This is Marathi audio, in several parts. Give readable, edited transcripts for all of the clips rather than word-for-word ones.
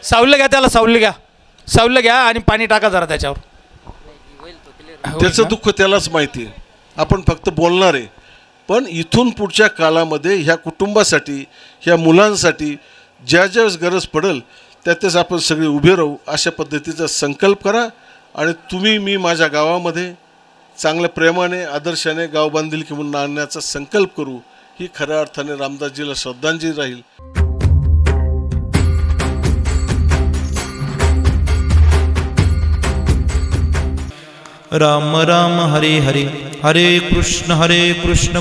सावलं घ्या त्याला, सावलं घ्या आणि पाणी टाका जरा त्याच्यावर. त्याचं दुःख त्यालाच माहिती आहे. आपण फक्त बोलणार आहे, पण इथून पुढच्या काळामध्ये ह्या कुटुंबासाठी, ह्या मुलांसाठी ज्या ज्यावेळेस गरज पडेल त्यातच आपण सगळे उभे राहू अशा पद्धतीचा संकल्प करा. आणि तुम्ही मी माझ्या गावामध्ये चांगल्या प्रेमाने आदर्शाने गाव बांधिलकी म्हणून आणण्याचा संकल्प करू. ही खऱ्या अर्थाने रामदासजीला श्रद्धांजली राहील. राम राम हरे हरे, हरे कृष्ण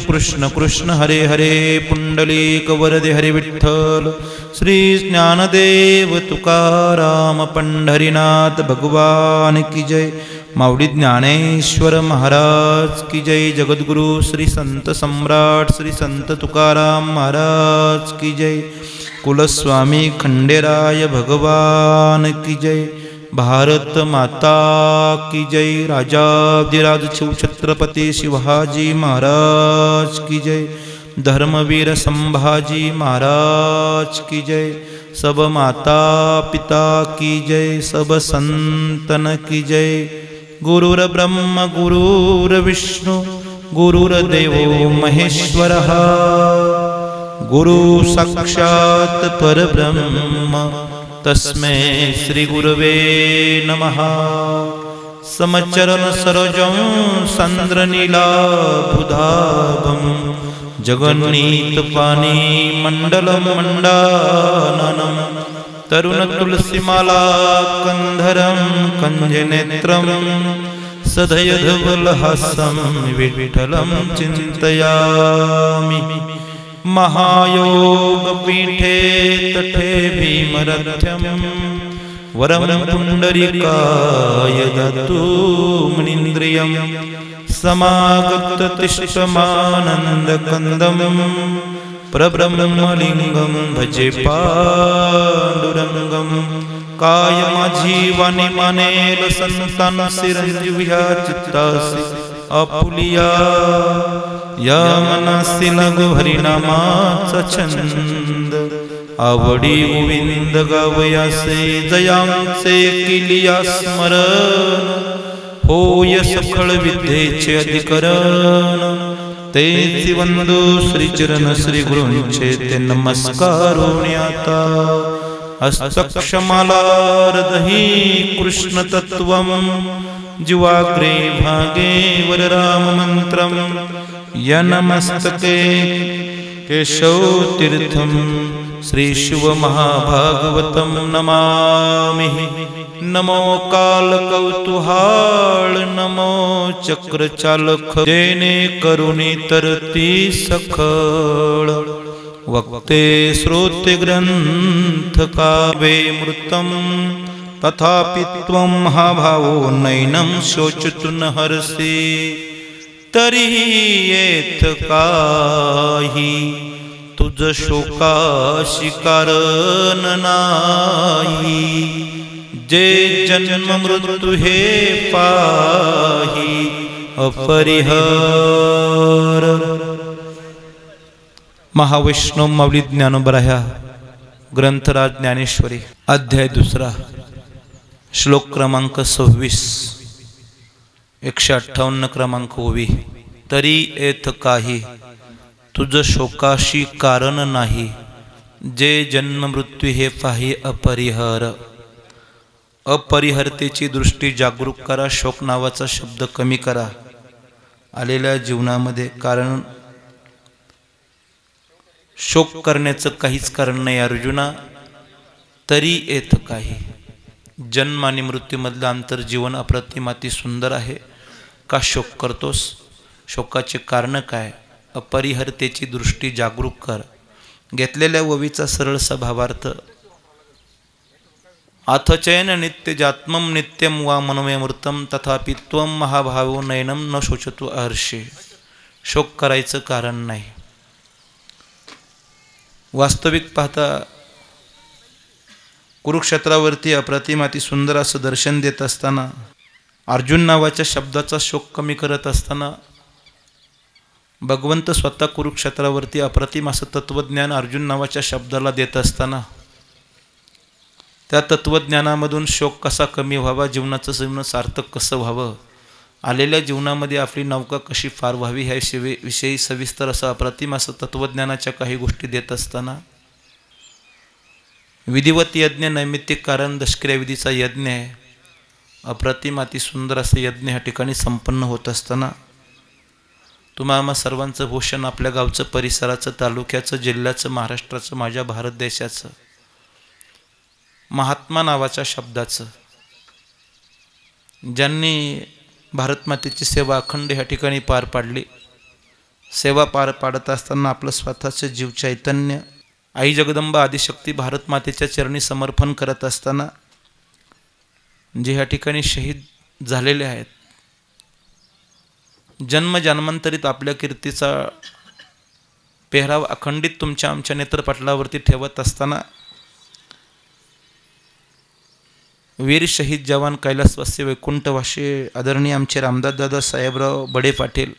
कृष्ण कृष्ण हरे हरे. पुंडलिक वरदे हरे विठ्ठल. श्री ज्ञानदेव तुकाराम पंढरीनाथ भगवान की जय. माऊली ज्ञानेश्वर महाराज की जय. जगद्गुरु श्री संत सम्राट श्री संत तुकाराम महाराज की जय. कुलस्वामी खंडेराय भगवान की जय. भारत माता की जय. राजाधिराज शिव छत्रपती शिवाजी महाराज की जय. धर्मवीर संभाजी महाराज की जय. सब माता पिता की जय, सब संतन की जय. गुरुर ब्रह्म गुरुर विष्णु गुरुर्देवो महेश्वरः. गुरु साक्षात् परब्रह्म तस्मै श्री गुरवे नमः. समचरण सरोजं चंद्रनीलाभुधाभं जगन्नीत पानी मंडलं मंडाननं. तरुण तुलसीमाला कंधरं कंजनेत्रं सदयधवलहासं विठ्ठलं चिन्तयामि. महायोगपीठे तटे भीमरथ्यं वरं पुण्डरीकाय दत्तु मुनीन्द्रियं. समागततिष्ठमानन्दकन्दं प्रब्रह्मलिङ्गं भजे पाण्डुरङ्गं. काय माझी वाणी मानेल संतान चिरंजीव्या चित्तासी आपुलिया. या मनासी लागू हरिनामाचा छंद आवडी गोविंद गावयासे. जयांचे किलिया स्मरण होय सखळ विद्येचे अधिकरण. तेची वंदू श्रीचरण श्री गुरूंचे ते नमस्कारोण्याता. हस्तक्षमालारदहि कृष्ण तत्वं जीवाग्रे भागे वरराम मंत्रं. यनमस्तके केशव तीर्थं श्री शिव महाभागवतं नमामि. नमो कालकौतुहाळ नमो चक्रचालक. जेने करुणी तरती सखळ वक्ते श्रोते ग्रंथ काव्ये मृतं. तथापि त्वं महाभावो नैनं शोचितुं न हरसि. तरी येथ काही तुझ शोकाशी कारण नाही. जे जन्म मृत्यू हे पाही अपरिहार. महावैष्णव माऊली ज्ञानोबराह्या ग्रंथराज ज्ञानेश्वरी अध्याय 2 श्लोक क्रमांक 26 158 क्रमांक ओवी. तरी येथ काही तुझ शोकाशी कारण नाही. जे जन्म मृत्यू हे पाही अपरिहार. अपरिहरतेची दृष्टी जागरूक करा. शोक नावाचा शब्द कमी करा आलेल्या जीवनामध्ये. कारण शोक करण्याचं काहीच कारण नाही अर्जुना. तरी येथ काही. जन्म आणि मृत्यूमधलं अंतर जीवन अप्रतिम अति सुंदर आहे. का शोक करतोस? शोकाचे कारण काय? अपरिहरतेची दृष्टी जागरूक कर. घेतलेल्या ओवीचा सरळसा भावार्थ. अथ चैन नित्य जात्मम नित्यम वा मनोमयमृतम तथापि त्वं महाभावो नयनम न शोचतु अहर्षे. शोक करायचं कारण नाही. वास्तविक पाहता कुरुक्षेत्रावरती अप्रतिम अति सुंदर असं दर्शन देत असताना, अर्जुन नावाच्या शब्दाचा शोक कमी करत असताना, भगवंत स्वतः कुरुक्षेत्रावरती अप्रतिम असं तत्वज्ञान अर्जुन नावाच्या शब्दाला देत असताना त्या तत्त्वज्ञानामधून शोक कसा कमी व्हावा, जीवनाचं जीवन सार्थक कसं व्हावं, आलेल्या जीवनामध्ये आपली नौका कशी पार व्हावी ह्या विषयी सविस्तर असं अप्रतिम असं तत्त्वज्ञानाच्या काही गोष्टी देत असताना विधिवत यज्ञ, नैमित्तिक कारण, दशक्रियाविधीचा यज्ञ आहे, अप्रतिम अति सुंदर असं यज्ञ ह्या ठिकाणी संपन्न होत असताना तुम्हा आम्हा सर्वांचं भूषण आपल्या गावचं, परिसराचं, तालुक्याचं, जिल्ह्याचं, महाराष्ट्राचं, माझ्या भारत देशाचं, महात्मा नावाच्या शब्दाचं, ज्यांनी भारत मातेची सेवा अखंड ह्या ठिकाणी पार पाडली, सेवा पार पाडत असताना आपलं स्वतःचं जीव चैतन्य आई जगदंबा आदिशक्ती भारत मातेच्या चरणी समर्पण करत असताना जे ह्या ठिकाणी शहीद झालेले आहेत, जन्म जन्मांतरीत आपल्या कीर्तीचा पेहराव अखंडित तुमच्या आमच्या नेत्रपटलावरती ठेवत असताना वीर शहीद जवान कैलासवासी वैकुंठवासी आदरणीय आमचे रामदासदादा साहेबराव बडे पाटील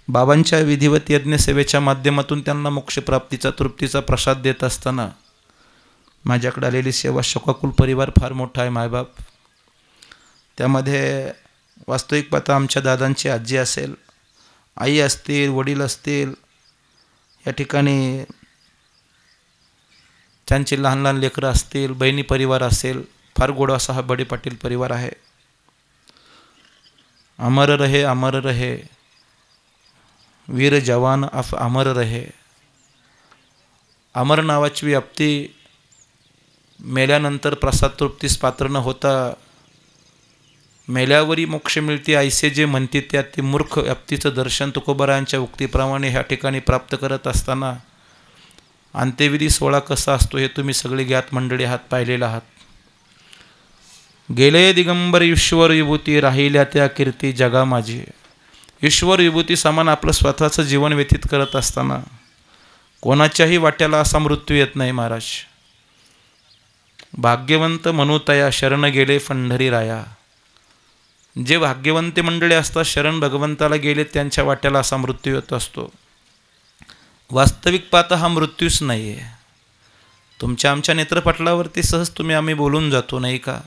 बाबांच्या विधिवत यज्ञ सेवेच्या माध्यमातून त्यांना मोक्षप्राप्तीचा, तृप्तीचा प्रसाद देत असताना माझ्याकडे आलेली सेवा, शोकाकुल परिवार फार मोठा आहे, मायबाप, त्यामध्ये वास्तविक पाहता आमच्या दादांची आजी असेल, आई असतील, वडील असतील, या ठिकाणी त्यांची लहान लहान लेकरं असतील, बहिणी परिवार असेल, फार गोड असा हा बडे पाटील परिवार आहे. अमर रहे, अमर रहे, वीर जवान अमर रहे. अमर नावाची व्याप्ती मेल्यानंतर प्रसाद तृप्तीस पात्र न होता मेल्यावरी मोक्ष मिळते ऐसे जे म्हणते त्या ती मूर्ख व्याप्तीचं दर्शन तुकोबारायांच्या उक्तीप्रमाणे ह्या ठिकाणी प्राप्त करत असताना अंत्यविधी सोहळा कसा असतो हे तुम्ही सगळे ज्ञात मंडळी आहात, पाहिलेला आहात. गेले दिगंबर ईश्वर विभूती, राहिल्या त्या कीर्ती जगा माझी. ईश्वर विभूती समान आपलं स्वतःचं जीवन व्यतीत करत असताना कोणाच्याही वाट्याला असा मृत्यू येत नाही महाराज. भाग्यवंत म्हणूतया शरण गेले पंढरी राया. जे भाग्यवंत मंडळी असतात, शरण भगवंताला गेले, त्यांच्या वाट्याला असा मृत्यू येत असतो. वास्तविक पाहता हा मृत्यूच नाही आहे. तुमच्या आमच्या नेत्रपटलावरती सहज तुम्ही आम्ही बोलून जातो नाही का,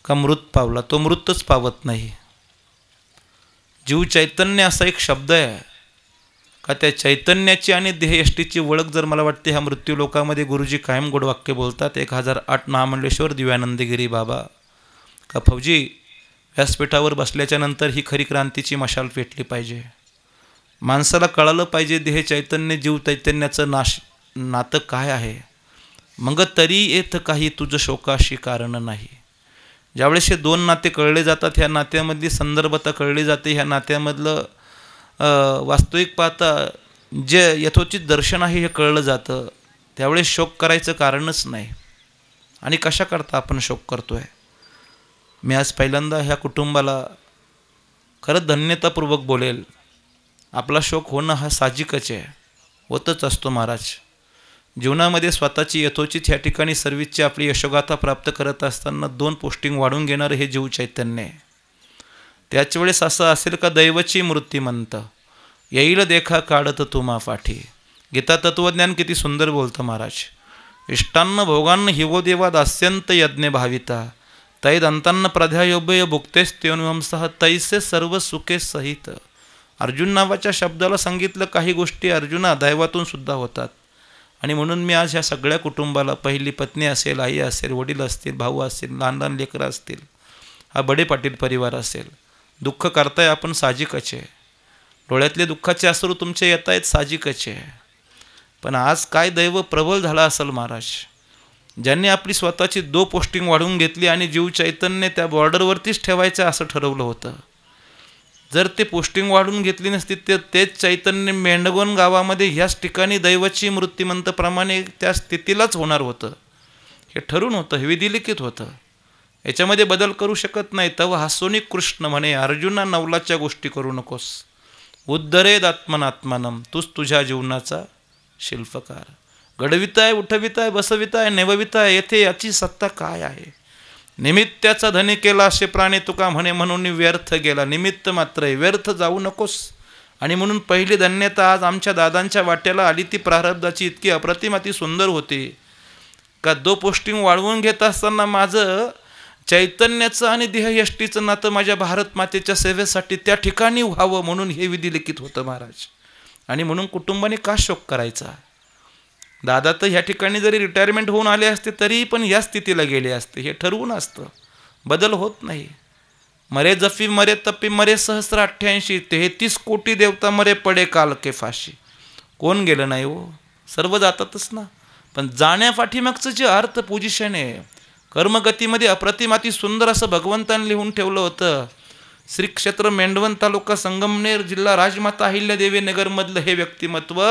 का मृत पावला, तो मृतच पावत नाही. जीव चैतन्य असा एक शब्द आहे का, त्या चैतन्याची आणि देहयष्टीची ओळख जर मला वाटते ह्या मृत्यू लोकामध्ये गुरुजी कायम गोड वाक्य बोलतात. 1008 महामंडलेश्वर दिव्यानंदगिरी बाबा का फौजी व्यासपीठावर बसल्याच्या नंतर ही खरी क्रांतीची मशाल पेटली पाहिजे. माणसाला कळालं पाहिजे देह चैतन्य जीव चैतन्याचं नातं काय आहे. मग तरी येत काही तुझं शोकाशी कारण नाही. ज्यावेळेस हे दोन नाते कळले जातात, ह्या नात्यामधली संदर्भता कळली जाते, ह्या नात्यामधलं वास्तविक पाहता जे यथोचित दर्शन आहे हे कळलं जातं, त्यावेळेस शोक करायचं कारणच नाही. आणि कशा करता आपण शोक करतो आहे. मी आज पहिल्यांदा ह्या कुटुंबाला खरंच धन्यतापूर्वक बोलेल. आपला शोक होणं हा साहजिकच आहे, होतच असतो महाराज. जीवनामध्ये स्वतःची यथोचित ह्या ठिकाणी सर्व्हिसची आपली यशोगाथा प्राप्त करत असताना 2 पोस्टिंग वाढून घेणारं हे जीव चैतन्य आहे. त्याच वेळेस असं असेल का दैवची मूर्तिमंत येईल देखा काढत तुम्हा पाठी. गीता तत्वज्ञान किती सुंदर बोलतं महाराज. इष्टान्न भोगान्न हिवो देवा दास्यंत यज्ञ भाविता तै दंतान्न प्रध्यायोभय भुक्तेस तेनुवंसः तैसे सर्व सुखे सहित. अर्जुन नावाच्या शब्दाला सांगितलं काही गोष्टी अर्जुना दैवातून सुद्धा होतात. आणि म्हणून मी आज ह्या सगळ्या कुटुंबाला, पहिली पत्नी असेल, आई असेल, वडील असतील, भाऊ असतील, लहान लहान लेकरं असतील, हा बडे पाटील परिवार असेल, दुःख करताय आपण साहजिकच आहे. डोळ्यातले दुःखाचे अश्रू तुमचे येत आहेत साहजिकच आहे. पण आज काय दैव प्रबल झाला असेल महाराज, ज्यांनी आपली स्वतःची 2 पोस्टिंग वाढवून घेतली आणि जीव चैतन्य त्या बॉर्डरवरतीच ठेवायचं असं ठरवलं होतं. जर ते पोस्टिंग वाढवून घेतली नसती तर तेच चैतन्य मेंढगोन गावामध्ये ह्याच ठिकाणी दैवाची मूर्तिमंतप्रमाणे त्या स्थितीलाच होणार होतं. हे ठरून होतं, हे विधिलिखित होतं. याच्यामध्ये बदल करू शकत नाही. तव हासोनी कृष्ण म्हणे अर्जुना नवलाच्या गोष्टी करू नकोस. उद्धरेद आत्मनात्मानम, तूच तुझ्या जीवनाचा शिल्पकार. घडविताय, उठविताय, बसविताय, नेवविताय, येथे याची सत्ता काय आहे. निमित्ताचा धनी केला असे प्राणी तुका म्हणे, म्हणून व्यर्थ गेला. निमित्त मात्र आहे, व्यर्थ जाऊ नकोस. आणि म्हणून पहिली धन्यता आज आमच्या दादांच्या वाट्याला आली ती प्रारब्धाची इतकी अप्रतिम अति सुंदर होती का दो पोस्टिंग वाढवून घेत असताना माझं चैतन्याचं आणि देहयष्टीचं नातं माझ्या भारत मातेच्या सेवेसाठी त्या ठिकाणी व्हावं म्हणून हे विधी लिखित होतं महाराज. आणि म्हणून कुटुंबाने का शोक करायचा? दादा तर ह्या ठिकाणी जरी रिटायरमेंट होऊन आले असते तरी पण या स्थितीला गेले असते. हे ठरवून असतं, बदल होत नाही. मरे जफी मरे तप्पी मरे सहस्र 88 33 कोटी देवता मरे पडे काल के फाशी. कोण गेलं नाही हो, सर्व जातातच ना. पण जाण्यापाठीमागचं जे अर्थ पोझिशन आहे, कर्मगतीमध्ये अप्रतिमाती सुंदर असं भगवंतांनी लिहून ठेवलं होतं. श्री क्षेत्र मेंढवण तालुका संगमनेर जिल्हा राजमाता अहिल्यादेवी नगरमधलं हे व्यक्तिमत्व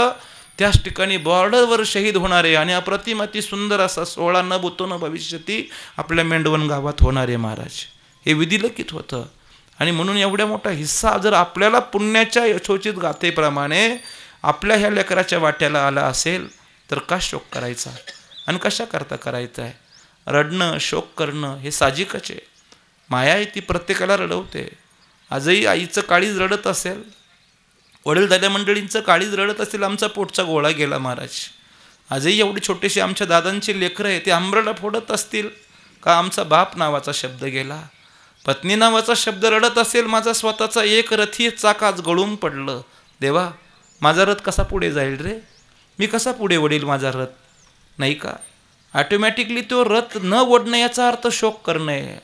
त्याच ठिकाणी बॉर्डरवर शहीद होणारे आणि अप्रतिमाती सुंदर असा 16 न भूतो न भविष्यती आपल्या मेंढवण गावात होणारे महाराज. हे विधिलिखित होतं. आणि म्हणून एवढ्या मोठा हिस्सा जर आपल्याला पुण्याच्या यशोचित गाथेप्रमाणे आपल्या ह्या लेकराच्या वाट्याला आला असेल तर का शोक करायचा आणि कशा करता करायचा आहे? रडणं शोक करणं हे साहजिकच आहे. माया आहे ती प्रत्येकाला रडवते. आजही आईचं काळीज रडत असेल, वडीलधाऱ्या मंडळींचं काळीज रडत असेल. आमचा पोटचा गोळा गेला महाराज. आजही एवढी छोटीशी आमच्या दादांची लेकरं आहे ते आंबरडा फोडत असतील का आमचा बाप नावाचा शब्द गेला, पत्नी नावाचा शब्द रडत असेल. माझा स्वतःचा एक रथी चाक आज गळून पडलं. देवा माझा रथ कसा पुढे जाईल रे, मी कसा पुढे वडील माझा रथ, नाही का? ऑटोमॅटिकली तो रथ न ओढणं याचा अर्थ शोक करणं आहे.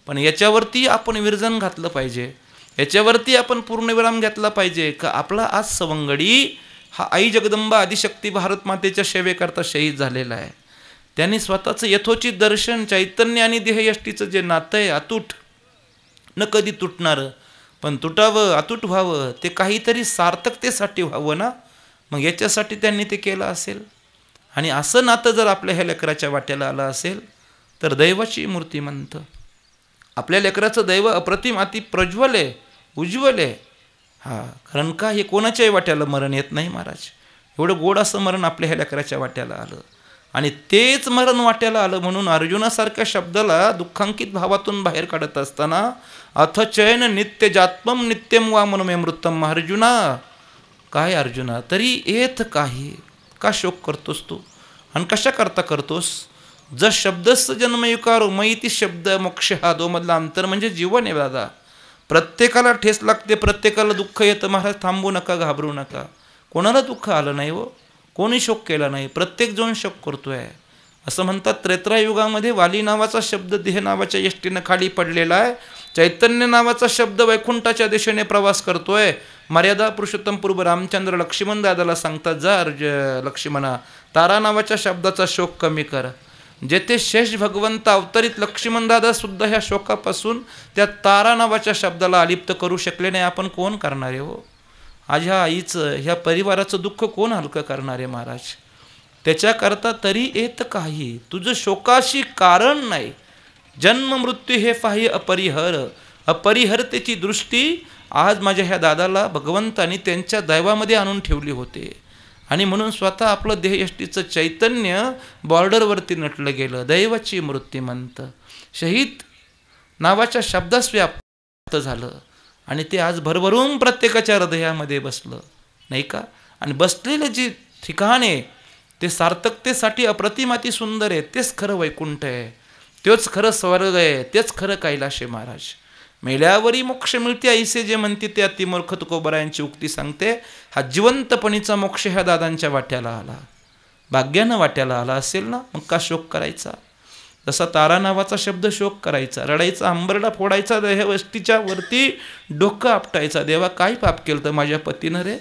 पण याच्यावरती आपण विरजन घातलं पाहिजे, याच्यावरती आपण पूर्णविराम घेतला पाहिजे का आपला आज सवंगडी हा आई जगदंबा आदिशक्ती भारत मातेच्या सेवेकरता शहीद झालेला आहे. त्यांनी स्वतःचं यथोचित दर्शन चैतन्य आणि देहयष्टीचं जे नातं आहे अतूट न कधी तुटणारं, पण तुटावं अतूट व्हावं ते काहीतरी सार्थकतेसाठी व्हावं ना. मग याच्यासाठी त्यांनी ते केलं असेल. आणि असं नातं जर आपल्या ह्या लेकराच्या वाट्याला आलं असेल तर दैवाची मूर्तिमंत. आपल्या लेकराचं दैव अप्रतिम अति प्रज्वल आहे, उज्ज्वल आहे. कारण का हे कोणाच्याही वाट्याला मरण येत नाही महाराज. एवढं गोड असं मरण आपल्या ह्या लेकराच्या वाट्याला आलं आणि तेच मरण वाट्याला आलं म्हणून अर्जुनासारख्या शब्दाला दुःखांकित भावातून बाहेर काढत असताना अथ चैन नित्य जात्मम नित्यम वा मनोमे मृतम. अर्जुना काय अर्जुना तरी येत काही का शोक करतोस तू आणि कशा करता करतोस? ज शब्दस्थ जन्मयुकारो मयिती शब्द मोक्ष हा दोमधला अंतर म्हणजे जीवन आहे दादा. प्रत्येकाला ठेस लागते, प्रत्येकाला दुःख येतं महाराज. थांबू नका, घाबरू नका. कोणाला दुःख आलं नाही हो, कोणी शोक केला नाही, प्रत्येक जण शोक करतोय. असं म्हणतात त्रेत्रायुगामध्ये वाली नावाचा शब्द देह नावाच्या यष्टीनं खाली पडलेला आहे. चैतन्य नावाचा शब्द वैकुंठाच्या दिशेने प्रवास करतोय. मर्यादा पुरुषोत्तम पूर्व रामचंद्र लक्ष्मण दादाला सांगतात जा लक्ष्मणा तारा नावाच्या शब्दाचा शोक कमी कर. जेथे शेष भगवंत अवतरित लक्ष्मण दादा सुद्धा ह्या शोकापासून त्या तारा नावाच्या शब्दाला अलिप्त करू शकले नाही. आपण कोण करणार आहे हो? आज ह्या आईचं ह्या परिवाराचं दुःख कोण हलकं करणार आहे महाराज? त्याच्याकरता तरी येत काही तुझं शोकाशी कारण नाही. जन्म मृत्यू हे पाही अपरिहरतेची दृष्टी आज माझ्या ह्या दादाला भगवंतानी त्यांच्या दैवामध्ये आणून ठेवली होते. आणि म्हणून स्वतः आपलं देहयष्टीचं चैतन्य बॉर्डरवरती नटलं गेलं. दैवाची मूर्तिमंत शहीद नावाच्या शब्दास व्याप्त झालं आणि ते आज भरभरून प्रत्येकाच्या हृदयामध्ये बसलं, नाही का? आणि बसलेलं जे ठिकाण आहे ते सार्थकतेसाठी अप्रतिमाती सुंदर आहे. तेच खरं वैकुंठ आहे, तेच खरं स्वर्ग आहे, तेच खरं कैलाश आहे महाराज. मेल्यावरी मोक्ष मिळते ऐसे जे म्हणते ते अतिमूर्ख तुकोबरायांची उक्ती सांगते. हा जिवंतपणीचा मोक्ष ह्या दादांच्या वाट्याला आला, भाग्यानं वाट्याला आला असेल ना, मग का शोक करायचा? जसा तारा नावाचा शब्द शोक करायचा, रडायचा, अंबरडा फोडायचा, देहवष्टीच्या वरती डोकं आपटायचा. देवा काय पाप केलं तर माझ्या पतीनं रे,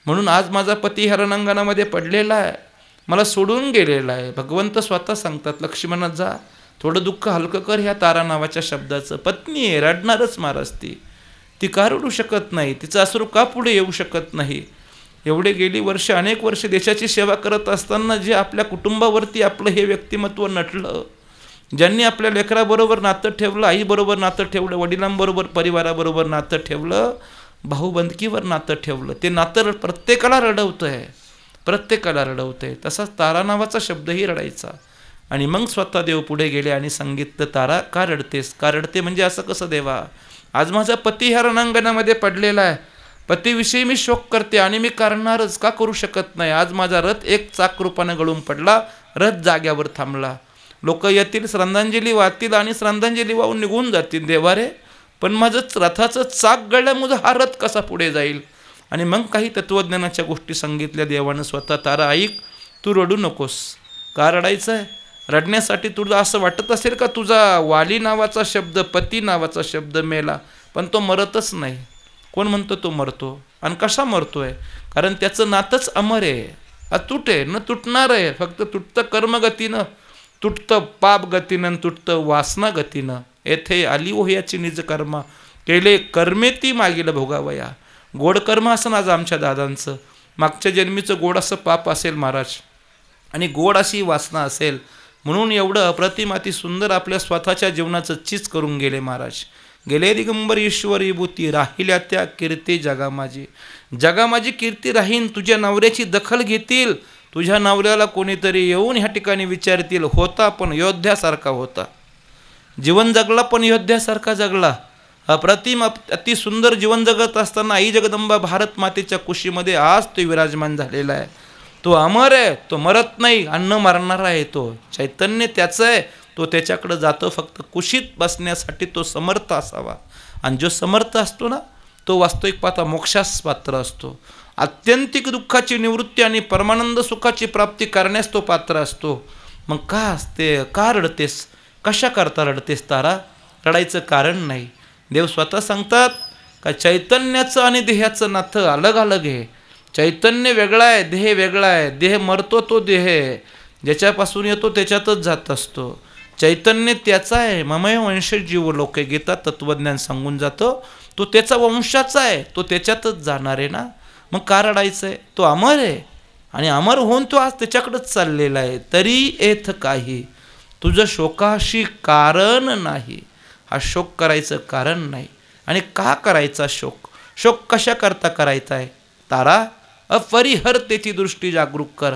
म्हणून आज माझा पती ह्या रणांगणामध्ये पडलेला आहे, मला सोडून गेलेला आहे. भगवंत स्वतः सांगतात लक्ष्मणात जा थोडं दुःख हलकं कर ह्या तारा नावाच्या शब्दाचं. पत्नी आहे, रडणारच महाराज. ती का रडू शकत नाही, तिचं अश्रू का पुढे येऊ शकत नाही? एवढे गेली वर्ष अनेक वर्ष देशाची सेवा करत असताना जे आपल्या कुटुंबावरती आपलं हे व्यक्तिमत्व नटलं, ज्यांनी आपल्या लेकराबरोबर नातं ठेवलं, आईबरोबर नातं ठेवलं, वडिलांबरोबर परिवाराबरोबर नातं ठेवलं, भाऊबंदकीवर नातं ठेवलं, ते नातं प्रत्येकाला रडवतं आहे, प्रत्येकाला रडवतं आहे. तसाच तारा नावाचा शब्दही रडायचा. आणि मग स्वतः देव पुढे गेले आणि सांगितलं तारा का रडतेस? का रडते म्हणजे असं कसं देवा? आज माझा पती ह्या रणांगणामध्ये पडलेला आहे, पतीविषयी मी शोक करते आणि मी करणारच, का करू शकत नाही? आज माझा रथ एक चाक रूपानं गळून पडला, रथ जाग्यावर थांबला. लोक येतील, श्रद्धांजली वाहतील आणि श्रद्धांजली वाहून निघून जातील. देवा रे, पण माझं रथाचं चाक गळल्यामुळे हा रथ कसा पुढे जाईल? आणि मग काही तत्त्वज्ञानाच्या गोष्टी सांगितल्या देवानं स्वतः. तारा ऐक, तू रडू नकोस. का रडायचं आहे? रडण्यासाठी तुला असं वाटत असेल का तुझा वाली नावाचा शब्द, पती नावाचा शब्द मेला, पण तो मरतच नाही. कोण म्हणतो तो मरतो? आणि कसा मरतोय? कारण त्याचं नातंच अमर आहे, अतूट आहे, न तुटणार आहे. फक्त तुटतं कर्मगतीनं, तुटतं पाप गतीनं, तुटतं वासना गतीनं. येथे आली ओह्याची निज कर्मा, केले कर्मे ती मागील भोगावया. गोड कर्म असं आज आमच्या दादांचं, मागच्या जन्मीचं गोड असं पाप असेल महाराज, आणि गोड अशी वासना असेल, म्हणून एवढं अप्रतिम अति सुंदर आपल्या स्वतःच्या जीवनाचं चीज करून गेले महाराज. गेले दिगंबर ईश्वरी भूती, राहिल्या त्या कीर्ती जगा माझी. जगा माझी कीर्ती राहीन. तुझ्या नवऱ्याची दखल घेतील. तुझ्या नवऱ्याला कोणीतरी येऊन ह्या ठिकाणी विचारतील, होता पण योद्ध्यासारखा होता, जीवन जगला पण योद्ध्यासारखा जगला, अप्रतिम अति सुंदर जीवन जगत असताना आई जगदंबा भारत मातेच्या कुशीमध्ये आज तो विराजमान झालेला आहे. तो अमर आहे, तो मरत नाही, अन्न मारणारा आहे. तो चैतन्य त्याचं आहे. तो त्याच्याकडे जातो फक्त कुशीत बसण्यासाठी. तो समर्थ असावा. आणि जो समर्थ असतो ना, तो वास्तविक पाहता मोक्षास पात्र असतो. आत्यंतिक दुःखाची निवृत्ती आणि परमानंद सुखाची प्राप्ती करण्यास तो पात्र असतो. मग का असते, का रडतेस, कशा करता रडतेस तारा? रडायचं कारण नाही. देव स्वतः सांगतात का चैतन्याचं आणि देहाचं नातं अलग अलग आहे. चैतन्य वेगळा आहे, देह वेगळा आहे. देह मरतो, तो देह आहे, ज्याच्यापासून येतो त्याच्यातच जात असतो. चैतन्य त्याचा आहे. ममय वंश जीव लोक, गीता तत्वज्ञान सांगून जातो. तो त्याचा वंशाचा आहे, तो त्याच्यातच जाणार आहे ना. मग का रडायचं आहे? तो अमर आहे, आणि अमर होऊन तो आज त्याच्याकडेच चाललेला आहे. तरी येथ काही तुझं शोकाशी कारण नाही. हा शोक करायचं कारण नाही. आणि का करायचा शोक? शोक कशा करता करायचा आहे? तारा, अपरिहरतेची दृष्टी जागरूक कर.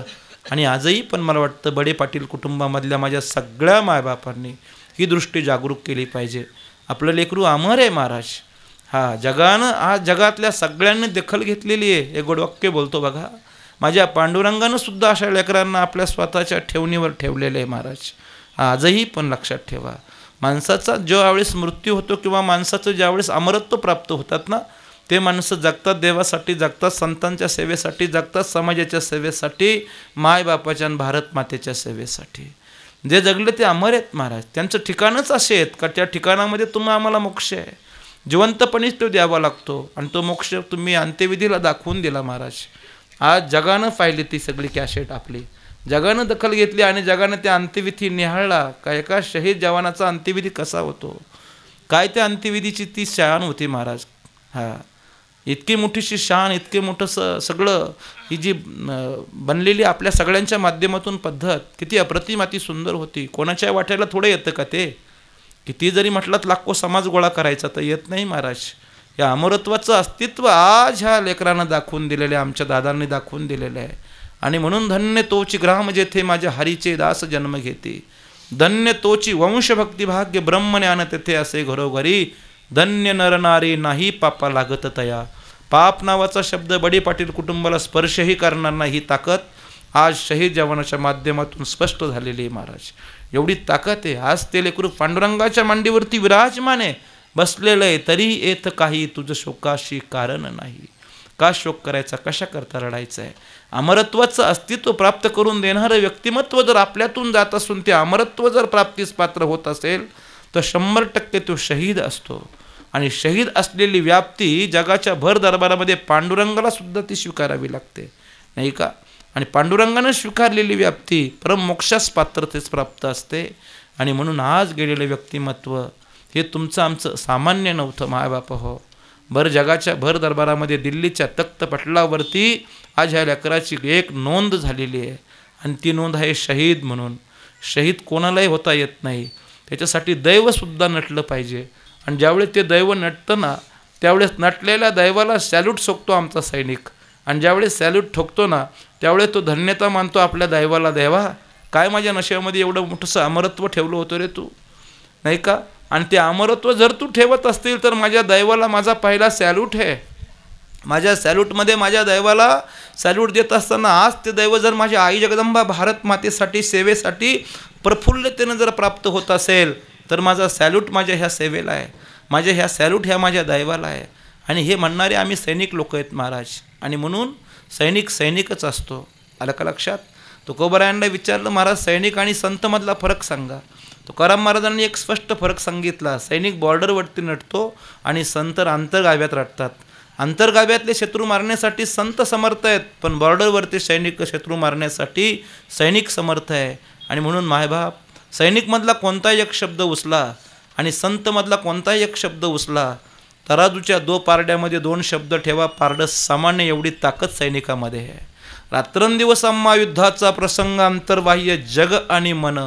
आणि आजही पण मला वाटतं बडे पाटील कुटुंबामधल्या माझ्या सगळ्या मायबापांनी ही दृष्टी जागरूक केली पाहिजे. आपलं लेकरू अमर आहे महाराज. हा, जगानं आज जगातल्या सगळ्यांनी दखल घेतलेली आहे. हे गोडवाक्य बोलतो बघा, माझ्या पांडुरंगानं सुद्धा अशा लेकरांना आपल्या स्वतःच्या ठेवणीवर ठेवलेलं आहे महाराज. आजही पण लक्षात ठेवा, माणसाचा ज्यावेळेस मृत्यू होतो किंवा माणसाचं ज्यावेळेस अमरत्व प्राप्त होतात ना, ते माणसं जगतात देवासाठी, जगतात संतांच्या सेवेसाठी, जगतात समाजाच्या सेवेसाठी, मायबापाच्या आणि भारत मातेच्या सेवेसाठी. जे जगले ते अमर आहेत महाराज. त्यांचं ठिकाणच असे आहेत का त्या ठिकाणामध्ये तुम्ही आम्हाला मोक्ष आहे, जिवंतपणीच तो द्यावा लागतो. आणि तो मोक्ष तुम्ही अंत्यविधीला दाखवून दिला महाराज. आज जगानं पाहिली ती सगळी कॅसेट आपली, जगानं दखल घेतली आणि जगानं त्या अंत्यविधी निहाळला का एका शहीद जवानाचा अंत्यविधी कसा होतो, काय त्या अंत्यविधीची ती शान होती महाराज. हा, इतकी मोठीशी शान, इतके मोठं सगळं ही जी बनलेली आपल्या सगळ्यांच्या माध्यमातून पद्धत किती अप्रतिम अति सुंदर होती. कोणाच्या वाट्याला थोडं येतं का ते? किती जरी म्हटलं लाखो समाज गोळा करायचा तर येत नाही महाराज. या अमरत्वाचं अस्तित्व आज ह्या लेकरानं दाखवून दिलेलं आहे, आमच्या दादांनी दाखवून दिलेलं आहे. आणि म्हणून धन्य तोची ग्राम जेथे माझ्या हरीचे दास जन्म घेते, धन्य तोची वंशभक्ती भाग्य ब्रह्मज्ञान तेथे असे घरोघरी, धन्य नरनारी नाही पापा लागत तया. पाप नावाचा शब्द बडे पाटील कुटुंबाला स्पर्शही करणार नाही, ही ताकद आज शहीद जवानाच्या माध्यमातून स्पष्ट झालेली आहे महाराज. एवढी ताकद आहे. आज ते लेकरू पांडुरंगाच्या मांडीवरती विराजमान आहे, बसलेलं आहे. तरी येत काही तुझं शोकाशी कारण नाही. का शोक करायचा, कशा करता रडायचं आहे? अमरत्वाचं अस्तित्व प्राप्त करून देणारं व्यक्तिमत्व जर आपल्यातून जात असून ते अमरत्व जर प्राप्तीस पात्र होत असेल तर 100% तो शहीद असतो. आणि शहीद असलेली व्याप्ती जगाच्या भर दरबारामध्ये पांडुरंगाला सुद्धा ती स्वीकारावी लागते, नाही का? आणि पांडुरंगानं स्वीकारलेली व्याप्ती परम मोक्षास पात्रतेस प्राप्त असते. आणि म्हणून आज गेलेलं व्यक्तिमत्व हे तुमचं आमचं सामान्य नव्हतं मायबाप हो. भर जगाच्या भर दरबारामध्ये दिल्लीच्या तख्त पटलावरती आज ह्या लेकराची एक नोंद झालेली आहे. आणि ती नोंद आहे शहीद म्हणून. शहीद कोणालाही होता येत नाही, त्याच्यासाठी दैवसुद्धा नटलं पाहिजे. आणि ज्यावेळेस ते दैव नटतं ना, त्यावेळेस नटलेल्या दैवाला सॅल्यूट ठोकतो आमचा सैनिक. आणि ज्यावेळेस सॅल्यूट ठोकतो ना, त्यावेळेस तो धन्यता मानतो आपल्या दैवाला, देवा काय माझ्या नशेमध्ये एवढं मोठंसं अमरत्व ठेवलं होतं रे तू, नाही का? आणि ते अमरत्व जर तू ठेवत असतील तर माझ्या दैवाला माझा पहिला सॅल्यूट आहे. माझ्या सॅल्यूटमध्ये माझ्या दैवाला सॅल्यूट देत असताना आज ते दैव जर माझ्या आई जगदंबा भारत मातेसाठी सेवेसाठी प्रफुल्लतेनं जर प्राप्त होत असेल तर माझा सॅल्यूट माझ्या ह्या सेवेला आहे, माझ्या ह्या सॅल्यूट ह्या माझ्या दैवाला आहे. आणि हे म्हणणारे आम्ही सैनिक लोक आहेत महाराज. आणि म्हणून सैनिक सैनिकच असतो. आलं का लक्षात? तुकोबारायांना विचारलं महाराज सैनिक आणि संतमधला फरक सांगा. तुकाराम महाराजांनी एक स्पष्ट फरक सांगितला. सैनिक बॉर्डरवरती नटतो आणि संत आंतरगाव्यात रटतात. आंतरगाव्यातले शत्रू मारण्यासाठी संत समर्थ आहेत, पण बॉर्डरवरती सैनिक शत्रू मारण्यासाठी सैनिक समर्थ आहे. आणि म्हणून मायबाप सैनिकमधला कोणताही एक शब्द उचला आणि संतमधला कोणताही एक शब्द उचला, तराजूच्या दो पारड्यामध्ये दोन शब्द ठेवा, पारडं सामान्य एवढी ताकद सैनिकामध्ये आहे. रात्रंदिवस आम्हा युद्धाचा प्रसंग अंतर्बाह्य जग आणि मन,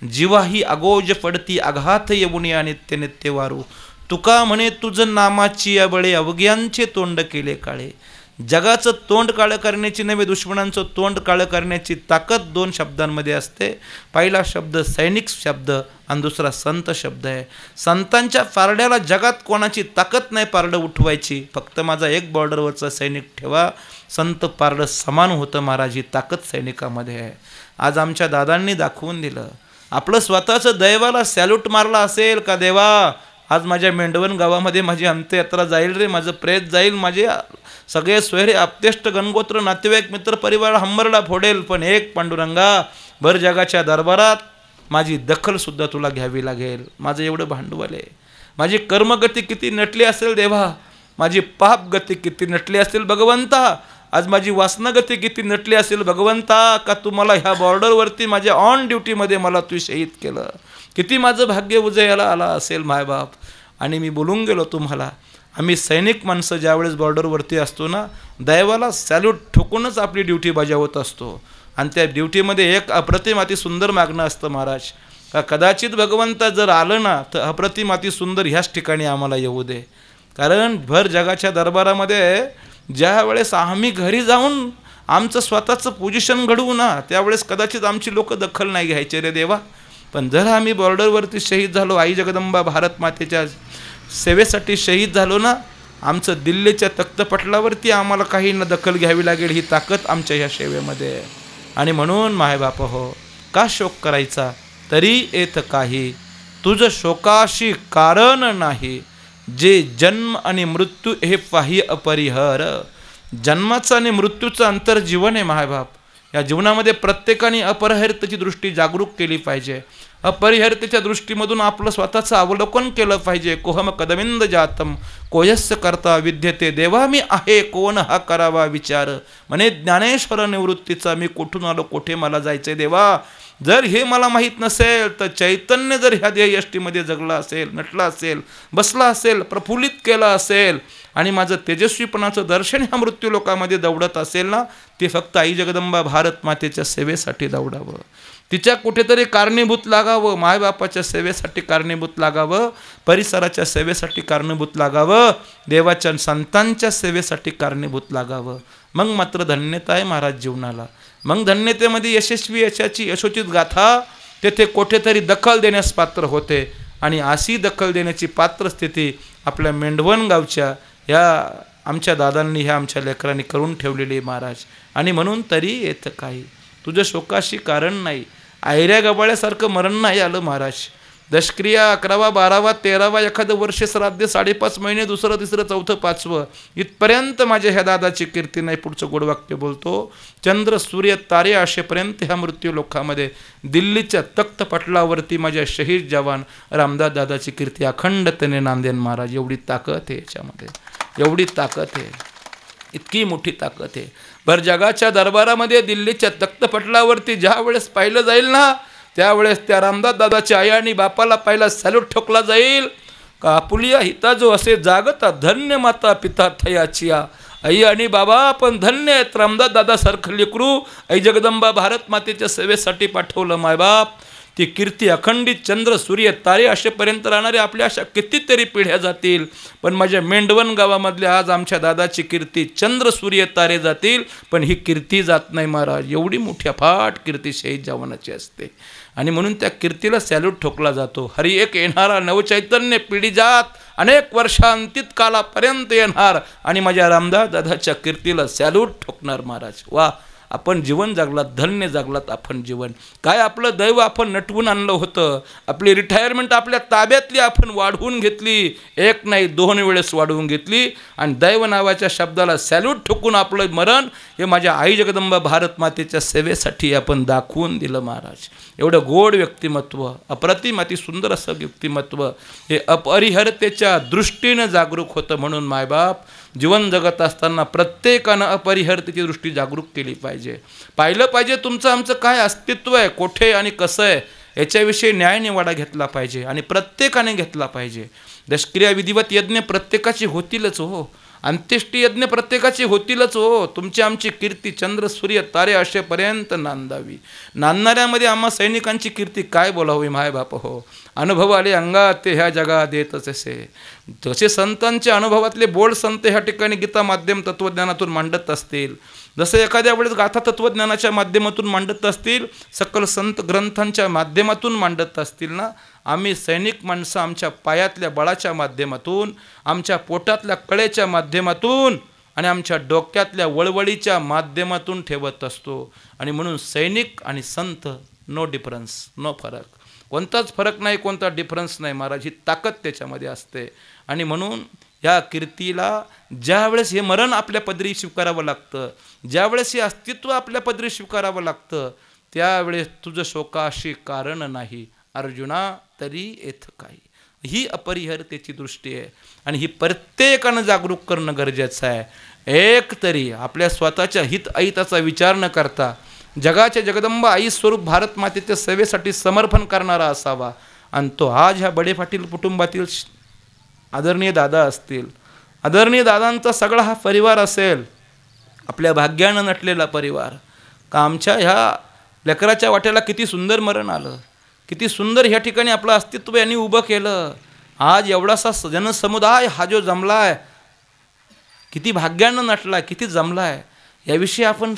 जीवाही अगोज पडती आघात येऊनी आणि नित्य नित्य वारू. तुका म्हणे तुझ नामाची या बळे अवघ्यांचे तोंड केले काळे. जगाचं तोंड काळं करण्याची नव्हे, दुश्मनांचं तोंड काळं करण्याची ताकद दोन शब्दांमध्ये असते. पहिला शब्द सैनिक शब्द आणि दुसरा संत शब्द आहे. संतांच्या पारड्याला जगात कोणाची ताकद नाही पारडं उठवायची, फक्त माझा एक बॉर्डरवरचा सैनिक ठेवा, संत पारडं समान होतं महाराज. ही ताकद सैनिकामध्ये आहे. आज आमच्या दादांनी दाखवून दिलं. आपलं स्वतःचं दैवाला सॅल्यूट मारला असेल का देवा, आज माझ्या मेंढवण गावामध्ये माझी अंत्ययात्रा जाईल रे, माझं प्रेत जाईल, माझे सगळे सोयरे आपतेष्ट गणगोत्र नातेवाईक मित्र परिवार हंबरडा फोडेल, पण एक पांडुरंगा भर जगाच्या दरबारात माझी दखलसुद्धा तुला घ्यावी लागेल. माझं एवढं भांडवल आहे. माझी कर्मगती किती नटली असेल देवा, माझी पापगती किती नटली असेल भगवंता, आज माझी वासनागती किती नटली असेल भगवंता, का तुम्हाला ह्या बॉर्डरवरती माझ्या ऑन ड्युटीमध्ये मला तू शहीद केलं. किती माझं भाग्य उजयाला आला असेल मायबाप. आणि मी बोलून गेलो तुम्हाला, आम्ही सैनिक माणसं ज्यावेळेस बॉर्डरवरती असतो ना, दैवाला सॅल्यूट ठोकूनच आपली ड्युटी बजावत असतो. आणि त्या ड्युटीमध्ये एक अप्रतिम अति सुंदर मागणं असतं महाराज, का कदाचित भगवंता जर आलं ना तर अप्रतिम अति सुंदर ह्याच ठिकाणी आम्हाला येऊ दे. कारण भर जगाच्या दरबारामध्ये ज्या वेळेस आम्ही घरी जाऊन आमचं स्वतःचं पोझिशन घडवू ना, त्यावेळेस कदाचित आमची लोक दखल नाही घ्यायचे रे देवा. पण जर आम्ही बॉर्डरवरती शहीद झालो, आई जगदंबा भारत मातेच्या सेवेसाठी शहीद झालो ना, आमचं दिल्लीच्या तख्तपटलावरती आम्हाला काही न दखल घ्यावी लागेल. ही ताकद आमच्या ह्या सेवेमध्ये आहे. आणि म्हणून मायबाप हो, का शोक करायचा तरी येत काही, तुझं शोकाशी कारण नाही, जे जन्म आणि मृत्यू हे पाही अपरिहर. जन्माचं आणि मृत्यूचं अंतर जीवन आहे मायबाप. या जीवनामध्ये प्रत्येकाने अपरिहर्तेची दृष्टी जागरूक केली पाहिजे. अपरिहर्तेच्या दृष्टीमधून आपलं स्वतःचं अवलोकन केलं पाहिजे. कोहम कदमिंद जातम कोयस्य करता विद्यते, देवा मी आहे कोण हा करावा विचार. म्हणे ज्ञानेश्वर निवृत्तीचा मी कुठून आलो, कुठे मला जायचंय देवा. जर हे मला माहीत नसेल तर चैतन्य जर ह्या देहयष्टीमध्ये जगला असेल, नटला असेल, बसला असेल, प्रफुल्लित केला असेल आणि माझं तेजस्वीपणाचं दर्शन ह्या मृत्यू लोकामध्ये दौडत असेल ना, ते फक्त आई जगदंबा भारत मातेच्या सेवेसाठी दौडावं. तिच्या कुठेतरी कारणीभूत लागावं, मायबापाच्या सेवेसाठी कारणीभूत लागावं, परिसराच्या सेवेसाठी कारणीभूत लागावं, देवाच्या संतांच्या सेवेसाठी कारणीभूत लागावं. मग मात्र धन्यता आहे महाराज जीवनाला. मग धन्यतेमध्ये यशस्वी यशाची यशोचित गाथा तेथे कुठेतरी दखल देण्यास पात्र होते. आणि अशी दखल देण्याची पात्र स्थिती आपल्या मेंढवण गावच्या ह्या आमच्या दादांनी, ह्या आमच्या लेकरांनी करून ठेवलेली महाराज. आणि म्हणून तरी येतं काही, तुझ्या शोकाशी कारण नाही, आयऱ्या गबाळ्यासारखं मरण नाही आलं महाराज. दशक्रिया 11वा 12वा 13वा एखादं वर्ष श्राद्ध 5.5 महिने, दुसरं तिसरं चौथं 5वं इथपर्यंत माझ्या ह्या दादाची कीर्ती नाही. पुढचं गोडवाक्य बोलतो, चंद्र सूर्य तारे असेपर्यंत ह्या मृत्यू लोकामध्ये दिल्लीच्या तख्त पटलावरती माझ्या शहीद जवान रामदास दादाची कीर्ती अखंडतेने नांदेन महाराज. एवढी ताकद आहे याच्यामध्ये, एवढी ताकद आहे, इतकी मोठी ताकद आहे. भर जगाच्या दरबारामध्ये दिल्लीच्या तख्तपटलावरती ज्या वेळेस पाहिलं जाईल ना, त्यावेळेस त्या रामदास दादाच्या आई आणि बापाला पहिला सॅल्यूट ठोकला जाईल. का आपुलिया हिता जो असे जागता, धन्य माता पिता थयाचिया. आई आणि बाबा आपण धन्य आहेत, रामदास दादासारखं लेकरू आई जगदंबा भारत मातेच्या सेवेसाठी पाठवलं मायबाप. ती कीर्ती अखंडित चंद्र सूर्य तारे असेपर्यंत राहणारे आपल्या अशा कितीतरी पिढ्या जातील, पण माझ्या मेंढवण गावामधल्या आज आमच्या दादाची कीर्ती चंद्र सूर्य तारे जातील, पण ही कीर्ती जात नाही महाराज. एवढी मोठी अफाट कीर्ती शहीद जवानाची असते. आणि म्हणून त्या कीर्तीला सॅल्यूट ठोकला जातो. हरी एक येणारा नवचैतन्य पिढी जात अनेक वर्षांतीत कालापर्यंत येणार आणि माझ्या रामदास दादाच्या कीर्तीला सॅल्यूट ठोकणार महाराज. वा, आपण जीवन जगलात, धन्य जगलात आपण जीवन. काय आपलं दैव आपण नटवून आणलं होतं. आपली रिटायरमेंट आपल्या ताब्यातली आपण वाढवून घेतली, एक नाही 2 वेळेस वाढवून घेतली आणि दैव नावाच्या शब्दाला सॅल्यूट ठोकून आपलं मरण हे माझ्या आई जगदंबा भारत मातेच्या सेवेसाठी आपण दाखवून दिलं महाराज. एवढं गोड व्यक्तिमत्व, अप्रतिम अति सुंदर असं व्यक्तिमत्व हे अपरिहरतेच्या दृष्टीनं जागरूक होतं. म्हणून मायबाप जीवन जगत असताना प्रत्येकानं अपरिहरतेची दृष्टी जागरूक केली पाहिजे. पाहिलं पाहिजे तुमचं आमचं काय अस्तित्व आहे, कोठे आणि कसं आहे, याच्याविषयी न्यायनिवाडा घेतला पाहिजे आणि प्रत्येकाने घेतला पाहिजे. दशक्रिया विधिवत यज्ञ प्रत्येकाची होतीलच हो, अंत्येष्टी यज्ञ प्रत्येकाची होतीलच हो. तुमची आमची कीर्ती चंद्र सूर्य तारे असेपर्यंत नांदावी. नांदणाऱ्यामध्ये आम्हा सैनिकांची कीर्ती काय बोलावी मायबाप हो. अनुभव आले अंगात ते ह्या जगात येतच असे. जसे संतांच्या अनुभवातले बोल संत ह्या ठिकाणी गीता माध्यम तत्त्वज्ञानातून मांडत असतील, जसं एखाद्या वेळेस गाथा तत्त्वज्ञानाच्या माध्यमातून मांडत असतील, सकल संत ग्रंथांच्या माध्यमातून मांडत असतील ना, आम्ही सैनिक माणसं आमच्या पायातल्या बळाच्या माध्यमातून, आमच्या पोटातल्या कळेच्या माध्यमातून आणि आमच्या डोक्यातल्या वळवळीच्या माध्यमातून ठेवत असतो. आणि म्हणून सैनिक आणि संत नो डिफरन्स, नो फरक, कोणताच फरक नाही, कोणता डिफरन्स नाही महाराज. ही ताकद त्याच्यामध्ये असते. आणि म्हणून या कीर्तीला ज्यावेळेस हे मरण आपल्या पदरी स्वीकारावं लागतं, ज्यावेळेस हे अस्तित्व आपल्या पदरी स्वीकारावं लागतं, त्यावेळेस तुझं शोकाशी कारण नाही अर्जुना तरी येथ काही. ही अपरिहरतेची दृष्टी आहे आणि ही प्रत्येकानं जागरूक करणं गरजेचं आहे. एक तरी आपल्या स्वतःच्या हित अहिताचा विचार न करता जगाच्या जगदंबा आई स्वरूप भारत मातेच्या सेवेसाठी समर्पण करणारा असावा. आणि तो आज ह्या बडे पाटील कुटुंबातील आदरणीय दादा असतील, आदरणीय दादांचा सगळा हा परिवार असेल, आपल्या भाग्यानं नटलेला परिवार, का आमच्या ह्या लेकराच्या वाट्याला किती सुंदर मरण आलं, किती सुंदर ह्या ठिकाणी आपलं अस्तित्व यांनी उभं केलं. आज एवढासा जनसमुदाय हा जो जमला आहे, किती भाग्यानं नटला, किती जमला आहे, याविषयी आपण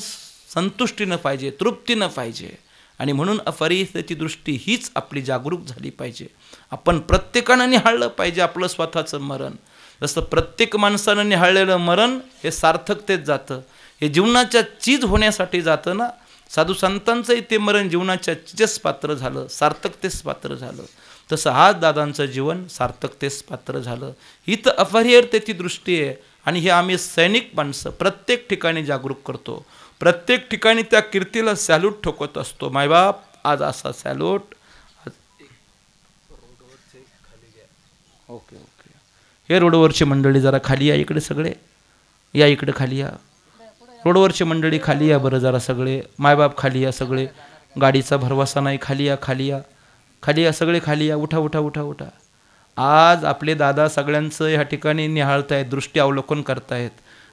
संतुष्टीनं पाहिजे, तृप्तीनं पाहिजे. आणि म्हणून अपरिहरतेची दृष्टी हीच आपली जागरूक झाली पाहिजे. आपण प्रत्येकानं निहाळलं पाहिजे आपलं स्वतःचं मरण. जसं प्रत्येक माणसानं निहाळलेलं मरण हे सार्थकतेत जातं, हे जीवनाच्या चीज होण्यासाठी जातं ना. साधू संतांचंही ते मरण जीवनाच्या चीजच पात्र झालं, सार्थकतेस पात्र झालं. तसं आज दादांचं जीवन सार्थकतेस पात्र झालं. ही तर अपरिहरतेची दृष्टी आहे. आणि हे आम्ही सैनिक माणसं प्रत्येक ठिकाणी जागरूक करतो, प्रत्येक ठिकाणी त्या कीर्तीला सॅल्यूट ठोकत असतो. मायबाप आज असा सॅल्यूट. ओके ओके, हे रोडवरची मंडळी जरा खाली या, इकडे सगळे या, इकडे खाली या, रोडवरची मंडळी खाली या बरं जरा सगळे. मायबाप खाली या सगळे, गाडीचा भरवसा नाही, खाली या, खाली या, खाली या सगळे, खाली या, उठा उठा उठा उठा. आज आपले दादा सगळ्यांचं ह्या ठिकाणी निहाळतायत, दृष्टी अवलोकन करतायत.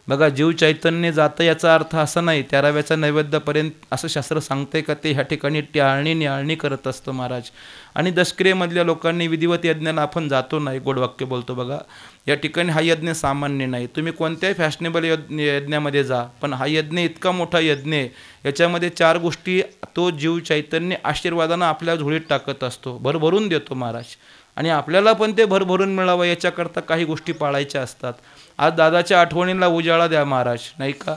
बघा, जीव चैतन्य जातं याचा अर्थ असा नाही 13व्याच्या नैवेद्यापर्यंत असं शास्त्र सांगतंय का ते ह्या ठिकाणी टाळणी निहाळणी करत असतं महाराज. आणि दशक्रियेमधल्या लोकांनी विधिवत यज्ञाला आपण जातो नाही, गोडवाक्य बोलतो. बघा, या ठिकाणी हा यज्ञ सामान्य नाही. तुम्ही कोणत्याही फॅशनेबल यज्ञामध्ये जा, पण हा यज्ञ इतका मोठा यज्ञ आहे, याच्यामध्ये 4 गोष्टी तो जीव चैतन्य आशीर्वादानं आपल्या झोळीत टाकत असतो, भरभरून देतो महाराज. आणि आपल्याला पण ते भरभरून मिळावं याच्याकरता काही गोष्टी पाळायच्या असतात. आज दादाच्या आठवणीला उजाळा द्या महाराज, नाही का?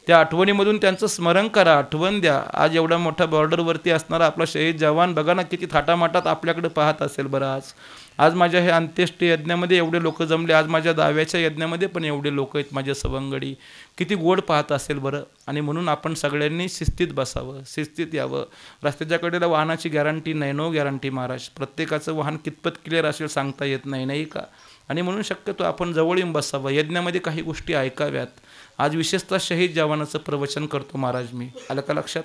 त्या आठवणीमधून त्यांचं स्मरण करा, आठवण द्या. आज एवढा मोठा बॉर्डरवरती असणारा आपला शहीद जवान बघा ना, किती थाटामाटात आपल्याकडे पाहत असेल बरं. आज माझ्या हे अंत्येष्टी यज्ञामध्ये एवढे लोक जमले, आज माझ्या दाव्याच्या यज्ञामध्ये पण एवढे लोक आहेत, माझ्या सवंगडी, किती गोड पाहत असेल बरं. आणि म्हणून आपण सगळ्यांनी शिस्तीत बसावं, शिस्तीत यावं. रस्त्याच्या कडेला वाहनाची गॅरंटी नाही, नो गॅरंटी महाराज. प्रत्येकाचं वाहन कितपत क्लिअर असेल सांगता येत नाही, नाही का? आणि म्हणून शक्यतो आपण जवळ येऊन बसावं, यज्ञामध्ये काही गोष्टी ऐकाव्यात. आज विशेषतः शहीद जवानाचं प्रवचन करतो महाराज मी, आलं का लक्षात?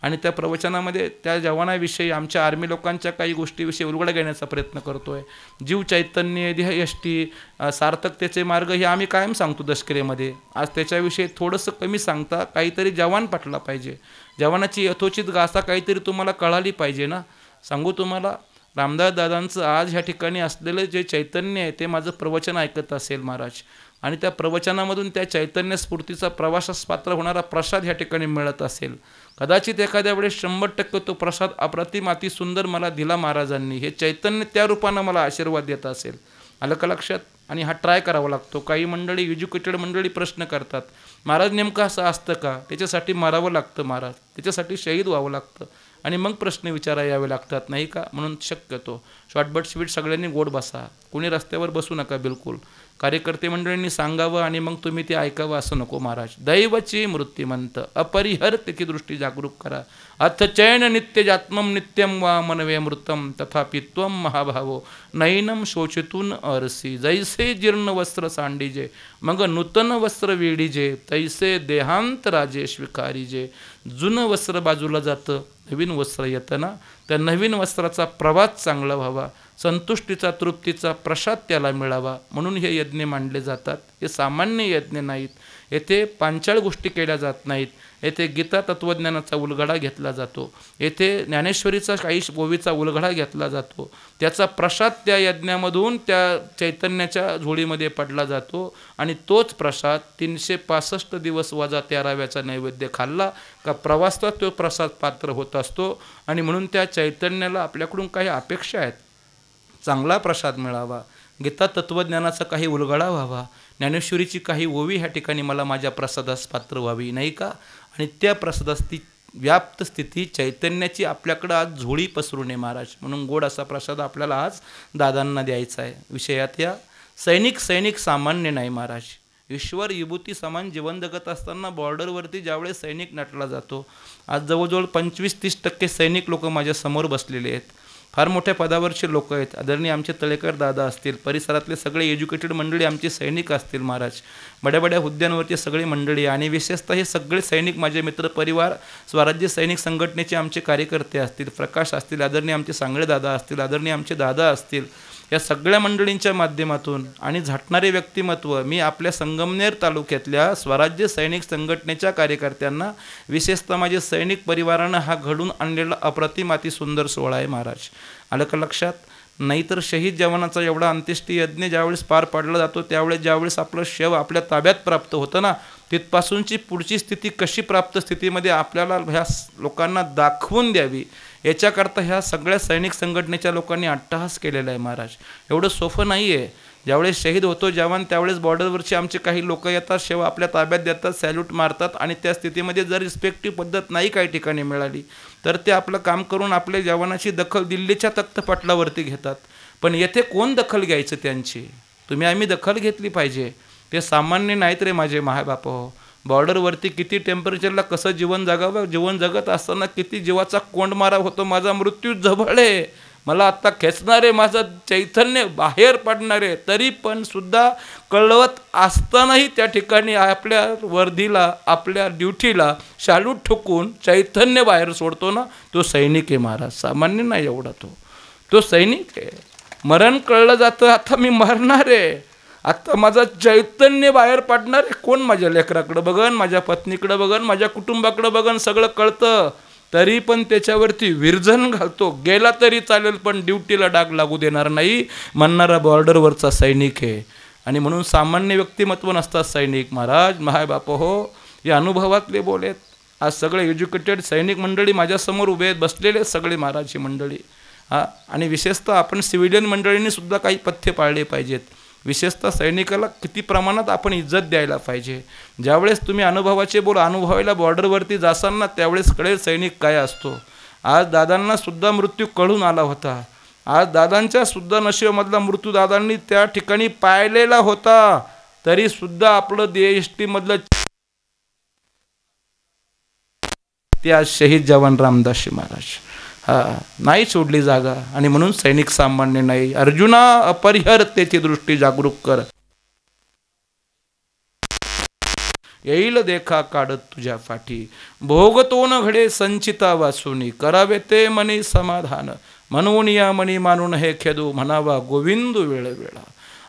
आणि त्या प्रवचनामध्ये त्या जवानाविषयी, आमच्या आर्मी लोकांच्या काही गोष्टीविषयी उलगडा घेण्याचा प्रयत्न करतो आहे. जीव चैतन्य, देहयष्टी, सार्थकतेचे मार्ग हे आम्ही कायम सांगतो दशक्रियेमध्ये. आज त्याच्याविषयी थोडंसं कमी सांगता, काहीतरी जवान पटला पाहिजे, जवानाची यथोचित गाथा काहीतरी तुम्हाला कळाली पाहिजे ना. सांगू तुम्हाला, रामदास दादांचं आज ह्या ठिकाणी असलेलं जे चैतन्य आहे ते माझं प्रवचन ऐकत असेल महाराज, आणि त्या प्रवचनामधून त्या चैतन्य स्फूर्तीचा प्रवासास पात्र होणारा प्रसाद ह्या ठिकाणी मिळत असेल, कदाचित एखाद्या वेळेस 100% तो प्रसाद अप्रतिम अति सुंदर मला दिला महाराजांनी, हे चैतन्य त्या रूपानं मला आशीर्वाद देत असेल. आलं का लक्षात? आणि हा ट्राय करावा लागतो. काही मंडळी एज्युकेटेड मंडळी प्रश्न करतात, महाराज नेमकं असं असतं का? त्याच्यासाठी मारावं लागतं महाराज, त्याच्यासाठी शहीद व्हावं लागतं आणि मग प्रश्न विचारायला यावे लागतात, नाही का? म्हणून शक्यतो शॉर्टबट स्वीट सगळ्यांनी गोड बसा, कोणी रस्त्यावर बसू नका बिलकुल. कार्यकर्ते मंडळींनी सांगावं आणि मग तुम्ही ते ऐकावं असं नको महाराज. दैवची मृत्युमंत अपरिहर त्याची दृष्टी जागरूक करा. अथ चैन नित्य जात्मम नित्यम वा मनवे मृतम तथापि त्वम महाभावो नैनम शोचितून अरसी. जैसे जीर्ण वस्त्र सांडीजे मग नूतन वस्त्र वेडीजे, तैसे देहांत राजे स्वीकारीजे. जुनं वस्त्र बाजूला जातं, नवीन वस्त्र येतं ना, त्या नवीन वस्त्राचा प्रवास चांगला व्हावा, संतुष्टीचा तृप्तीचा प्रसाद त्याला मिळावा म्हणून हे यज्ञ मांडले जातात. हे सामान्य यज्ञ नाहीत, येथे पांचाळ गोष्टी केल्या जात नाहीत. येथे गीता तत्त्वज्ञानाचा उलगडा घेतला जातो, येथे ज्ञानेश्वरीचा काही ओवीचा उलगडा घेतला जातो, त्याचा प्रसाद त्या यज्ञामधून त्या चैतन्याच्या झोळीमध्ये पडला जातो आणि तोच प्रसाद 365 दिवस वजा 13व्याचा नैवेद्य खाल्ला का प्रवासात तो प्रसाद पात्र होत असतो. आणि म्हणून त्या चैतन्याला आपल्याकडून काही अपेक्षा आहेत, चांगला प्रसाद मिळावा, गीता तत्त्वज्ञानाचा काही उलगडा व्हावा, ज्ञानेश्वरीची काही ओवी ह्या ठिकाणी मला माझ्या प्रसादास पात्र व्हावी, नाही का? आणि त्या प्रसादास ती व्याप्त स्थिती चैतन्याची आपल्याकडं आज झोळी पसरून आहे महाराज. म्हणून गोड असा प्रसाद आपल्याला आज दादांना द्यायचा आहे. विषयात या सैनिक सामान्य नाही महाराज. ईश्वर विभूती समान जीवन जगत असताना बॉर्डरवरती ज्यावेळेस सैनिक नटला जातो, आज जवळजवळ 25-30% सैनिक लोक माझ्या समोर बसलेले आहेत. फार मोठ्या पदावरचे लोक आहेत. आदरणीय आमचे तळेकर दादा असतील, परिसरातले सगळे एज्युकेटेड मंडळी आमचे सैनिक असतील महाराज, बड्या हुद्द्यांवरचे सगळे मंडळी, आणि विशेषतः हे सगळे सैनिक माझे मित्र परिवार, स्वराज्य सैनिक संघटनेचे आमचे कार्यकर्ते असतील, प्रकाश असतील, आदरणीय आमचे सांगळे दादा असतील, आदरणीय आमचे दादा असतील, या सगळ्या मंडळींच्या माध्यमातून आणि झटणारे व्यक्तिमत्व मी आपल्या संगमनेर तालुक्यातल्या स्वराज्य सैनिक संघटनेच्या कार्यकर्त्यांना, विशेषतः माझे सैनिक परिवारानं हा घडून आणलेला अप्रतिम अति सुंदर सोहळा आहे महाराज. आलं का लक्षात? नाहीतर शहीद जवानाचा एवढा अंत्येष्टी यज्ञ ज्यावेळेस पार पाडला जातो त्यावेळेस ज्यावेळेस आपलं शव आपल्या ताब्यात प्राप्त होतं ना, तिथपासूनची पुढची स्थिती कशी प्राप्त स्थितीमध्ये आपल्याला ह्या लोकांना दाखवून द्यावी याच्याकरता ह्या सगळ्या सैनिक संघटनेच्या लोकांनी अट्टहास केलेला आहे महाराज. एवढं सोपं नाही आहे. ज्यावेळेस शहीद होतो जवान त्यावेळेस बॉर्डरवरचे आमचे काही लोक येतात, शेव आपल्या ताब्यात देतात, सॅल्यूट मारतात, आणि त्या स्थितीमध्ये जर रिस्पेक्टिव्ह पद्धत नाही काही ठिकाणी मिळाली तर ते आपलं काम करून आपल्या जवानाची दखल दिल्लीच्या तख्तपटलावरती घेतात. पण येथे कोण दखल घ्यायचं त्यांची? तुम्ही आम्ही दखल घेतली पाहिजे. ते सामान्य नाहीत रे माझे महाबाप हो. बॉर्डरवरती किती टेम्परेचरला कसं जीवन जगावं, जीवन जगत असताना किती जीवाचा कोंडमारा होतो. माझा मृत्यू जवळ आहे, मला आत्ता खेचणारे, माझं चैतन्य बाहेर पडणारे, तरी पण सुद्धा कळवत असतानाही त्या ठिकाणी आपल्या वर्दीला आपल्या ड्युटीला शालूट ठोकून चैतन्य बाहेर सोडतो ना, तो सैनिक आहे महाराज. सामान्य नाही एवढा तो सैनिक आहे. मरण कळलं जातं, आता मी मरणार आहे, आता माझं चैतन्य बाहेर पडणार आहे. कोण माझ्या लेकराकडं बघन, माझ्या पत्नीकडं बघन, माझ्या कुटुंबाकडं बघन, सगळं कळतं, तरी पण त्याच्यावरती विरजन घालतो. गेला तरी चालेल पण ड्युटीला डाग लागू देणार नाही म्हणणारा बॉर्डरवरचा सैनिक आहे. आणि म्हणून सामान्य व्यक्तिमत्व नसतात सैनिक महाराज. महाबाप हो, हे अनुभवातले बोलेत. आज सगळे एज्युकेटेड सैनिक मंडळी माझ्यासमोर उभे आहेत, बसलेले सगळे महाराजची मंडळी. आणि विशेषतः आपण सिव्हिलियन मंडळींनी सुद्धा काही पथ्य पाळले पाहिजेत. विशेषतः सैनिकाला किती प्रमाणात आपण इज्जत द्यायला पाहिजे. ज्यावेळेस तुम्ही अनुभवाचे अनुभवायला बॉर्डरवरती जासाल ना, त्यावेळेस कळेल सैनिक काय असतो. आज दादांना सुद्धा मृत्यू कळून आला होता. आज दादांच्या सुद्धा नशिबामधला मृत्यू दादांनी त्या ठिकाणी पाहिलेला होता, तरी सुद्धा आपलं DST-मधलं ते आज शहीद जवान रामदासजी महाराज नाही सोडली जागा. आणि म्हणून सैनिक सामान्य नाही. अर्जुना अपरिहर त्याची दृष्टी जागरूक कर, येईल देखा काढत तुझ्या पाठी, भोगतो न घडे संचिता वासुनी, करावे ते मनी समाधान, म्हणून या मनी मानून हे खेदू, म्हणावा गोविंदू वेळोवेळा.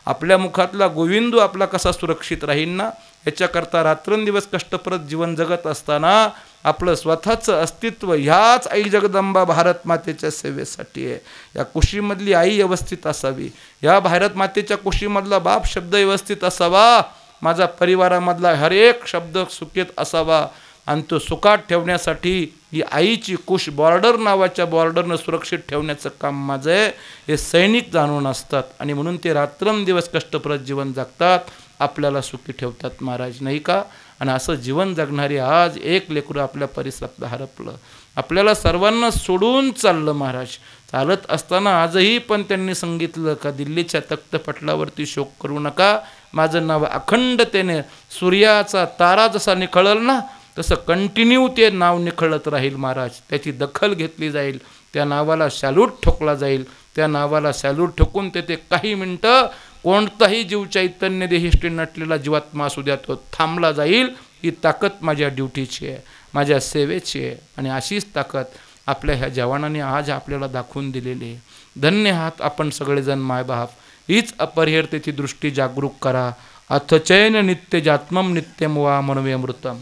आपल्या मुखातला गोविंदू आपला कसा सुरक्षित राहील ना, याच्याकरता रात्रंदिवस कष्टप्रद जीवन जगत असताना आपलं स्वतःचं अस्तित्व ह्याच आई जगदंबा भारत मातेच्या सेवेसाठी आहे. या कुशीमधली आई व्यवस्थित असावी, या भारत मातेच्या कुशीमधला बाप शब्द व्यवस्थित असावा, माझा परिवारामधला हर एक शब्द सुखीत असावा, आणि तो सुखात ठेवण्यासाठी ही आईची कुश बॉर्डर नावाच्या बॉर्डरनं सुरक्षित ठेवण्याचं काम माझं आहे. हे सैनिक जाणून असतात आणि म्हणून ते रात्रंदिवस कष्टप्रद जीवन जगतात, आपल्याला सुखी ठेवतात महाराज, नाही का? आणि असं जीवन जगणारी आज एक लेकरू आपल्या परिसरात हरपलं, आपल्याला सर्वांना सोडून चाललं महाराज. चालत असताना आजही पण त्यांनी सांगितलं का दिल्लीच्या तख्तपटलावरती शोक करू नका, माझं नाव अखंडतेने सूर्याचा तारा जसा निखळल ना तसं कंटिन्यू ते नाव निखळत राहील महाराज. त्याची दखल घेतली जाईल, त्या नावाला सॅल्यूट ठोकला जाईल, त्या नावाला सॅल्यूट ठोकून ते काही मिनटं कोणताही जीव चैतन्य देहिष्टी नटलेला जीवात्मा असू द्या तो थांबला जाईल. ही ताकद माझ्या ड्युटीची आहे, माझ्या सेवेची आहे, आणि अशीच ताकद आपल्या ह्या जवानांनी आज आपल्याला दाखवून दिलेली आहे. धन्य आहात आपण सगळेजण मायबाप. हीच अपरिहर्तेची दृष्टी जागरूक करा. अथ चैन नित्य जात्मम नित्यम वा मनवे अमृतम.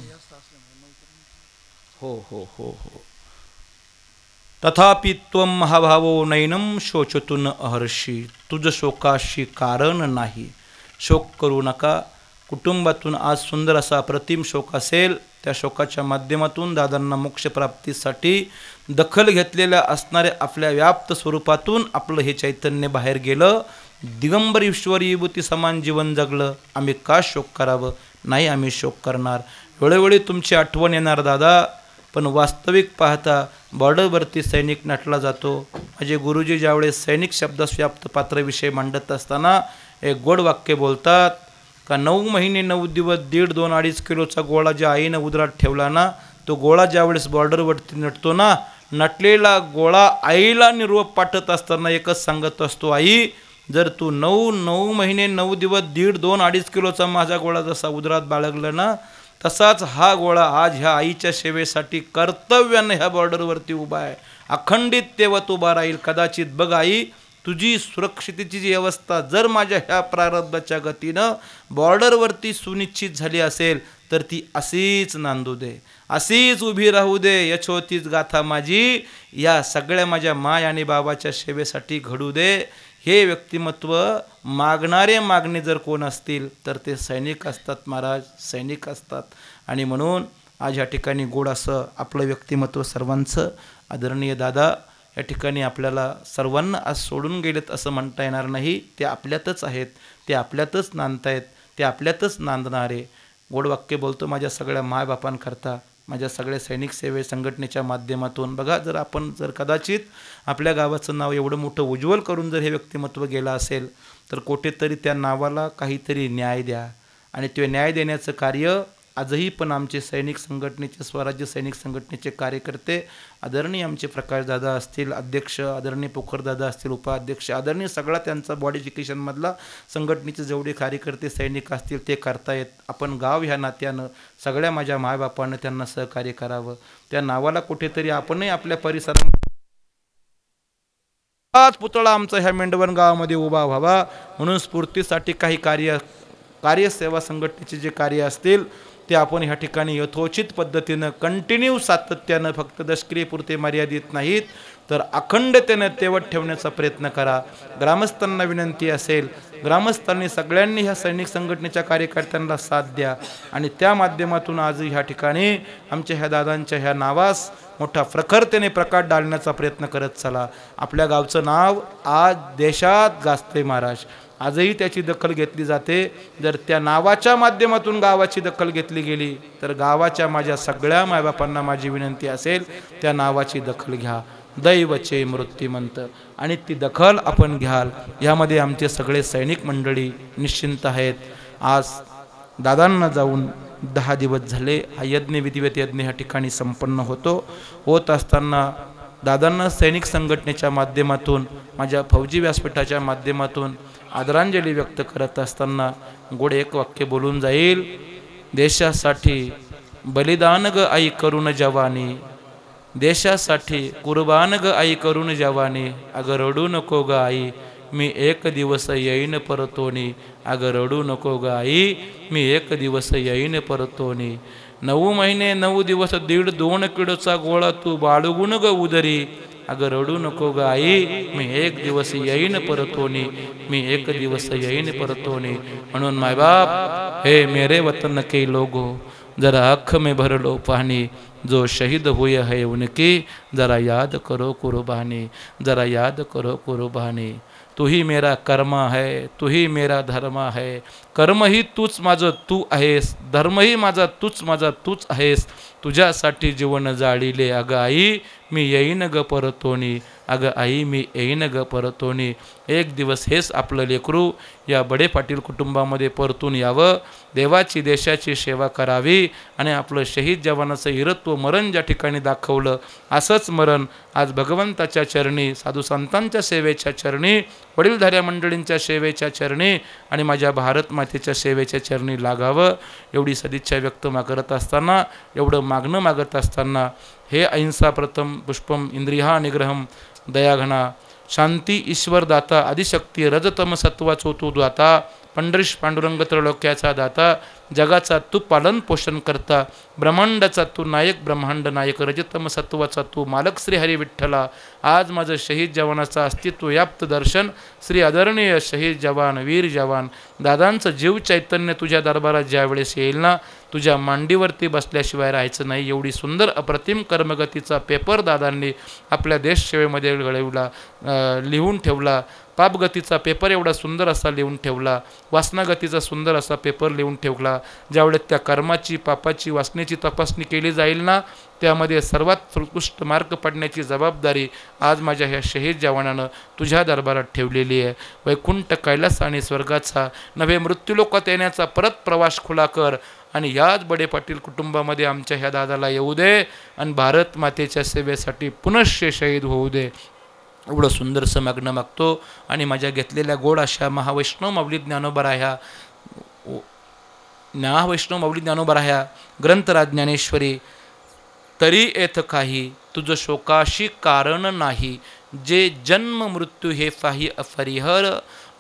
हो हो हो हो. तथापि त्वं महाभावो नैनम शोचतु न अहर्षी. तुझ शोकाशी कारण नाही, शोक करू नका. कुटुंबातून आज सुंदर असा अप्रतिम शोक असेल, त्या शोकाच्या माध्यमातून दादांना मोक्षप्राप्तीसाठी दखल घेतलेल्या असणाऱ्या आपल्या व्याप्त स्वरूपातून आपलं हे चैतन्य बाहेर गेलं, दिगंबर ईश्वरी विभूती समान जीवन जगलं. आम्ही का शोक करावं? नाही, आम्ही शोक करणार. वेळोवेळी तुमची आठवण येणार दादा, पण वास्तविक पाहता बॉर्डरवरती सैनिक नटला जातो. माझे गुरुजी ज्यावेळेस सैनिक शब्दास व्याप्त पात्राविषयी मांडत असताना एक गोड वाक्य बोलतात का 9 महिने 9 दिवस 1.5, 2, 2.5 किलोचा गोळा ज्या आईनं उदरात ठेवला ना, तो गोळा ज्यावेळेस बॉर्डरवरती नटतो ना, नटलेला गोळा आईला निरोप पाठत असताना एकच सांगत असतो, आई जर तू 9 महिने 9 दिवस 1.5, 2, 2.5 किलोचा माझा गोळा जसा उदरात बाळगला ना, तसाच हा गोळा आज ह्या आईच्या सेवेसाठी कर्तव्यानं ह्या बॉर्डरवरती उभा आहे, अखंडित तेवत उभा राहील. कदाचित बघ आई, तुझी सुरक्षितेची जी व्यवस्था जर माझ्या ह्या प्रारब्धाच्या गतीनं बॉर्डरवरती सुनिश्चित झाली असेल तर ती अशीच नांदू दे, अशीच उभी राहू दे. यशोतीच गाथा माझी या सगळ्या माझ्या माय आणि बाबाच्या सेवेसाठी घडू दे. हे व्यक्तिमत्व मागणारे मागणे जर कोण असतील तर ते सैनिक असतात महाराज, सैनिक असतात. आणि म्हणून आज ह्या ठिकाणी गोड असं आपलं व्यक्तिमत्व सर्वांचं. आदरणीय दादा या ठिकाणी आपल्याला सर्वांना आज सोडून गेलेत असं म्हणता येणार नाही. ते आपल्यातच आहेत, ते आपल्यातच नांदतायत, ते आपल्यातच नांदणारे. गोड वाक्य बोलतो माझ्या सगळ्या मायबापांकरता, माझ्या सगळ्या सैनिक सेवे संघटनेच्या माध्यमातून. बघा, जर आपण कदाचित आपल्या गावाचं नाव एवढं मोठं उज्ज्वल करून जर हे व्यक्तिमत्व गेलं असेल तर कुठेतरी त्या नावाला काहीतरी न्याय द्या. आणि ते न्याय देण्याचं कार्य आजही पण आमचे सैनिक संघटनेचे, स्वराज्य सैनिक संघटनेचे कार्यकर्ते, आदरणीय आमचे प्रकाशदादा असतील अध्यक्ष, आदरणीय पोखरदादा असतील उपाध्यक्ष, आदरणीय सगळा त्यांचा बॉडिफिकेशनमधला संघटनेचे जेवढे कार्यकर्ते सैनिक असतील ते करतायत. आपण गाव ह्या नात्यानं सगळ्या माझ्या मायबापानं त्यांना सहकार्य करावं. त्या नावाला कुठेतरी आपणही आपल्या परिसरामध्ये पुतळा आमचा ह्या मेंढवण गावामध्ये उभा व्हावा. म्हणून स्फूर्तीसाठी काही कार्यसेवा संघटनेचे जे कार्य असतील ते आपण ह्या ठिकाणी यथोचित पद्धतीनं कंटिन्यू सातत्यानं, फक्त दशक्रियेपुरते मर्यादित नाहीत तर अखंडतेनं तेवत ठेवण्याचा प्रयत्न करा. ग्रामस्थांना विनंती असेल, ग्रामस्थांनी सगळ्यांनी ह्या सैनिक संघटनेच्या कार्यकर्त्यांना साथ द्या आणि त्या माध्यमातून आज ह्या ठिकाणी आमच्या ह्या दादांच्या ह्या नावास मोठा प्रखरतेने प्रकाश डालण्याचा प्रयत्न करत चला. आपल्या गावचं नाव आज देशात गाजते महाराज, आजही त्याची दखल घेतली जाते. जर त्या नावाच्या माध्यमातून गावाची दखल घेतली गेली तर गावाच्या माझ्या सगळ्या मायबापांना माझी विनंती असेल, त्या नावाची दखल घ्या. दैवचे मृत्युमंत, आणि ती दखल आपण घ्याल. यामध्ये आमचे सगळे सैनिक मंडळी निश्चिंत आहेत. आज दादांना जाऊन 10 दिवस झाले. हा यज्ञ, विधिवत यज्ञ ह्या ठिकाणी संपन्न होत असताना दादांना सैनिक संघटनेच्या माध्यमातून, माझ्या फौजी व्यासपीठाच्या माध्यमातून आदरांजली व्यक्त करत असताना गोड एक वाक्य बोलून जाईल. देशासाठी बलिदान ग आई करून जवानी, देशासाठी कुर्बान ग आई करून जवानी. अगं रडू नको ग आई, मी एक दिवस येईन परतोनी. अगं रडू नको ग आई, मी एक दिवस येईन परतोनी. 9 महिने 9 दिवस 1.5-2 किलोचा गोळा तू बाळगुण ग उदरी, अगं रडू नको ग आई, मी एक दिवस येईन परतोनी, मी एक दिवस येईन परतोनी. म्हणून मायबाप, हे मेरे वतन के लोगो, जरा आँख में भर लो पानी, जो शहीद हुए है उनकी जरा याद करो कुर्बानी, जरा याद करो कुर्बानी. तू ही मेरा कर्म है, तू ही मेरा धर्म है, कर्म ही तूच माझं तू आहेस, धर्मही माझा तूच आहेस, तुझ्यासाठी जीवन जाळीले अगं आई, मी येईन ग परतोनी, अगं आई मी येईन ग परतोनी. एक दिवस हेच आपलं लेकरू या बडे पाटील कुटुंबामध्ये परतून यावं, देवाची देशाची सेवा करावी आणि आपलं शहीद जवानाचं वीरत्व मरण ज्या ठिकाणी दाखवलं, असंच मरण आज भगवंताच्या चरणी, साधू संतांच्या सेवेच्या चरणी, वडीलधाऱ्या मंडळींच्या सेवेच्या चरणी आणि माझ्या भारत मातेच्या सेवेच्या चरणी लागावं, एवढी सदिच्छा व्यक्त करत असताना, एवढं मागणं मागत असताना, हे अहिंसा प्रथम पुष्पम इंद्रिया निग्रहम दयाघना शांती ईश्वर दाता आदिशक्ती रजतम सत्वाचो तू दाता, पंढरीश पांडुरंग त्रैलोक्याचा दाता, जगाचा तू पालन पोषण करता, ब्रह्मांडाचा तू नायक ब्रह्मांड नायक, रजतम सत्वाचा तू मालक श्री हरी विठ्ठला. आज माझं शहीद जवानाचं अस्तित्व व्याप्त दर्शन, श्री आदरणीय शहीद जवान वीर जवान दादांचं जीव चैतन्य तुझ्या दरबारात ज्यावेळेस येईल ना, तुझ्या मांडीवरती बसल्याशिवाय राहायचं नाही. एवढी सुंदर अप्रतिम कर्मगतीचा पेपर दादांनी आपल्या देशसेवेमध्ये घडवला, लिहून ठेवला. पापगतीचा पेपर एवढा सुंदर असा लिहून ठेवला, वासनागतीचा सुंदर असा पेपर लिहून ठेवला. ज्यावेळेस त्या कर्माची पापाची वासनेची तपासणी केली जाईल ना, त्यामध्ये सर्वात उत्कृष्ट मार्क पडण्याची जबाबदारी आज माझ्या ह्या शहीद जवानानं तुझ्या दरबारात ठेवलेली आहे. वैकुंठ कैलास आणि स्वर्गाचा नव्हे मृत्यूलोकात येण्याचा परत प्रवास खुला कर आणि याच बडे पाटील कुटुंबामध्ये आमच्या ह्या दादाला येऊ दे आणि भारत मातेच्या सेवेसाठी पुनश्च शहीद होऊ दे. एवढं सुंदरसं मागणं मागतो आणि माझ्या घेतलेल्या गोड अशा महावैष्णव माऊली ज्ञानोबराह्या ग्रंथराज ज्ञानेश्वरी, तरी येथ काही तुझं शोकाशी कारण नाही, जे जन्म मृत्यू हे फाही अपरिहर,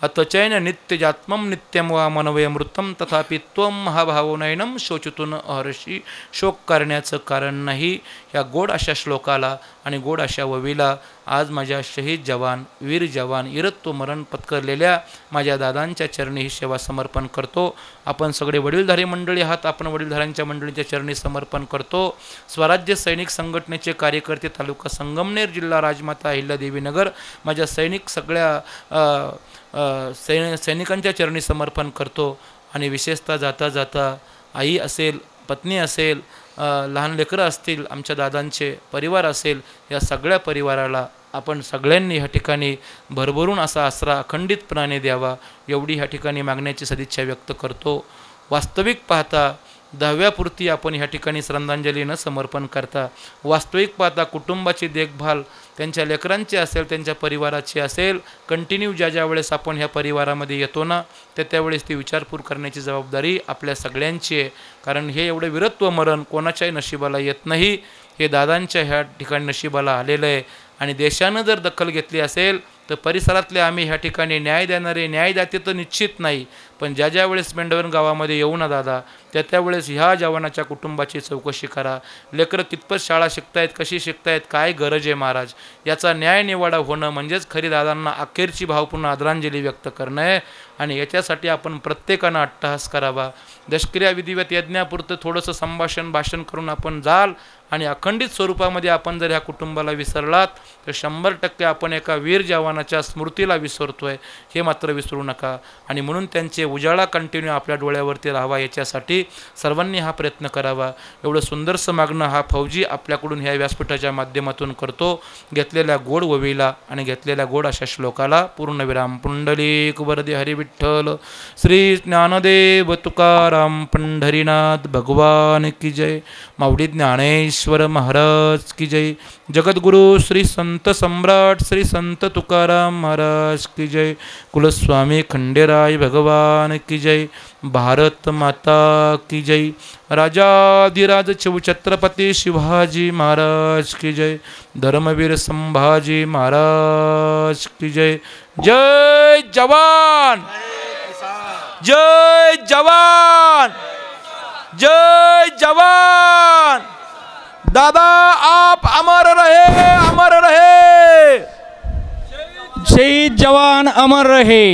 अतचैन नित्यजात्मम नित्यम वा मनवय मृतम, तथापि त्वम महाभावनयनम शोचितून अहर्षी. शोक करण्याचं कारण नाही. या गोड अशा श्लोकाला आणि गोड अशा ववीला आज माझ्या शहीद जवान वीर जवान वीरत्व मरण पत्करलेल्या माझ्या दादांच्या चरणी ही सेवा समर्पण करतो. आपण सगळे वडीलधारी मंडळी आहात, आपण वडीलधाऱ्यांच्या मंडळीच्या चरणी समर्पण करतो. स्वराज्य सैनिक संघटनेचे कार्यकर्ते, तालुका संगमनेर, जिल्हा राजमाता अहिल्यादेवी नगर, माझ्या सैनिक सगळ्या सैनिकांच्या चरणी समर्पण करतो. आणि विशेषतः जाता जाता आई असेल, पत्नी असेल, लहान लेकरं असतील, आमच्या दादांचे परिवार असेल, या सगळ्या परिवाराला आपण सगळ्यांनी ह्या ठिकाणी भरभरून असा आसरा अखंडितपणाने द्यावा, एवढी ह्या ठिकाणी मागण्याची सदिच्छा व्यक्त करतो. वास्तविक पाहता 10व्यापुरती आपण ह्या ठिकाणी श्रद्धांजली न समर्पण करता, वास्तविक पाहता कुटुंबाची देखभाल त्यांच्या लेकरांची असेल, त्यांच्या परिवाराची असेल, कंटिन्यू ज्या वेळेस आपण ह्या परिवारामध्ये येतो ना, त्यावेळेस ती विचारपूर करण्याची जबाबदारी आपल्या सगळ्यांची आहे. कारण हे एवढं वीरत्व मरण कोणाच्याही नशिबाला येत नाही, हे दादांच्या ह्या ठिकाणी नशिबाला आलेलं आहे. आणि देशानं जर दखल घेतली असेल तर परिसरातले आम्ही ह्या ठिकाणी न्याय देणारे न्यायदाते तर निश्चित नाही, पण ज्या वेळेस मेंढवण गावामध्ये येऊ ना दादा, त्यावेळेस ह्या जवानाच्या कुटुंबाची चौकशी करा. लेकरं कितपत शाळा शिकतायत, कशी शिकतायत, काय गरज आहे महाराज, याचा न्याय निवाडा होणं म्हणजेच खरी दादांना अखेरची भावपूर्ण आदरांजली व्यक्त करणं आहे. आणि याच्यासाठी आपण प्रत्येकानं अट्टहास करावा. दशक्रिया विधिवत यज्ञापुरतं थोडंसं भाषण करून आपण जाल आणि अखंडित स्वरूपामध्ये आपण जर ह्या कुटुंबाला विसरलात तर 100% आपण एका वीर जवानाच्या स्मृतीला विसरतोय, हे मात्र विसरू नका. आणि म्हणून त्यांचे उजाळा कंटिन्यू आपल्या डोळ्यावरती राहावा, याच्यासाठी सर्वांनी हा प्रयत्न करावा. एवढं सुंदरसं मागणं हा फौजी आपल्याकडून ह्या व्यासपीठाच्या माध्यमातून करतो. घेतलेल्या गोड ववीला आणि घेतलेल्या गोड अशा श्लोकाला पूर्णविराम. पुंडलिक वरदे हरी विठ्ठल, श्री ज्ञानदेव तुकाराम पंढरीनाथ भगवान की जय. माऊली ज्ञानेश्वर महाराज की जय. जगद्गुरु श्री संत सम्राट श्री संत तुकाराम महाराज की जय. कुलस्वामी खंडेराय भगवान की जय. भारत माता की जय. राजाधिराज छत्रपती शिवाजी महाराज की जय. धर्मवीर संभाजी महाराज की जय. जय जवान, जय जवान, जय जवान. दादा आप अमर रहे, अमर रहे. शहीद जवान अमर रहे.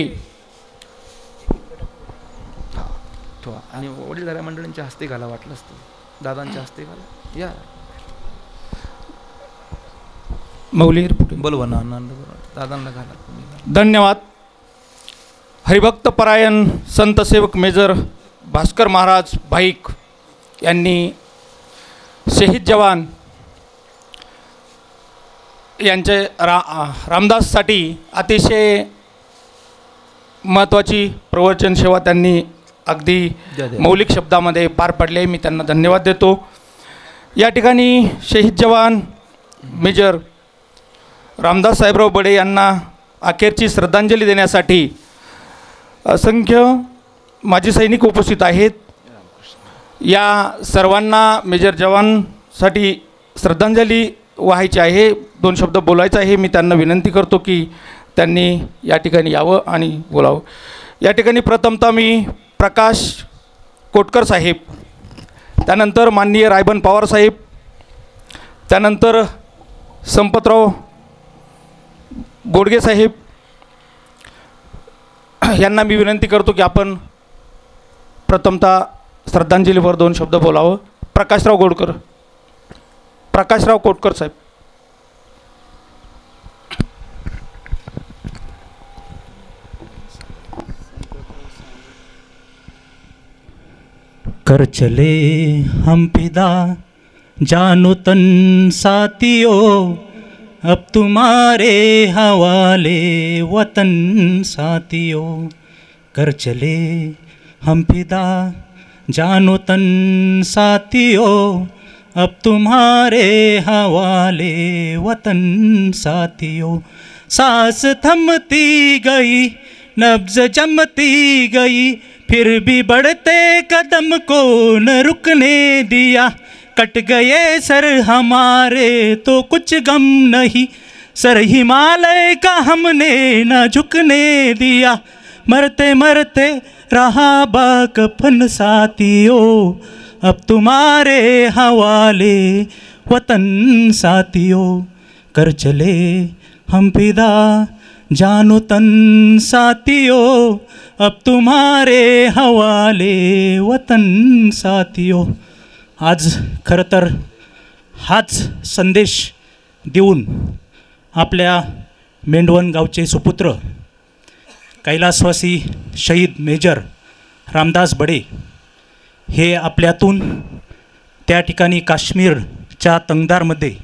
आणि वडीलधाऱ्या मंडळींच्या हस्ते घाला, वाटलं असतं दादांच्या हस्ते घाला. या मौली बोलवा ना दादांना घाला. धन्यवाद. हरिभक्त परायण संत सेवक मेजर भास्कर महाराज भाईक यांनी शहीद जवान यांचे रामदाससाठी अतिशय महत्त्वाची प्रवचन सेवा त्यांनी अगदी मौलिक शब्दामध्ये पार पडले. मी त्यांना धन्यवाद देतो. या ठिकाणी शहीद जवान मेजर रामदास साहेबराव बडे यांना अखेरची श्रद्धांजली देण्यासाठी असंख्य माजी सैनिक उपस्थित आहेत. या सर्वांना मेजर जवानसाठी श्रद्धांजली वाहायची आहे, 2 शब्द बोलायचं आहे. मी त्यांना विनंती करतो की त्यांनी या ठिकाणी यावं आणि बोलावं. या ठिकाणी प्रथमतः मी प्रकाश कोटकर साहेब, त्यानंतर माननीय रायबन पवार साहेब, त्यानंतर संपतराव बोडगे साहेब यांना मी विनंती करतो की आपण प्रथमतः श्रद्धांजलीवर 2 शब्द बोलावं. प्रकाशराव कोटकर साहेब. कर चले हम फिदा जानो तन साथियों, अब तुम्हारे हवाले वतन साथियों. कर चले हम फिदा जानो तन साथियों, अब तुम्हारे हवाले वतन साथियों. सांस थमती गई, नब्ज जमती गई, फिर भी बढ़ते कदम को न रुकने दिया. कट गए सर हमारे तो कुछ गम नहीं, सर हिमालय का हमने न झुकने दिया. मरते मरते रहा बाकफन साथियों, अब तुम्हारे हवाले वतन साथियों. कर चले हम फिदा जानो तन साथियों, अब तुम्हारे हवाले वतन साथियों. आज खरं तर हाच संदेश देऊन आपल्या मेंढवण गावचे सुपुत्र कैलासवासी शहीद मेजर रामदास बडे हे आपल्यातून त्या ठिकाणी काश्मीरच्या तंगदारमध्ये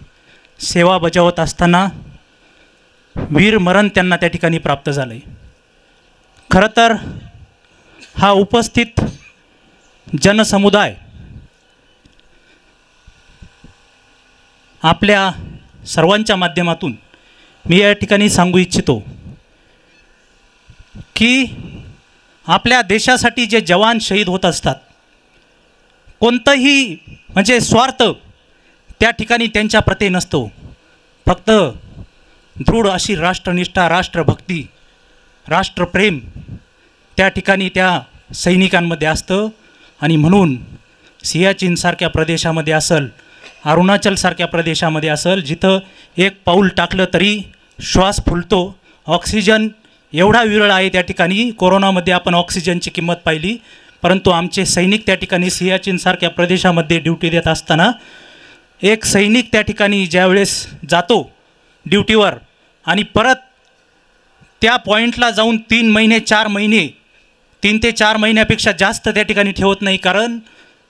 सेवा बजावत असताना वीरमरण त्यांना त्या ठिकाणी प्राप्त झालं आहे. खरं तर हा उपस्थित जनसमुदाय आपल्या सर्वांच्या माध्यमातून मी या ठिकाणी सांगू इच्छितो की आपल्या देशासाठी जे जवान शहीद होत असतात, कोणतंही म्हणजे स्वार्थ त्या ठिकाणी त्यांच्या प्रती नसतो. फक्त दृढ अशी राष्ट्रनिष्ठा, राष्ट्रभक्ती, राष्ट्रप्रेम त्या ठिकाणी त्या सैनिकांमध्ये असतं. आणि म्हणून सियाचीनसारख्या प्रदेशामध्ये असेल, अरुणाचलसारख्या प्रदेशामध्ये असेल, जिथं एक पाऊल टाकलं तरी श्वास फुलतो. ऑक्सिजन एवढा विरळ आहे त्या ठिकाणी. कोरोनामध्ये आपण ऑक्सिजनची किंमत पाहिली, परंतु आमचे सैनिक त्या ठिकाणी सियाचीनसारख्या प्रदेशामध्ये ड्युटी देत असताना एक सैनिक त्या ठिकाणी ज्यावेळेस जातो ड्युटीवर आणि परत त्या पॉईंटला जाऊन 3 महिने 4 महिने 3 ते 4 महिन्यापेक्षा जास्त त्या ठिकाणी ठेवत नाही. कारण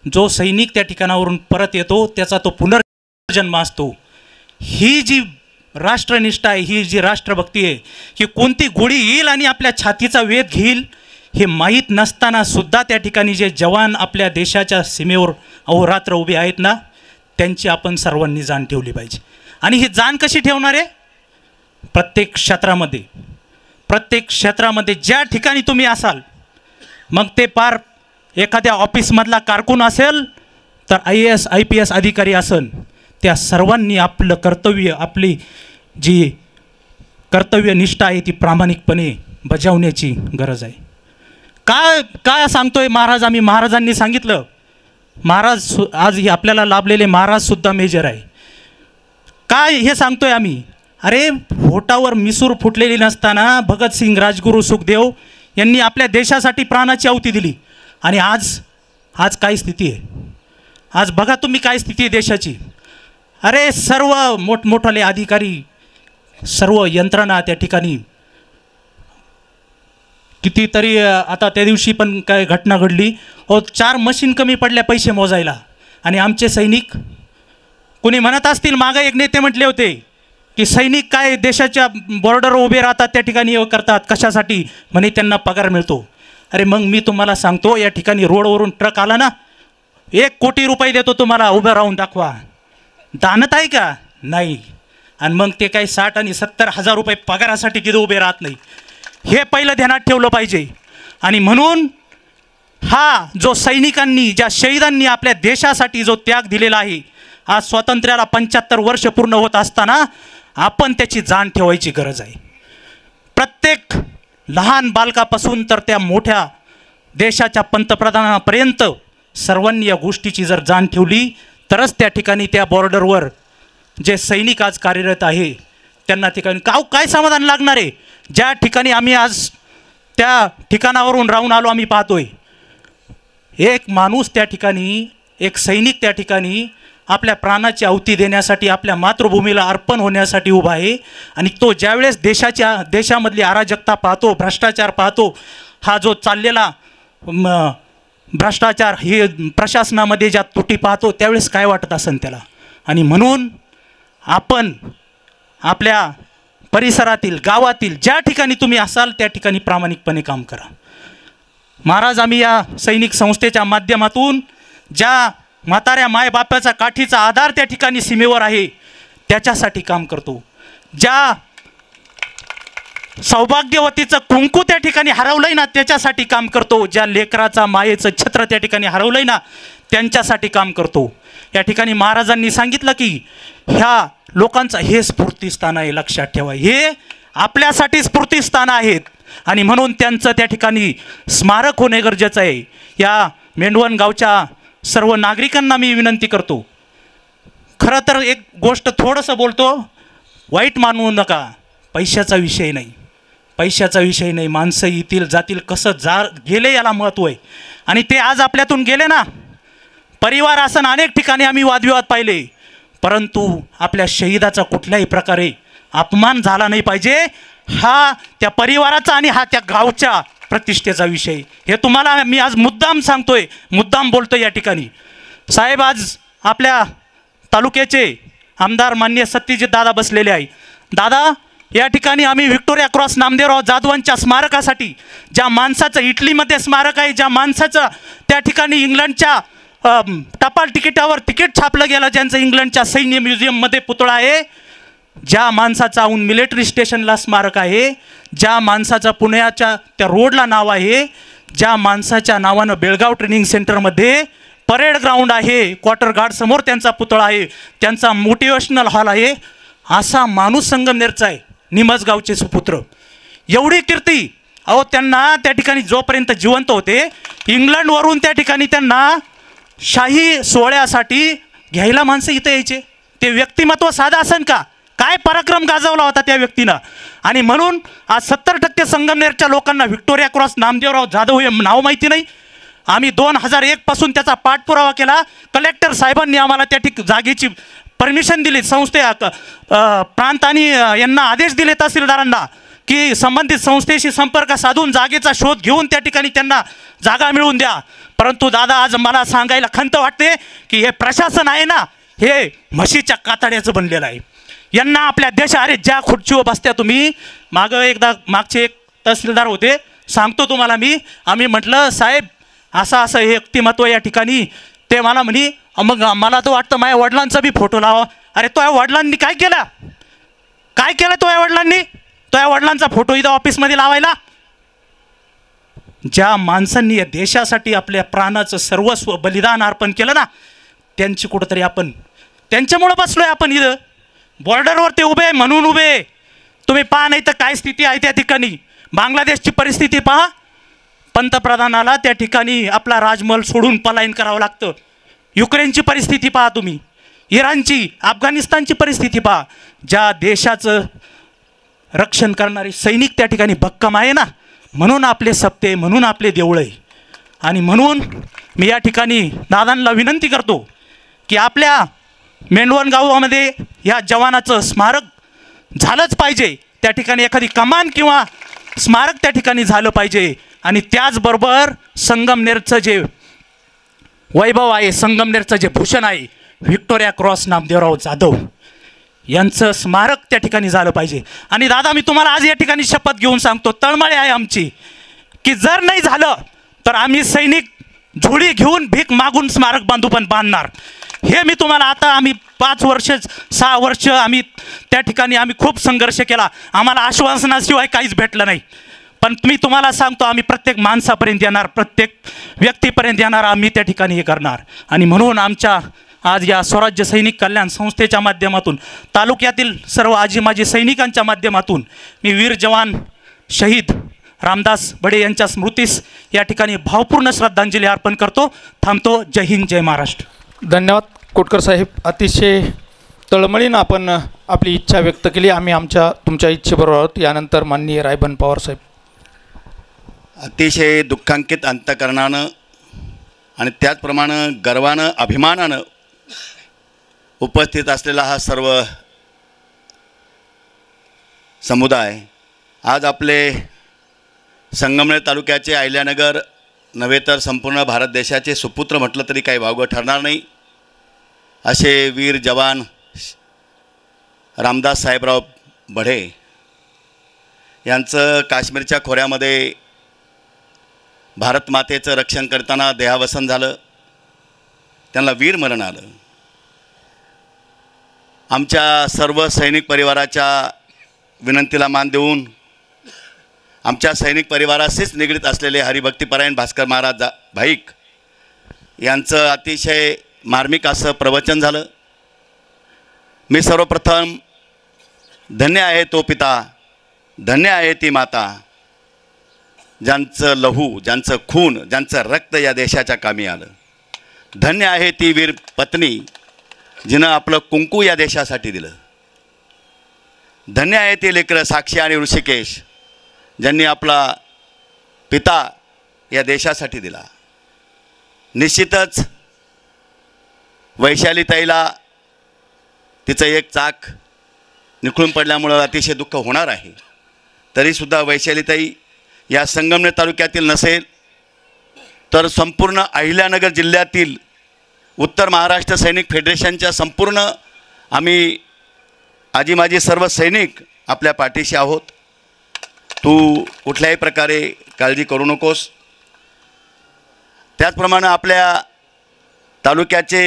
जो सैनिक त्या ठिकाणावरून परत येतो त्याचा तो पुनर्जन्म असतो. ही जी राष्ट्रनिष्ठा आहे, ही जी राष्ट्रभक्ती आहे, की कोणती गोळी येईल आणि आपल्या छातीचा वेध घेईल हे माहीत नसताना सुद्धा त्या ठिकाणी जे जवान आपल्या देशाच्या सीमेवर अहोरात्र उभे आहेत ना, त्यांची आपण सर्वांनी जाण ठेवली पाहिजे. आणि ही जाण कशी ठेवणार आहे? प्रत्येक क्षेत्रामध्ये ज्या ठिकाणी तुम्ही असाल, मग ते पार एखाद्या ऑफिसमधला कारकून असेल तर IAS IPS अधिकारी असेल, त्या सर्वांनी आपलं कर्तव्य, आपली जी कर्तव्यनिष्ठा आहे ती प्रामाणिकपणे बजावण्याची गरज आहे. काय सांगतोय महाराज? महाराजांनी सांगितलं महाराज आज हे आपल्याला लाभलेले महाराजसुद्धा मेजर आहे. काय हे सांगतोय आम्ही? अरे होटावर मिसूर फुटलेली नसताना भगतसिंग, राजगुरू, सुखदेव यांनी आपल्या देशासाठी प्राणाची आहुती दिली. आणि आज काय स्थिती आहे? आज बघा तुम्ही काय स्थिती आहे देशाची. अरे सर्व मोठमोठाले अधिकारी, सर्व यंत्रणा त्या ठिकाणी, कितीतरी आता त्या दिवशी पण काय घटना घडली, 4 मशीन कमी पडल्या पैसे मोजायला. आणि आमचे सैनिक, कोणी म्हणत असतील, मागं एक नेते म्हटले होते की सैनिक काय देशाच्या बॉर्डरवर उभे राहतात, त्या ठिकाणी करतात कशासाठी? म्हणे त्यांना पगार मिळतो. अरे मग मी तुम्हाला सांगतो, या ठिकाणी रोडवरून ट्रक आला ना, 1 कोटी रुपये देतो तुम्हाला, उभं राहून दाखवा. दानत आहे का? नाही. आणि मग ते काही 60 आणि 70 हजार रुपये पगारासाठी तिथे उभे राहत नाही. हे पहिलं ध्यानात ठेवलं पाहिजे. आणि म्हणून हा जो सैनिकांनी, ज्या शहीदांनी आपल्या देशासाठी जो त्याग दिलेला आहे, आज स्वातंत्र्याला 75 वर्ष पूर्ण होत असताना आपण त्याची जाण ठेवायची गरज आहे. प्रत्येक लहान बालकापासून तर त्या मोठ्या देशाच्या पंतप्रधानापर्यंत सर्वांनी या गोष्टीची जर जाण ठेवली तरच त्या ठिकाणी त्या बॉर्डरवर जे सैनिक आज कार्यरत आहे त्यांना ठिकाणी काय समाधान लागणार आहे? ज्या ठिकाणी आम्ही आज त्या ठिकाणावरून राहून आलो, आम्ही पाहतोय एक माणूस त्या ठिकाणी, एक सैनिक त्या ठिकाणी आपल्या प्राणाची आहुती देण्यासाठी, आपल्या मातृभूमीला अर्पण होण्यासाठी उभा आहे. आणि तो ज्यावेळेस देशामधली अराजकता पाहतो, भ्रष्टाचार पाहतो, हा जो चाललेला भ्रष्टाचार, हे प्रशासनामध्ये ज्या त्रुटी पाहतो, त्यावेळेस काय वाटत असेल त्याला. आणि म्हणून आपण आपल्या परिसरातील, गावातील ज्या ठिकाणी तुम्ही असाल त्या ठिकाणी प्रामाणिकपणे काम करा. महाराज, आम्ही या सैनिक संस्थेच्या माध्यमातून ज्या म्हाताऱ्या मायबापाचा काठीचा आधार त्या ठिकाणी सीमेवर आहे त्याच्यासाठी काम करतो. ज्या सौभाग्यवतीचं कुंकू त्या ठिकाणी हरवलंय ना, त्याच्यासाठी काम करतो. ज्या लेकराचा मायेचं छत्र त्या ठिकाणी हरवलंय ना, त्यांच्यासाठी काम करतो. या ठिकाणी महाराजांनी सांगितलं की ह्या लोकांचं हे स्फूर्तिस्थान आहे, लक्षात ठेवा, हे आपल्यासाठी स्फूर्तिस्थान आहेत. आणि म्हणून त्यांचं त्या ठिकाणी स्मारक होणे गरजेचं आहे. या मेंढवण गावच्या सर्व नागरिकांना मी विनंती करतो, खरं तर एक गोष्ट थोडंसं बोलतो, वाईट मानू नका, पैशाचा विषय नाही, पैशाचा विषय नाही. माणसं येतील जातील, कसं गेले याला महत्त्व आहे. आणि ते आज आपल्यातून गेले ना, परिवार असं अनेक ठिकाणी आम्ही वादविवाद पाहिले, परंतु आपल्या शहीदाचा कुठल्याही प्रकारे अपमान झाला नाही पाहिजे. हा त्या परिवाराचा आणि हा त्या गावच्या प्रतिष्ठेचा विषय. हे तुम्हाला मी आज मुद्दाम सांगतोय, मुद्दाम बोलतोय या ठिकाणी. साहेब, आज आपल्या तालुक्याचे आमदार माननीय सत्यजित दादा बसलेले आहे. दादा, या ठिकाणी आम्ही व्हिक्टोरिया क्रॉस नामदेवराव जाधवांच्या स्मारकासाठी, ज्या माणसाचं इटलीमध्ये स्मारक आहे, ज्या माणसाचं त्या ठिकाणी इंग्लंडच्या टपाल तिकिटावर तिकीट छापलं गेलं, ज्यांचं इंग्लंडच्या सैन्य म्युझियममध्ये पुतळा आहे, ज्या माणसाचं औंध मिलिटरी स्टेशनला स्मारक आहे, ज्या माणसाचं पुण्याच्या त्या रोडला नाव आहे, ज्या माणसाच्या नावानं बेळगाव ट्रेनिंग सेंटरमध्ये परेड ग्राउंड आहे, क्वार्टर गार्ड समोर त्यांचा पुतळा आहे, त्यांचा मोटिवेशनल हॉल आहे, असा माणूस संगमनेरचा आहे, निमजगावचे सुपुत्र. एवढी कीर्ती, अहो त्यांना त्या ठिकाणी जोपर्यंत जिवंत होते, इंग्लंडवरून त्या ठिकाणी त्यांना शाही सोहळ्यासाठी घ्यायला माणसं इथं यायचे. ते व्यक्तिमत्व साधं असेल का? काय पराक्रम गाजवला होता त्या व्यक्तीनं. आणि म्हणून आज 70% संगमनेरच्या लोकांना व्हिक्टोरिया क्रॉस नामदेवराव जाधव हे नाव माहिती नाही. आम्ही 2001 पासून त्याचा पाठपुरावा केला. कलेक्टर साहेबांनी आम्हाला त्या जागेची परमिशन दिली. प्रांत आणि यांना आदेश दिले तहसीलदारांना की संबंधित संस्थेशी संपर्क साधून जागेचा शोध घेऊन त्या ठिकाणी त्यांना जागा मिळवून द्या. परंतु दादा, आज मला सांगायला खंत वाटते की हे प्रशासन आहे ना, हे म्हशीच्या कातड्याचं बनलेलं आहे. यांना आपल्या अरे ज्या खुर्चीवर बसत्या तुम्ही, मागचे एक तहसीलदार होते, सांगतो तुम्हाला मी, आम्ही म्हटलं साहेब असं हे व्यक्तिमत्व या ठिकाणी, ते मला म्हणे मग मला तर वाटतं माझ्या वडिलांचा बी फोटो लावा. अरे तो या वडिलांनी काय केलं तो या वडिलांनी? तो या वडिलांचा फोटो इथं ऑफिसमध्ये लावायला? ज्या माणसांनी या देशासाठी आपल्या प्राणाचं सर्वस्व बलिदान अर्पण केलं ना, त्यांची कुठंतरी आपण त्यांच्यामुळं बसलोय आपण इथं बॉर्डरवर. ते उभे म्हणून उभे. तुम्ही पहा नाही तर काय स्थिती आहे त्या ठिकाणी. बांगलादेशची परिस्थिती पहा. पंतप्रधानाला त्या ठिकाणी आपला राजमहल सोडून पलायन करावं लागतं. युक्रेनची परिस्थिती पहा तुम्ही, इराणची, अफगाणिस्तानची परिस्थिती पहा. ज्या देशाचं रक्षण करणारे सैनिक त्या ठिकाणी भक्कम आहे ना, म्हणून आपले सप्ते, म्हणून आपले देवळं आहे. आणि म्हणून मी या ठिकाणी दादांना विनंती करतो की आपल्या मेंढवण गावामध्ये या जवानाचं स्मारक झालंच पाहिजे. त्या ठिकाणी एखादी कमान किंवा स्मारक त्या ठिकाणी झालं पाहिजे. आणि त्याचबरोबर संगमनेरचं जे वैभव आहे, संगमनेरचं जे भूषण आहे, व्हिक्टोरिया क्रॉस नामदेवराव जाधव यांचं स्मारक त्या ठिकाणी झालं पाहिजे. आणि दादा मी तुम्हाला आज या ठिकाणी शपथ घेऊन सांगतो, तळमळे आहे आमची, की जर नाही झालं तर आम्ही सैनिक झोळी घेऊन भीक मागून स्मारक बांधू, पण बांधणार. हे मी तुम्हाला आता, आम्ही 5 वर्ष 6 वर्ष आम्ही त्या ठिकाणी आम्ही खूप संघर्ष केला, आम्हाला आश्वासनाशिवाय काहीच भेटलं नाही. पण मी तुम्हाला सांगतो, आम्ही प्रत्येक माणसापर्यंत येणार, प्रत्येक व्यक्तीपर्यंत येणार, आम्ही त्या ठिकाणी हे करणार. आणि म्हणून आमच्या आज या स्वराज्य सैनिक कल्याण संस्थेच्या माध्यमातून, तालुक्यातील सर्व आजी माजी सैनिकांच्या माध्यमातून मी वीर जवान शहीद रामदास बडे यांच्या स्मृतीस या ठिकाणी भावपूर्ण श्रद्धांजली अर्पण करतो. थांबतो. जय हिंद, जय महाराष्ट्र. धन्यवाद कोटकर साहेब. अतिशय तळमळीनं आपण आपली इच्छा व्यक्त केली. आम्ही तुमच्या इच्छेबरोबर आहोत. यानंतर माननीय रायबन पवार साहेब. अतिशय दुःखांकित अंतकरणानं आणि त्याचप्रमाणे गर्वानं, अभिमानानं उपस्थित असलेला हा सर्व समुदाय आज आपले संगमनेर तालुक्याचे अहिल्यानगर नव्हे तर संपूर्ण भारत देशाचे सुपुत्र म्हटलं तरी काही वावगं ठरणार नाही असे वीर जवान रामदास साहेबराव बढे यांचं काश्मीरच्या खोऱ्यामध्ये भारत मातेचं रक्षण करताना देहावसन झालं. त्यांना वीर मरण आलं. आमच्या सर्व सैनिक परिवाराच्या विनंतीला मान देऊन आमच्या सैनिक परिवाराशीच निगडीत असलेले हरिभक्तीपरायण भास्कर महाराज भाईक यांचं अतिशय मार्मिक असं प्रवचन झालं. मी सर्वप्रथम धन्य आहे तो पिता, धन्य आहे ती माता, ज्यांचं लहू, ज्यांचं खून, ज्यांचं रक्त या देशाच्या कामी आलं. धन्य आहे ती वीर पत्नी जिनं आपलं कुंकू या देशासाठी दिलं. धन्य आहे ते लेकरं साक्षी आणि ऋषिकेश ज्यांनी आपला पिता या देशासाठी दिला. निश्चितच वैशालीताईला तिचं एक चाक निखळून पडल्यामुळं अतिशय दुःख होणार आहे. तरीसुद्धा वैशालीताई या संगमनेर तालुक्यातील नसेल तर संपूर्ण अहिल्यानगर जिल्ह्यातील उत्तर महाराष्ट्र सैनिक फेडरेशनच्या संपूर्ण आम्ही आजी माजी सर्व सैनिक आपल्या पाठीशी आहोत. तू कुठल्याही प्रकारे काळजी करू नकोस. त्याचप्रमाणे आपल्या तालुक्याचे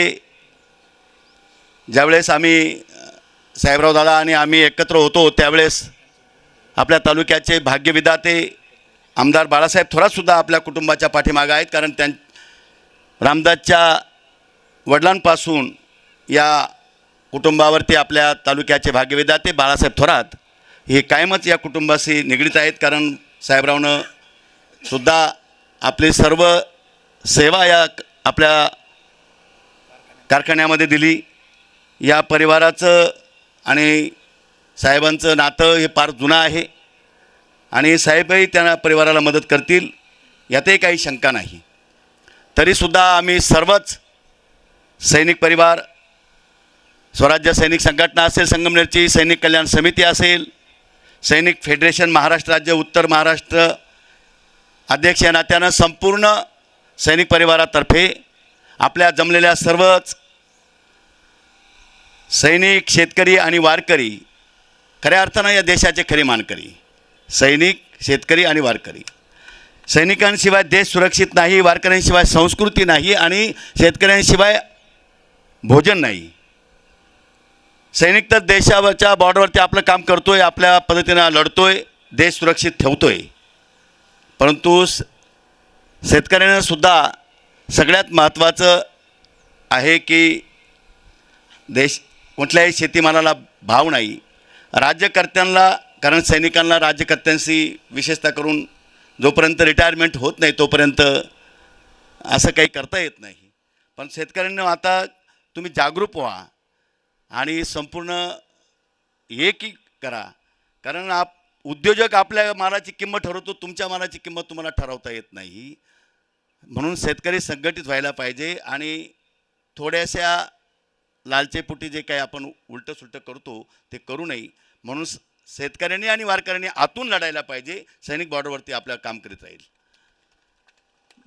ज्यावेळेस आम्ही साहेबराव दादा आणि आम्ही एकत्र होतो त्यावेळेस आपल्या तालुक्याचे भाग्यविधाते आमदार बाळासाहेब थोरातसुद्धा आपल्या कुटुंबाच्या पाठीमागे आहेत. कारण रामदासच्या वडिलांपासून या कुटुंबावरती आपल्या तालुक्याचे भाग्यविधाते बाळासाहेब थोरात हे कायमच या कुटुंबाशी निगडीत आहेत. कारण साहेबरावनं सुद्धा आपली सर्व सेवा या आपल्या कारखान्यामध्ये दिली. या परिवाराचं आणि साहेबांचं नातं हे फार जुनं आहे आणि साहेबही त्या परिवाराला मदत करतील यातही काही शंका नाही. तरीसुद्धा आम्ही सर्वच सैनिक परिवार, स्वराज्य सैनिक संघटना असेल, संगमनेरची सैनिक कल्याण समिती असेल, सैनिक फेडरेशन महाराष्ट्र राज्य उत्तर महाराष्ट्र अध्यक्ष या नात्यानं संपूर्ण सैनिक परिवारातर्फे आपल्या जमलेल्या सर्वच सैनिक, शेतकरी आणि वारकरी, खऱ्या अर्थानं या देशाचे खरे मानकरी सैनिक, शेतकरी आणि वारकरी. सैनिकांशिवाय देश सुरक्षित नाही, वारकऱ्यांशिवाय संस्कृती नाही आणि शेतकऱ्यांशिवाय भोजन नाही. सैनिक तर देशावरच्या बॉर्डरवरती आपलं काम करतो आहे, आपल्या पद्धतीनं लढतो आहे, देश सुरक्षित ठेवतो आहे. परंतु शेतकऱ्यांनासुद्धा सगळ्यात महत्त्वाचं आहे की कुठल्याही शेतीमालाला भाव नाही. राज्यकर्त्यांना, कारण सैनिकांना राज्यकर्त्यांशी विशेषतः करून जोपर्यंत रिटायरमेंट होत नाही तोपर्यंत असं काही करता येत नाही. पण शेतकऱ्यांना आता तुम्ही जागरूक व्हा आणि संपूर्ण एक करा, कारण उद्योजक आपल्या मालाची किंमत ठरवतो, तुमच्या मालाची किंमत तुम्हाला ठरवता येत नाही. म्हणून शेतकरी संघटित व्हायला पाहिजे आणि थोड्याशा लालचेपोटी जे काही आपण उलटं सुलटं करतो ते करू नये. म्हणून शेतकऱ्यांनी आणि वारकऱ्यांनी आतून लढायला पाहिजे. सैनिक बॉर्डरवरती आपलं काम करीत राहील.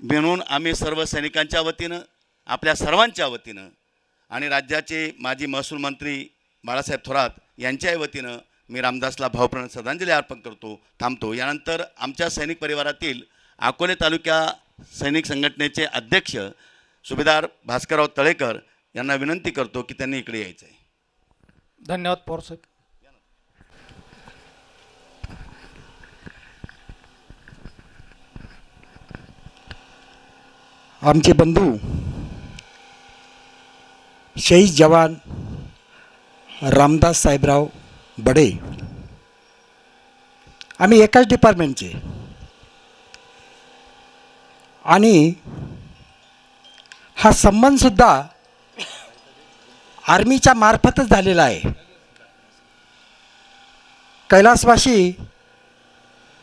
म्हणून आम्ही सर्व सैनिकांच्या वतीनं, आपल्या सर्वांच्या वतीनं आणि राज्याचे माजी महसूल मंत्री बाळासाहेब थोरात यांच्याही वतीनं मी रामदासला भावपूर्ण श्रद्धांजली अर्पण करतो. थांबतो. यानंतर आमच्या सैनिक परिवारातील अकोले तालुक्या सैनिक संघटनेचे अध्यक्ष सुभेदार भास्करराव तळेकर यांना विनंती करतो की त्यांनी इकडे यायचं आहे. धन्यवाद पवार साहेब. आमचे बंधू शहीद जवान रामदास साहेबराव बडे, आम्ही एकाच डिपार्टमेंटचे आणि हा संबंधसुद्धा आर्मीच्या मार्फतच झालेला आहे. कैलासवासी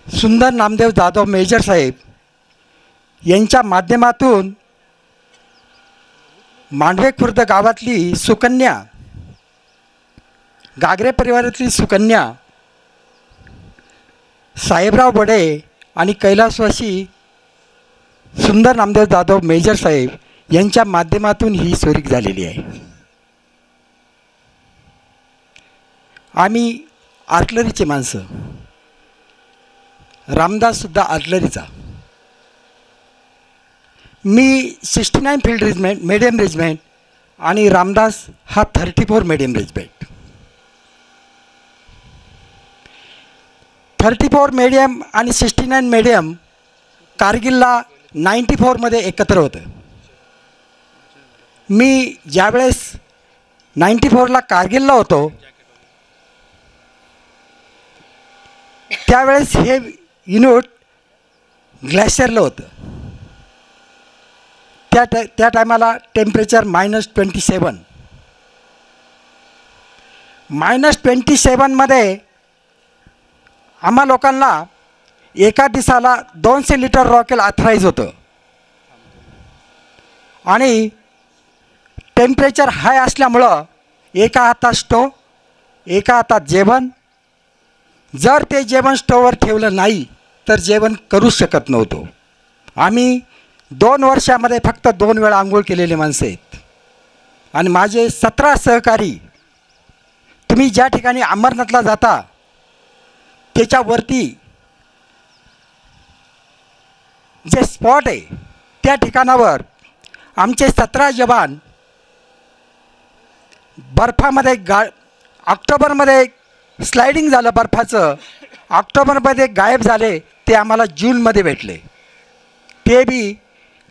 सुंदर नामदेव जाधव मेजर साहेब यांच्या माध्यमातून मांडवे खुर्द गावातली सुकन्या, गागरे परिवारातली सुकन्या साहेबराव बडे आणि कैलासवासी सुंदर नामदेव जाधव मेजर साहेब यांच्या माध्यमातून ही सोरीक झालेली आहे. आम्ही आर्टलरीचे माणसं, रामदाससुद्धा आर्टलरीचा. मी 69 फील्ड रेजिमेंट मीडियम रेजिमेंट आणि रामदास हा 34 मीडियम रेजिमेंट. 34 मीडियम आणि 69 मीडियम कारगिलला 94मध्ये एकत्र होतं. मी ज्यावेळेस 94ला कारगिलला होतो त्यावेळेस हे युनिट ग्लेशियरला होतं. त्या टायमाला टेम्परेचर -27. -27मध्ये आम्हा लोकांना एका दिवसाला 200 लिटर रॉकेल ऑथराईज होतं आणि टेम्परेचर हाय असल्यामुळं एका हातात स्टोव, एका हातात जेवण. जर ते जेवण स्टोववर ठेवलं नाही तर जेवण करूच शकत नव्हतो. आम्ही 2 वर्षामध्ये फक्त 2 वेळा आंघोळ केलेले माणसं आहेत. आणि माझे 17 सहकारी, तुम्ही ज्या ठिकाणी अमरनाथला जाता त्याच्यावरती जे स्पॉट आहे त्या ठिकाणावर आमचे 17 जवान बर्फामध्ये ऑक्टोबरमध्ये स्लायडिंग झालं बर्फाचं, ऑक्टोबरमध्ये गायब झाले. ते आम्हाला जूनमध्ये भेटले. ते बी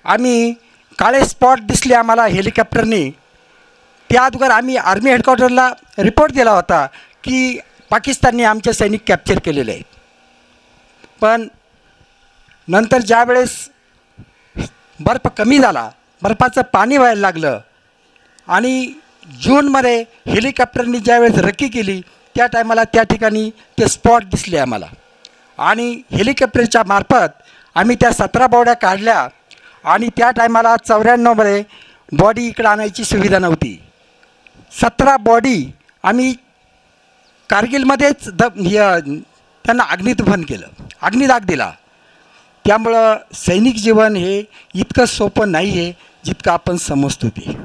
आम्ही काळे स्पॉट दिसले आम्हाला हेलिकॉप्टरनी. त्या अगोदर आम्ही आर्मी हेडक्वार्टरला रिपोर्ट दिला होता की पाकिस्तानने आमचे सैनिक कॅप्चर केलेले आहेत. पण नंतर ज्यावेळेस बर्फ कमी झाला, बर्फाचं पाणी व्हायला लागलं आणि जूनमध्ये हेलिकॉप्टरनी ज्यावेळेस रकी केली त्या टायमाला त्या ठिकाणी ते स्पॉट दिसले आम्हाला. आणि हेलिकॉप्टरच्या मार्फत आम्ही त्या 17 बॉड्या काढल्या. आणि त्या टायमाला 94मध्ये बॉडी इकडं आणायची सुविधा नव्हती. 17 बॉडी आम्ही कारगिलमध्येच त्यांना अग्नितुफान केलं, अग्निदाग दिला. त्यामुळं सैनिक जीवन हे इतकं सोपं नाही आहे जितकं आपण समजतो ते.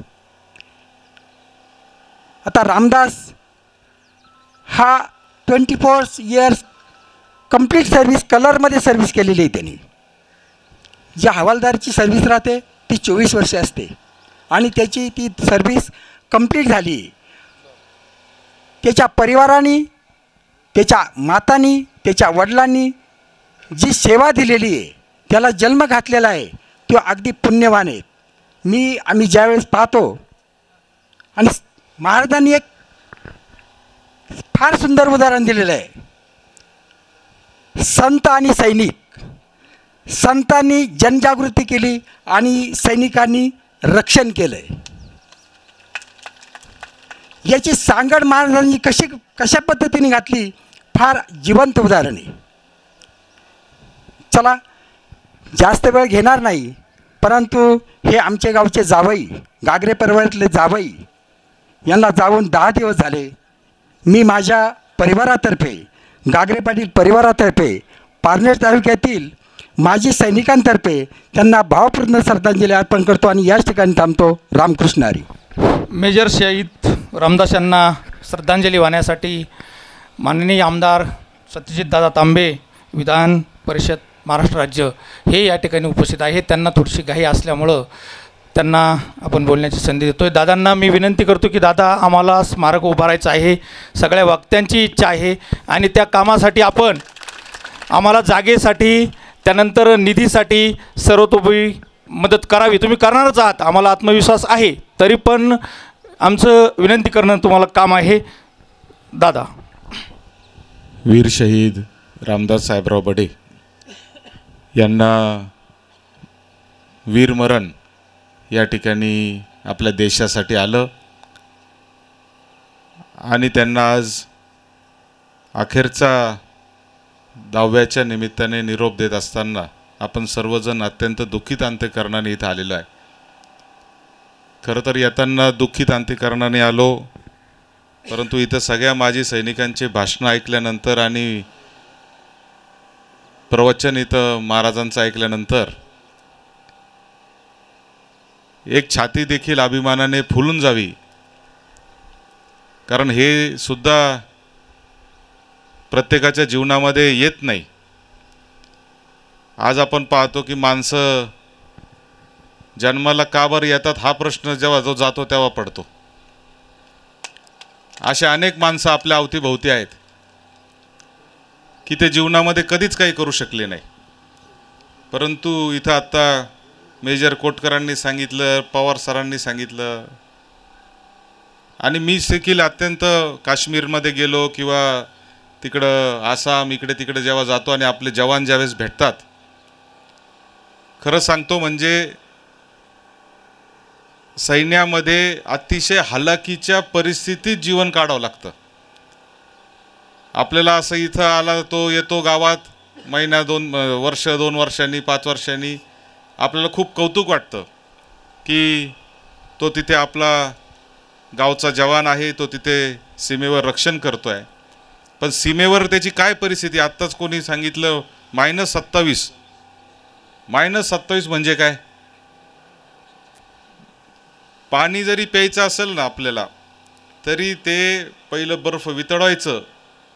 आता रामदास हा 24 इयर्स कंप्लीट सर्व्हिस कलरमध्ये सर्व्हिस केलेली आहे त्यांनी. जी हवालदारची सर्व्हिस राहते ती 24 वर्षे असते आणि त्याची ती सर्व्हिस कंप्लीट झाली. त्याच्या परिवाराने, त्याच्या मातांनी, त्याच्या वडिलांनी जी सेवा दिलेली आहे, त्याला जन्म घातलेला आहे, तो अगदी पुण्यवान आहे. आम्ही ज्यावेळेस पाहतो आणि महाराजांनी एक फार सुंदर उदाहरण दिलेलं आहे. संत आणि सैनिक. संतांनी जनजागृती केली आणि सैनिकांनी रक्षण केलं आहे. याची सांगड महाराजांनी कशा पद्धतीने घातली, फार जिवंत उदाहरण आहे. चला जास्त वेळ घेणार नाही, परंतु हे आमचे गावचे जावई, गागरे परिवारातले जावई, यांना जाऊन 10 दिवस झाले. मी माझ्या परिवारातर्फे, गागरे पाटील परिवारातर्फे, पारनेर तालुक्यातील माजी सैनिकांतर्फे त्यांना भावपूर्ण श्रद्धांजली अर्पण करतो आणि याच ठिकाणी थांबतो. रामकृष्ण हरी. मेजर शहीद रामदास यांना श्रद्धांजली वाहण्यासाठी माननीय आमदार सत्यजितदादा तांबे, विधान परिषद महाराष्ट्र राज्य, हे या ठिकाणी उपस्थित आहे. त्यांना थोडीशी घाई असल्यामुळं त्यांना आपण बोलण्याची संधी देतो आहे. दादांना मी विनंती करतो की दादा, आम्हाला स्मारक उभारायचं आहे, सगळ्या वक्त्यांची इच्छा आहे आणि त्या कामासाठी आपण आम्हाला जागेसाठी, त्यानंतर निधीसाठी सर्वतोपरी मदत करावी. तुम्ही करणारच आहात, आम्हाला आत्मविश्वास आहे, तरी पण आमचं विनंती करणं तुम्हाला काम आहे. दादा. वीर शहीद रामदास साहेबराव बडे यांना वीरमरण या ठिकाणी आपल्या देशासाठी आलं आणि त्यांना आज अखेरचा 10व्याच्या निमित्ताने निरोप देत असताना आपण सर्वजण अत्यंत दुःखित अंत्यकरणाने इथं आलेलो आहे. खरं तर येताना दुःखित अंत्यकरणाने आलो, परंतु इथं सगळ्या माजी सैनिकांचे भाषणं ऐकल्यानंतर आणि प्रवचन इथं महाराजांचं ऐकल्यानंतर एक छाती देखील अभिमानाने फुलून जावी. कारण हे सुद्धा प्रत्येकाच्या जीवनामध्ये येत नाही. आज आपण पाहतो की माणसं जन्माला का बरं येतात हा प्रश्न जेव्हा जो जातो तेव्हा पडतो. अशा अनेक माणसं आपल्या अवतीभोवती आहेत की ते जीवनामध्ये कधीच काही करू शकले नाही. परंतु इथं आत्ता मेजर कोटकरांनी सांगितलं, पवार सरांनी सांगितलं, आणि मी देखील अत्यंत काश्मीरमध्ये गेलो किंवा तिकडं आसाम इकडे तिकडे जेव्हा जातो आणि आपले जवान ज्यावेळेस भेटतात, खरं सांगतो म्हणजे सैन्यामध्ये अतिशय हलाखीच्या परिस्थितीत जीवन काढावं लागतं. आपल्याला असं इथं आला तो येतो गावात महिना 2 वर्ष 2 वर्षांनी 5 वर्षांनी आपल्याला खूप कौतुक वाटतं की तो तिथे आपला गावचा जवान आहे, तो तिथे सीमेवर रक्षण करतो आहे. पण सीमेवर त्याची काय परिस्थिती, आत्ताच कोणी सांगितलं -27. -27 म्हणजे काय? पाणी जरी प्यायचं असेल ना आपल्याला, तरी ते पहिलं बर्फ वितळवायचं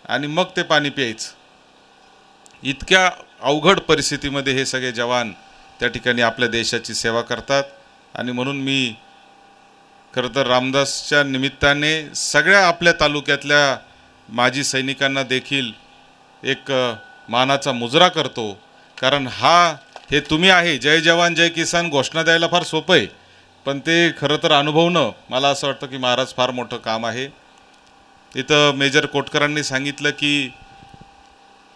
आणि मग ते पाणी प्यायचं. इतक्या अवघड परिस्थितीमध्ये हे सगळे जवान त्या ठिकाणी आपल्या देशाची सेवा करतात. आणि म्हणून मी खरं तर रामदासच्या निमित्ताने सगळ्या आपल्या तालुक्यातल्या माजी सैनिकांना देखील एक मानाचा मुजरा करतो. कारण हे तुम्ही आहे, जय जवान जय किसान घोषणा द्यायला फार सोपं आहे, पण ते खरं तर अनुभवणं मला असं वाटतं की महाराज फार मोठं काम आहे. इथं मेजर कोटकरांनी सांगितलं की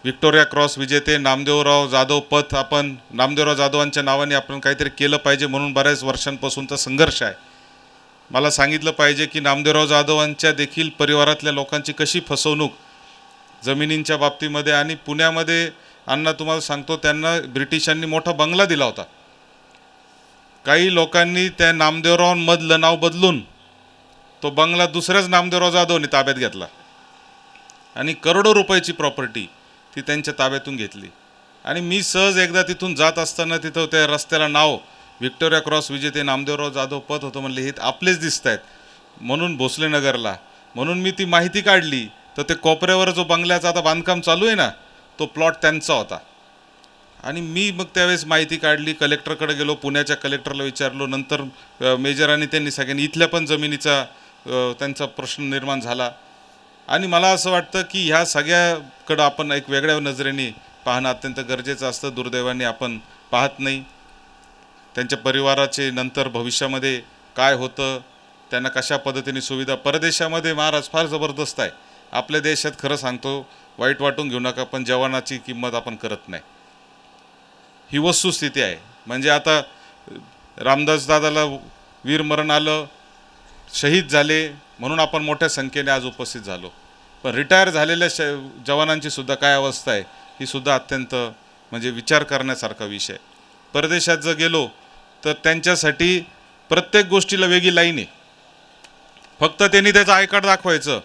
व्हिक्टोरिया क्रॉस विजेते नामदेवराव जाधव पथ, आपण नामदेवराव जाधवांच्या नावाने आपण काहीतरी केलं पाहिजे म्हणून बऱ्याच वर्षांपासूनचा संघर्ष आहे. मला सांगितलं पाहिजे की नामदेवराव जाधवांच्या देखील परिवारातल्या लोकांची कशी फसवणूक जमिनींच्या बाबतीमध्ये. आणि पुण्यामध्ये अण्णा तुम्हाला सांगतो, त्यांना ब्रिटिशांनी मोठा बंगला दिला होता. काही लोकांनी त्या नामदेवरावांमधलं नाव बदलून तो बंगला दुसऱ्याच नामदेवराव जाधवनी ताब्यात घेतला आणि करोडो रुपयाची प्रॉपर्टी ती त्यांच्या ताब्यातून घेतली. आणि मी सहज एकदा तिथून जात असताना तिथं त्या रस्त्याला नाव व्हिक्टोरिया क्रॉस विजेते नामदेवराव जाधव पथ होतं. म्हणले हे आपलेच दिसत आहेत म्हणून भोसलेनगरला. म्हणून मी ती माहिती काढली तर ते कोपऱ्यावर जो बंगल्याचा आता बांधकाम चालू आहे ना, तो प्लॉट त्यांचा होता. आणि मी मग त्यावेळेस माहिती काढली, कलेक्टरकडे गेलो, पुण्याच्या कलेक्टरला विचारलो. नंतर मेजरांनी त्यांनी सगळ्यांनी इथल्या पण जमिनीचा त्यांचा प्रश्न निर्माण झाला. आणि मला असं वाटतं की ह्या सगळ्याकडं आपण एक वेगळ्या नजरेने पाहणं अत्यंत गरजेचं असतं. दुर्दैवाने आपण पाहत नाही. त्यांच्या परिवाराचे नंतर भविष्यामध्ये काय होतं, त्यांना कशा पद्धतीने सुविधा. परदेशामध्ये महाराज फार जबरदस्त आहे. आपल्या देशात खरं सांगतो, वाईट वाटून घेऊ नका, पण जवानाची किंमत आपण करत नाही. ही वस्तुस्थिती आहे. म्हणजे आता रामदास दादाला वीरमरण आलं, शहीद झाले म्हणून आपण मोठ्या संख्येने आज उपस्थित झालो. पण रिटायर झालेल्या जवानांची सुद्धा काय अवस्था आहे ही सुद्धा अत्यंत म्हणजे विचार करण्यासारखा विषय. परदेशात जर गेलो तर त्यांच्यासाठी प्रत्येक गोष्टीला वेगळी लाईन आहे. फक्त त्यांनी त्याचं आय कार्ड दाखवायचं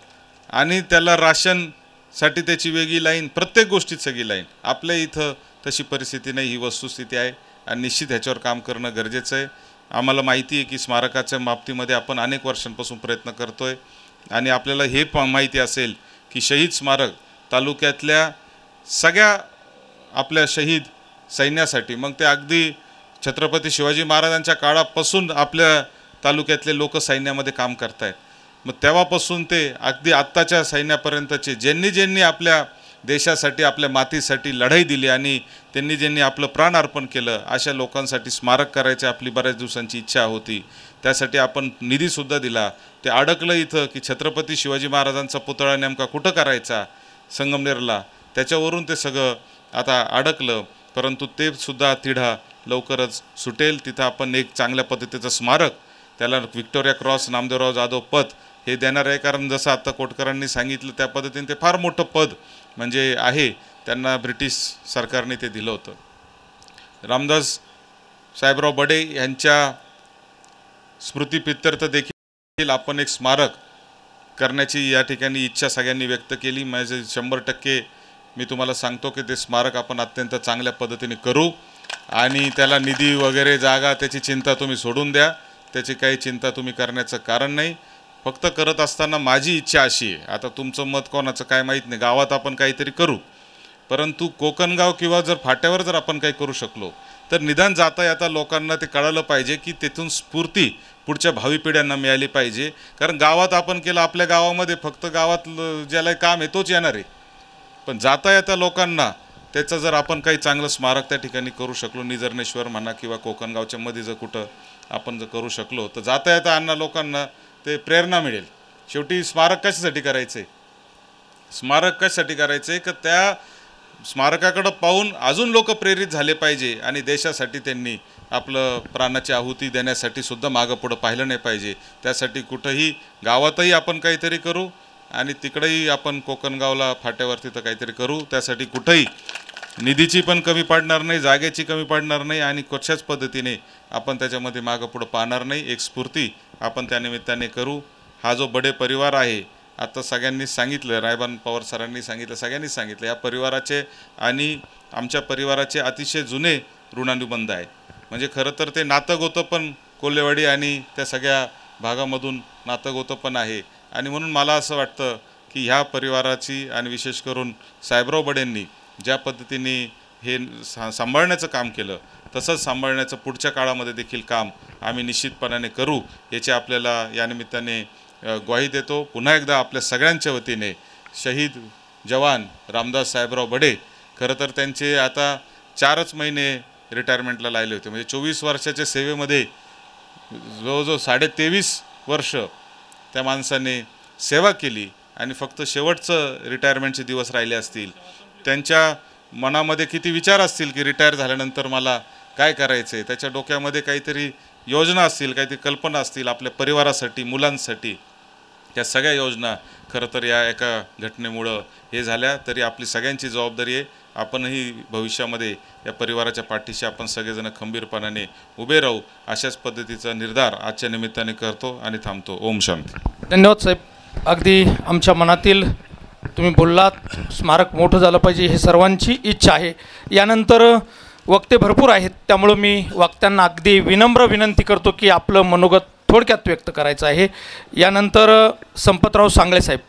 आणि त्याला राशनसाठी त्याची वेगळी लाईन, प्रत्येक गोष्टीत सगळी लाईन. आपल्या इथं तशी परिस्थिती नाही, ही वस्तुस्थिती आहे आणि निश्चित ह्याच्यावर काम करणं गरजेचं आहे. आम्हाला माहिती आहे की स्मारकाच्या बाबतीमध्ये आपण अनेक वर्षांपासून प्रयत्न करतो आहे आणि आपल्याला हे माहिती असेल की शहीद स्मारक तालुक्यातल्या सगळ्या आपल्या शहीद सैन्यासाठी, मग ते अगदी छत्रपती शिवाजी महाराजांच्या काळापासून आपल्या तालुक्यातले लोक सैन्यामध्ये काम करत आहेत. मग तेव्हापासून ते अगदी आत्ताच्या सैन्यापर्यंतचे ज्यांनी आपल्या देशासाठी, आपल्या मातीसाठी लढाई दिली आणि ज्यांनी आपलं प्राण अर्पण केलं, अशा लोकांसाठी स्मारक करायची आपली बऱ्याच दिवसांची इच्छा होती. त्यासाठी आपण निधीसुद्धा दिला. ते अडकलं इथं की छत्रपती शिवाजी महाराजांचा पुतळा नेमका कुठं करायचा, संगमनेरला, त्याच्यावरून ते सगळं आता अडकलं. परंतु ते सुद्धा तिढा लवकरच सुटेल. तिथं आपण एक चांगल्या पद्धतीचं स्मारक, त्याला व्हिक्टोरिया क्रॉस, नामदेवराव जाधव पद हे देणार आहे. कारण जसं आता कोटकरांनी सांगितलं त्या पद्धतीने ते फार मोठं पद म्हणजे आहे, त्यांना ब्रिटिश सरकारने ते दिलं होतं. रामदास साहेबराव बडे यांच्या स्मृतिप्रित्यर्थ देखील आपण एक स्मारक करण्याची या ठिकाणी इच्छा सगळ्यांनी व्यक्त केली. माझे 100% मी तुम्हाला सांगतो की ते स्मारक आपण अत्यंत चांगल्या पद्धतीने करू आणि त्याला निधी वगैरे जागा त्याची चिंता तुम्ही सोडून द्या. त्याची काही चिंता तुम्ही करण्याचं कारण नाही. फक्त करत असताना माझी इच्छा अशी आहे, आता तुमचं मत कोणाचं काय माहीत नाही, गावात आपण काहीतरी करू, परंतु कोकणगाव किंवा जर फाट्यावर जर आपण काही करू शकलो तर निदान जाता येता लोकांना ते कळलं पाहिजे की तिथून स्फूर्ती पुढच्या भावी पिढ्यांना मिळाली पाहिजे. कारण गावात आपण केलं, आपल्या गावामध्ये फक्त गावात ज्याला काम आहे तोच येणार आहे, पण जाता येता लोकांना त्याचं जर आपण काही चांगलं स्मारक त्या ठिकाणी करू शकलो, निजर्णेश्वर म्हणा किंवा कोकणगावच्या मध्ये जर कुठं आपण जर करू शकलो तर जाता येता अन्ना लोकांना ते प्रेरणा मिळेल. शेवटी स्मारक कशासाठी करायचं आहे, स्मारक कशासाठी करायचं आहे की त्या स्मारकाकडं पाहून अजून लोक प्रेरित झाले पाहिजे आणि देशासाठी त्यांनी आपलं प्राणाची आहुती देण्यासाठी सुद्धा मागं पुढं पाहिलं नाही पाहिजे. त्यासाठी कुठंही गावातही आपण काहीतरी करू आणि तिकडेही आपण कोकणगावला फाट्यावरती तर काहीतरी करू. त्यासाठी कुठंही निधीची पण कमी पडणार नाही, जागेची कमी पडणार नाही आणि कशाच पद्धतीने आपण त्याच्यामध्ये मागं पुढं पाहणार नाही. एक स्फूर्ती आपण त्यानिमित्ताने करू. हा जो बडे परिवार आहे, आता सगळ्यांनीच सांगितलं, रायबान पवार सरांनी सांगितलं, सगळ्यांनीच सांगितलं, या परिवाराचे आणि आमच्या परिवाराचे अतिशय जुने ऋणानुबंध आहे. म्हणजे खरं तर ते नातंगोतं पण कोल्हेवाडी आणि त्या सगळ्या भागामधून नातंगोतं पण आहे. आणि म्हणून मला असं वाटतं की ह्या परिवाराची आणि विशेष करून साहेबराव बडेंनी ज्या पद्धतीने हे सांभाळण्याचं काम केलं तसंच सांभाळण्याचं पुढच्या काळामध्ये देखील काम आम्ही निश्चितपणाने करू, याची आपल्याला या निमित्ताने ग्वाही देतो. पुन्हा एकदा आपल्या सगळ्यांच्या वतीने शहीद जवान रामदास साहेबराव बडे, खरं तर त्यांचे आता 4च महिने रिटायरमेंटला लागले होते. म्हणजे 24 वर्षाच्या सेवेमध्ये जवळजवळ 23.5 वर्ष त्या माणसाने सेवा केली आणि फक्त शेवटचं रिटायरमेंटचे दिवस राहिले असतील. त्यांच्या मनामध्ये किती विचार असतील की रिटायर झाल्यानंतर मला काय करायचं आहे, त्याच्या डोक्यामध्ये काहीतरी योजना असतील, काहीतरी कल्पना असतील आपल्या परिवारासाठी, मुलांसाठी. त्या सगळ्या योजना खरं तर या एका घटनेमुळं हे झाल्या. तरी आपली सगळ्यांची जबाबदारी आहे, आपणही भविष्यामध्ये या परिवाराच्या पाठीशी आपण सगळेजण खंबीरपणाने उभे राहू, अशाच पद्धतीचा निर्धार आजच्या निमित्ताने करतो आणि थांबतो. ओम शांती. धन्यवाद साहेब. अगदी आमच्या मनातील तुम्ही बोललात, स्मारक मोठं झालं पाहिजे हे सर्वांची इच्छा आहे. यानंतर वक्ते भरपूर आहेत, त्यामुळं मी वक्त्यांना अगदी विनम्र विनंती करतो की आपलं मनोगत थोडक्यात व्यक्त करायचं आहे. यानंतर संपतराव सांगळे साहेब.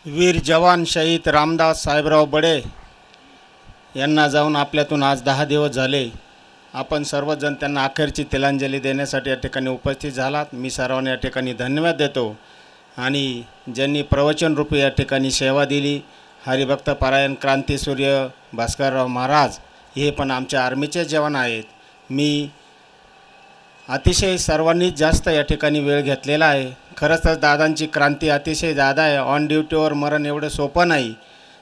वीर जवान शहीद रामदास साहेबराव बडे यांना जाऊन आपल्यातून आज 10 दिवस झाले. आपण सर्वजण त्यांना अखेरची तिलांजली देण्यासाठी या ठिकाणी उपस्थित झालात. मी सर्वांना या ठिकाणी धन्यवाद देतो. आणि ज्यांनी प्रवचनरूपी या ठिकाणी सेवा दिली, हरिभक्त पारायण क्रांतीसूर्य भास्करराव महाराज हे पण आमच्या आर्मीचे जवान आहेत. मी अतिशय सर्वांनीच जास्त या ठिकाणी वेळ घेतलेला आहे. खरंच तर दादांची क्रांती अतिशय जादा आहे. ऑन ड्युटीवर मरण एवढं सोपं नाही.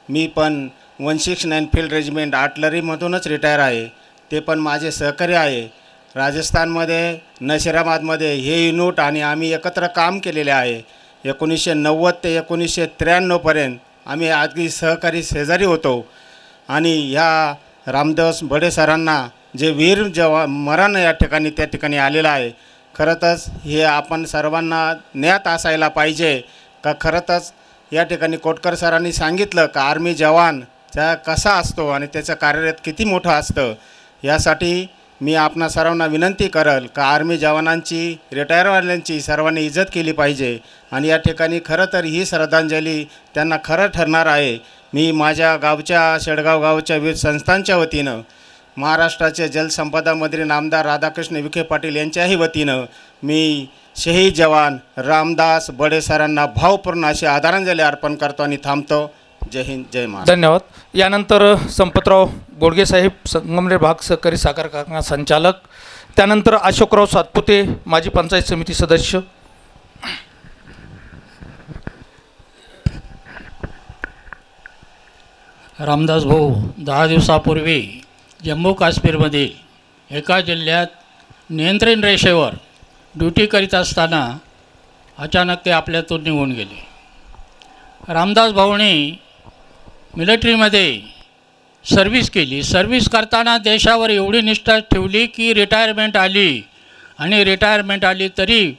मी पण 169 फील्ड रेजिमेंट आर्टलरीमधूनच रिटायर आहे. ते पण माझे सहकारी आहे. राजस्थानमध्ये नशिराबादमध्ये हे युनिट आणि आम्ही एकत्र काम केलेले आहे. 1990 ते 1993पर्यंत आम्ही अगदी सहकारी शेजारी होतो. आणि ह्या रामदास बडे सरांना जे वीर मरण या ठिकाणी त्या ठिकाणी आलेलं आहे, खरंच हे आपण सर्वांना ज्ञात असायला पाहिजे का खरंच या ठिकाणी कोटकर सरांनी सांगितलं का आर्मी जवानचा कसा असतो आणि त्याचं कार्यरत किती मोठं असतं. यासाठी मी आपणा सर्वांना विनंती करेल का आर्मी जवानांची रिटायरवाल्यांची सर्वांनी इज्जत केली पाहिजे. आणि या ठिकाणी खरं तर ही श्रद्धांजली त्यांना खरं ठरणार आहे. मी माझ्या गावच्या शेडगाव गावच्या विविध संस्थांच्या वतीनं, महाराष्ट्राचे जलसंपदा मंत्री नामदार राधाकृष्ण विखे पाटील यांच्याही वतीनं मी शहीद जवान रामदास बडे सरांना भावपूर्ण अशी आदरांजली अर्पण करतो आणि थांबतो. जय हिंद, जय महाराष्ट्र. धन्यवाद. यानंतर संपतराव गोडगे साहेब, संगमनेर भाग सहकारी साखर कारखाना संचालक. त्यानंतर अशोकराव सातपुते, माजी पंचायत समिती सदस्य. रामदास भाऊ 10 दिवसापूर्वी जम्मू काश्मीरमध्ये एका जिल्ह्यात नियंत्रण रेषेवर ड्युटी करीत असताना अचानक ते आपल्यातून निघून गेले. रामदास भाऊंनी मिलिटरीमध्ये सर्व्हिस केली. सर्व्हिस करताना देशावर एवढी निष्ठा ठेवली की रिटायरमेंट आली, आणि रिटायरमेंट आली तरी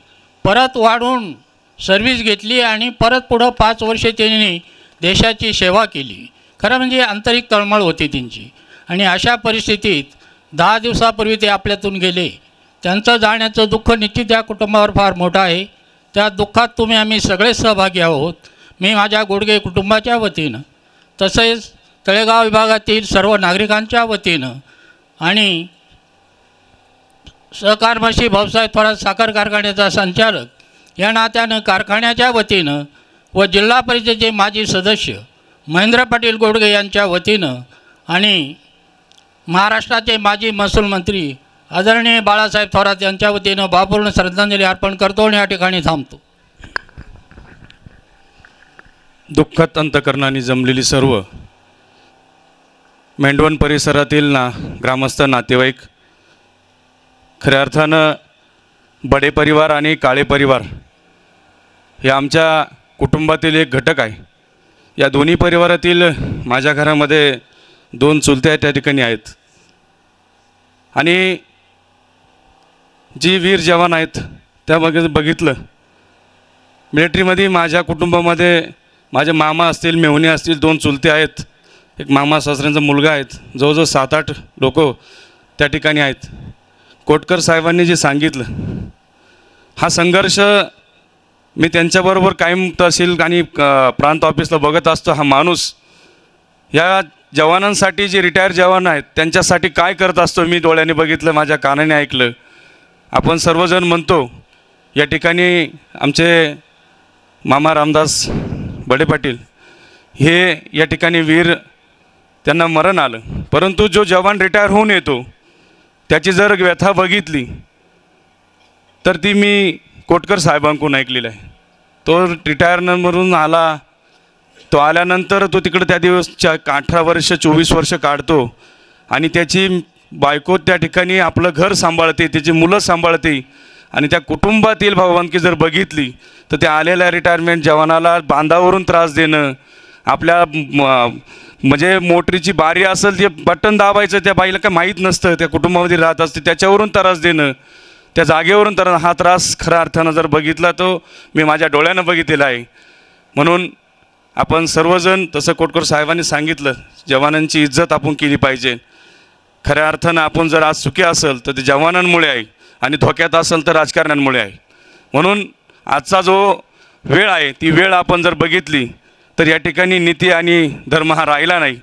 परत वाढून सर्व्हिस घेतली आणि परत पुढं 5 वर्षे त्यांनी देशाची सेवा केली. खरं म्हणजे आंतरिक तळमळ होती त्यांची. आणि अशा परिस्थितीत 10 दिवसापूर्वी ते आपल्यातून गेले. त्यांचं जाण्याचं दुःख निश्चित या कुटुंबावर फार मोठं आहे. त्या दुःखात तुम्ही आम्ही सगळे सहभागी आहोत. मी माझ्या गोडगे कुटुंबाच्या वतीनं, तसेच तळेगाव विभागातील सर्व नागरिकांच्या वतीनं आणि सहकारमशी भाऊसाहेब थोरात साखर कारखान्याचा संचालक या नात्यानं कारखान्याच्या वतीनं व जिल्हा परिषदेचे माजी सदस्य महेंद्र पाटील गोडगे यांच्या वतीनं आणि महाराष्ट्राचे माजी महसूल मंत्री आदरणीय बाळासाहेब थोरात यांच्या वतीनं भावपूर्ण श्रद्धांजली अर्पण करतो आणि या ठिकाणी थांबतो. दुःखद अंतकरणाने जमलेली सर्व मेंढवण परिसरातील ग्रामस्थ नातेवाईक, खऱ्या अर्थानं बडे परिवार आणि काळे परिवार हे आमच्या कुटुंबातील एक घटक आहे. या दोन्ही परिवारातील माझ्या घरामध्ये 2 चुलते त्या ठिकाणी आहेत. आणि जी वीर जवान आहेत त्या बघितलं मिलिटरीमध्ये माझ्या कुटुंबामध्ये माझे मामा असतील, मेहुणे असतील, 2 चुलते आहेत, एक मामा सासऱ्यांचा मुलगा आहेत, जवळजवळ 7-8 लोक त्या ठिकाणी आहेत. कोटकर साहेबांनी जे सांगितलं हा संघर्ष मी त्यांच्याबरोबर कायम तहसील आणि प्रांत ऑफिसला बघत असतो. हा माणूस या जवानांसाठी, जे रिटायर जवान आहेत त्यांच्यासाठी काय करत असतो मी डोळ्याने बघितलं, माझ्या कानाने ऐकलं. आपण सर्वजण म्हणतो या ठिकाणी आमचे मामा रामदास बडे पाटील हे या ठिकाणी वीर, त्यांना मरण आलं. परंतु जो जवान रिटायर होऊन येतो त्याची जर व्यथा बघितली तर ती मी कोटकर साहेबांकडून ऐकलेलं आहे. तो रिटायरमेंटवरून आला, तो आल्यानंतर तो तिकडं त्या दिवसच्या 18 वर्ष 24 वर्ष काढतो आणि त्याची बायको त्या ठिकाणी आपलं घर सांभाळते, त्याची मुलं सांभाळते. आणि त्या कुटुंबातील भावंकी जर बघितली तर त्या आलेल्या रिटायरमेंट जवानाला बांधावरून त्रास देणं, आपल्या म्हणजे मोटरीची बारी असेल ते बटन दाबायचं, त्या बाईला काय माहीत नसतं, त्या कुटुंबामध्ये राहत असते, त्याच्यावरून त्रास देणं, त्या जागेवरून तर हा त्रास खऱ्या अर्थानं जर बघितला तो मी माझ्या डोळ्यानं बघितलेला आहे. म्हणून आपण सर्वजण, तसं कोटकर साहेबांनी सांगितलं, जवानांची इज्जत आपण केली पाहिजे. खऱ्या अर्थानं आपण जर आज सुखी असेल तर ते जवानांमुळे आहे आणि धोक्यात असेल तर राजकारण्यांमुळे आहे. म्हणून आजचा जो वेळ आहे ती वेळ आपण जर बघितली तर या ठिकाणी नीती आणि धर्म हा राहिला नाही.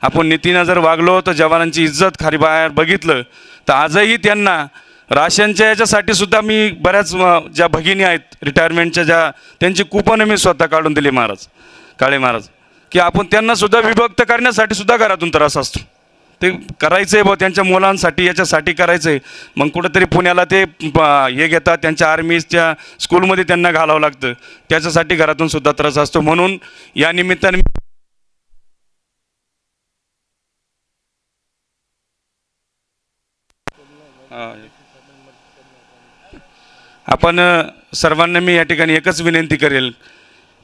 आपण नीतीनं जर वागलो तर जवानांची इज्जत खाली बाहेर बघितलं तर आजही त्यांना राशनच्या याच्यासाठी सुद्धा मी बऱ्याच ज्या भगिनी आहेत रिटायरमेंटच्या, ज्या त्यांची कुपनं मी स्वतः काढून दिली महाराज, काळे महाराज, की आपण त्यांना सुद्धा विभक्त करण्यासाठी सुद्धा घरातून त्रास असतो. ते करायचं आहे बा त्यांच्या मुलांसाठी, याच्यासाठी करायचं आहे. मग कुठंतरी पुण्याला ते हे घेतात, त्यांच्या आर्मीच्या स्कूलमध्ये त्यांना घालावं लागतं, त्याच्यासाठी घरातून सुद्धा त्रास असतो. म्हणून या निमित्ताने आपण सर्वांना मी या ठिकाणी एकच विनंती करेल,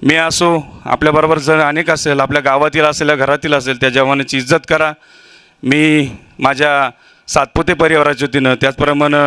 मी असो, आपल्याबरोबर जर अनेक असेल, आपल्या गावातील असेल, घरातील असेल, त्या जवानाची इज्जत करा. मी माझ्या सातपुते परिवाराच्या वतीनं, त्याचप्रमाणे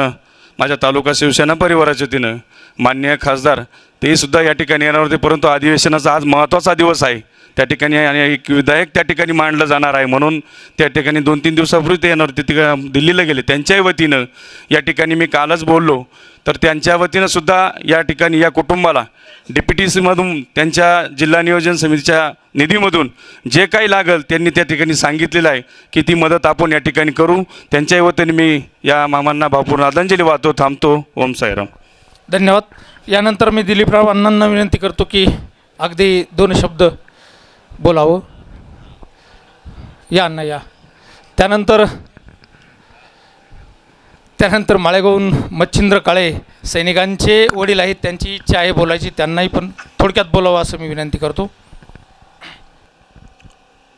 माझ्या तालुका शिवसेना परिवाराच्या वतीनं माननीय खासदार तेसुद्धा या ठिकाणी येणार होते, परंतु अधिवेशनाचा आज महत्त्वाचा दिवस आहे त्या ठिकाणी आणि एक विधायक त्या ठिकाणी मांडलं जाणार आहे, म्हणून त्या ठिकाणी 2-3 दिवसापूर्वी ते येणार होते, दिल्लीला गेले. त्यांच्याही वतीनं या ठिकाणी मी कालच बोललो, तर त्यांच्या वतीनं सुद्धा या ठिकाणी या कुटुंबाला DPTCमधून त्यांच्या जिल्हा नियोजन समितीच्या निधीमधून जे काही लागेल त्यांनी त्या ठिकाणी सांगितलेलं आहे की ती मदत आपण या ठिकाणी करू. त्यांच्याही वतीने मी या मामांना भावपूर्ण आदरांजली वाहतो. थांबतो. ओम साईराम. धन्यवाद. यानंतर मी दिलीपराव अण्णांना विनंती करतो की अगदी 2 शब्द बोलावं. या अण्णा या. त्यानंतर माळेगावहून मच्छिंद्र काळे सैनिकांचे वडील आहेत, त्यांची इच्छा आहे बोलायची, त्यांनाही पण थोडक्यात बोलावं असं मी विनंती करतो.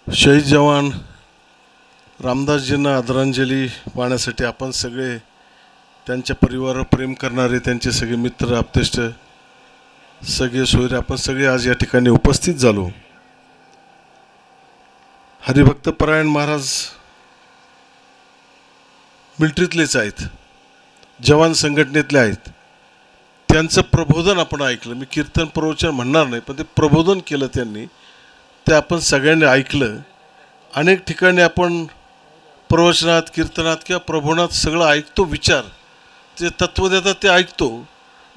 शहीद जवान रामदासजींना आदरांजली वाहण्यासाठी आपण सगळे, त्यांच्या परिवारावर प्रेम करणारे, त्यांचे सगळे मित्र आप्तेष्ट, सगळे सोयरे, आपण सगळे आज या ठिकाणी उपस्थित झालो. हरिभक्त परायण महाराज मिलिटरीतलेच आहेत, जवान संघटनेतले आहेत. त्यांचं प्रबोधन आपण ऐकलं. मी कीर्तन प्रवचन म्हणणार नाही, पण ते प्रबोधन केलं त्यांनी, ते आपण सगळ्यांनी ऐकलं. अनेक ठिकाणी आपण प्रवचनात, कीर्तनात किंवा प्रबोधनात सगळं ऐकतो, विचार जे तत्त्व देतात ते ऐकतो,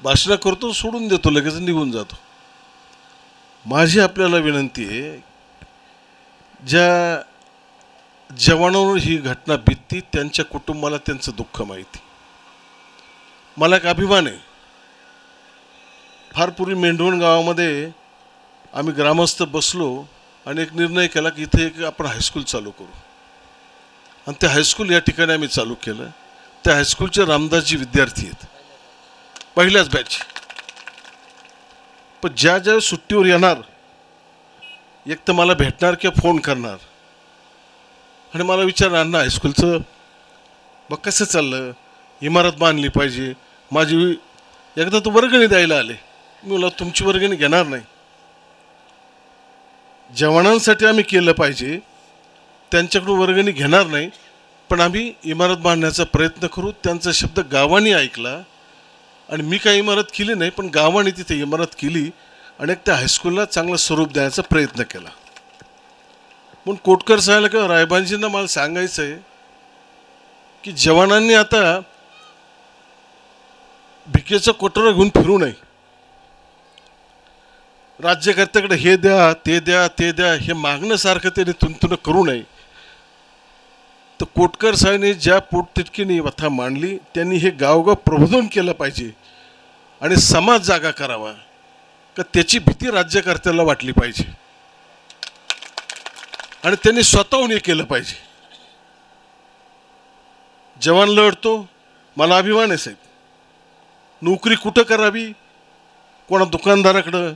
भाषणं करतो, सोडून देतो, लगेच निघून जातो. माझी आपल्याला विनंती आहे, ज्या जवानांवर ही घटना बीतती त्यांच्या कुटुंबाला त्यांचं दुःख माहिती. मला एक अभिमान आहे, फार पूर्वी मेंढवण गावामध्ये आम्ही ग्रामस्थ बसलो आणि एक निर्णय केला की इथे एक आपण हायस्कूल चालू करू, आणि ते हायस्कूल या ठिकाणी आम्ही चालू केलं. त्या हायस्कूलचे रामदासजी विद्यार्थी आहेत, पहिल्याच बॅच. पण ज्या सुट्टीवर येणार, एक तर मला भेटणार किंवा फोन करणार आणि मला विचारणार, ना हायस्कूलचं मग कसं चाललं, इमारत बांधली पाहिजे, माझी एकदा तो वर्गणी द्यायला आले. मी मला तुमची वर्गणी घेणार नाही, जवानांसाठी आम्ही केलं पाहिजे, त्यांच्याकडून वर्गणी घेणार नाही, पण आम्ही इमारत बांधण्याचा प्रयत्न करू. त्यांचा शब्द गावाने ऐकला आणि मी काही इमारत केली नाही, पण गावाने तिथे इमारत केली आणि त्या हायस्कूलला चांगलं स्वरूप द्यायचा प्रयत्न केला. म्हणून कोटकर साहेबला किंवा रायबांजींना मला सांगायचं आहे की जवानांनी आता भिकेचं कोटरं घेऊन फिरू नये, राज्यकर्त्याकडे हे द्या, ते द्या, ते द्या, हे मागण्यासारखं त्यांनी तुंतुन करू नये. तर कोटकर साहेबांनी ज्या पोटतिटकीने व्यथा मांडली, त्यांनी हे गावगाव प्रबोधन केलं पाहिजे आणि समाज जागा करावा, का त्याची भीती राज्यकर्त्याला वाटली पाहिजे आणि त्यांनी स्वतःहून हे केलं पाहिजे. जवान लढतो, मला अभिमान आहे साहेब. नोकरी कुठं करावी, कोणा दुकानदाराकडं,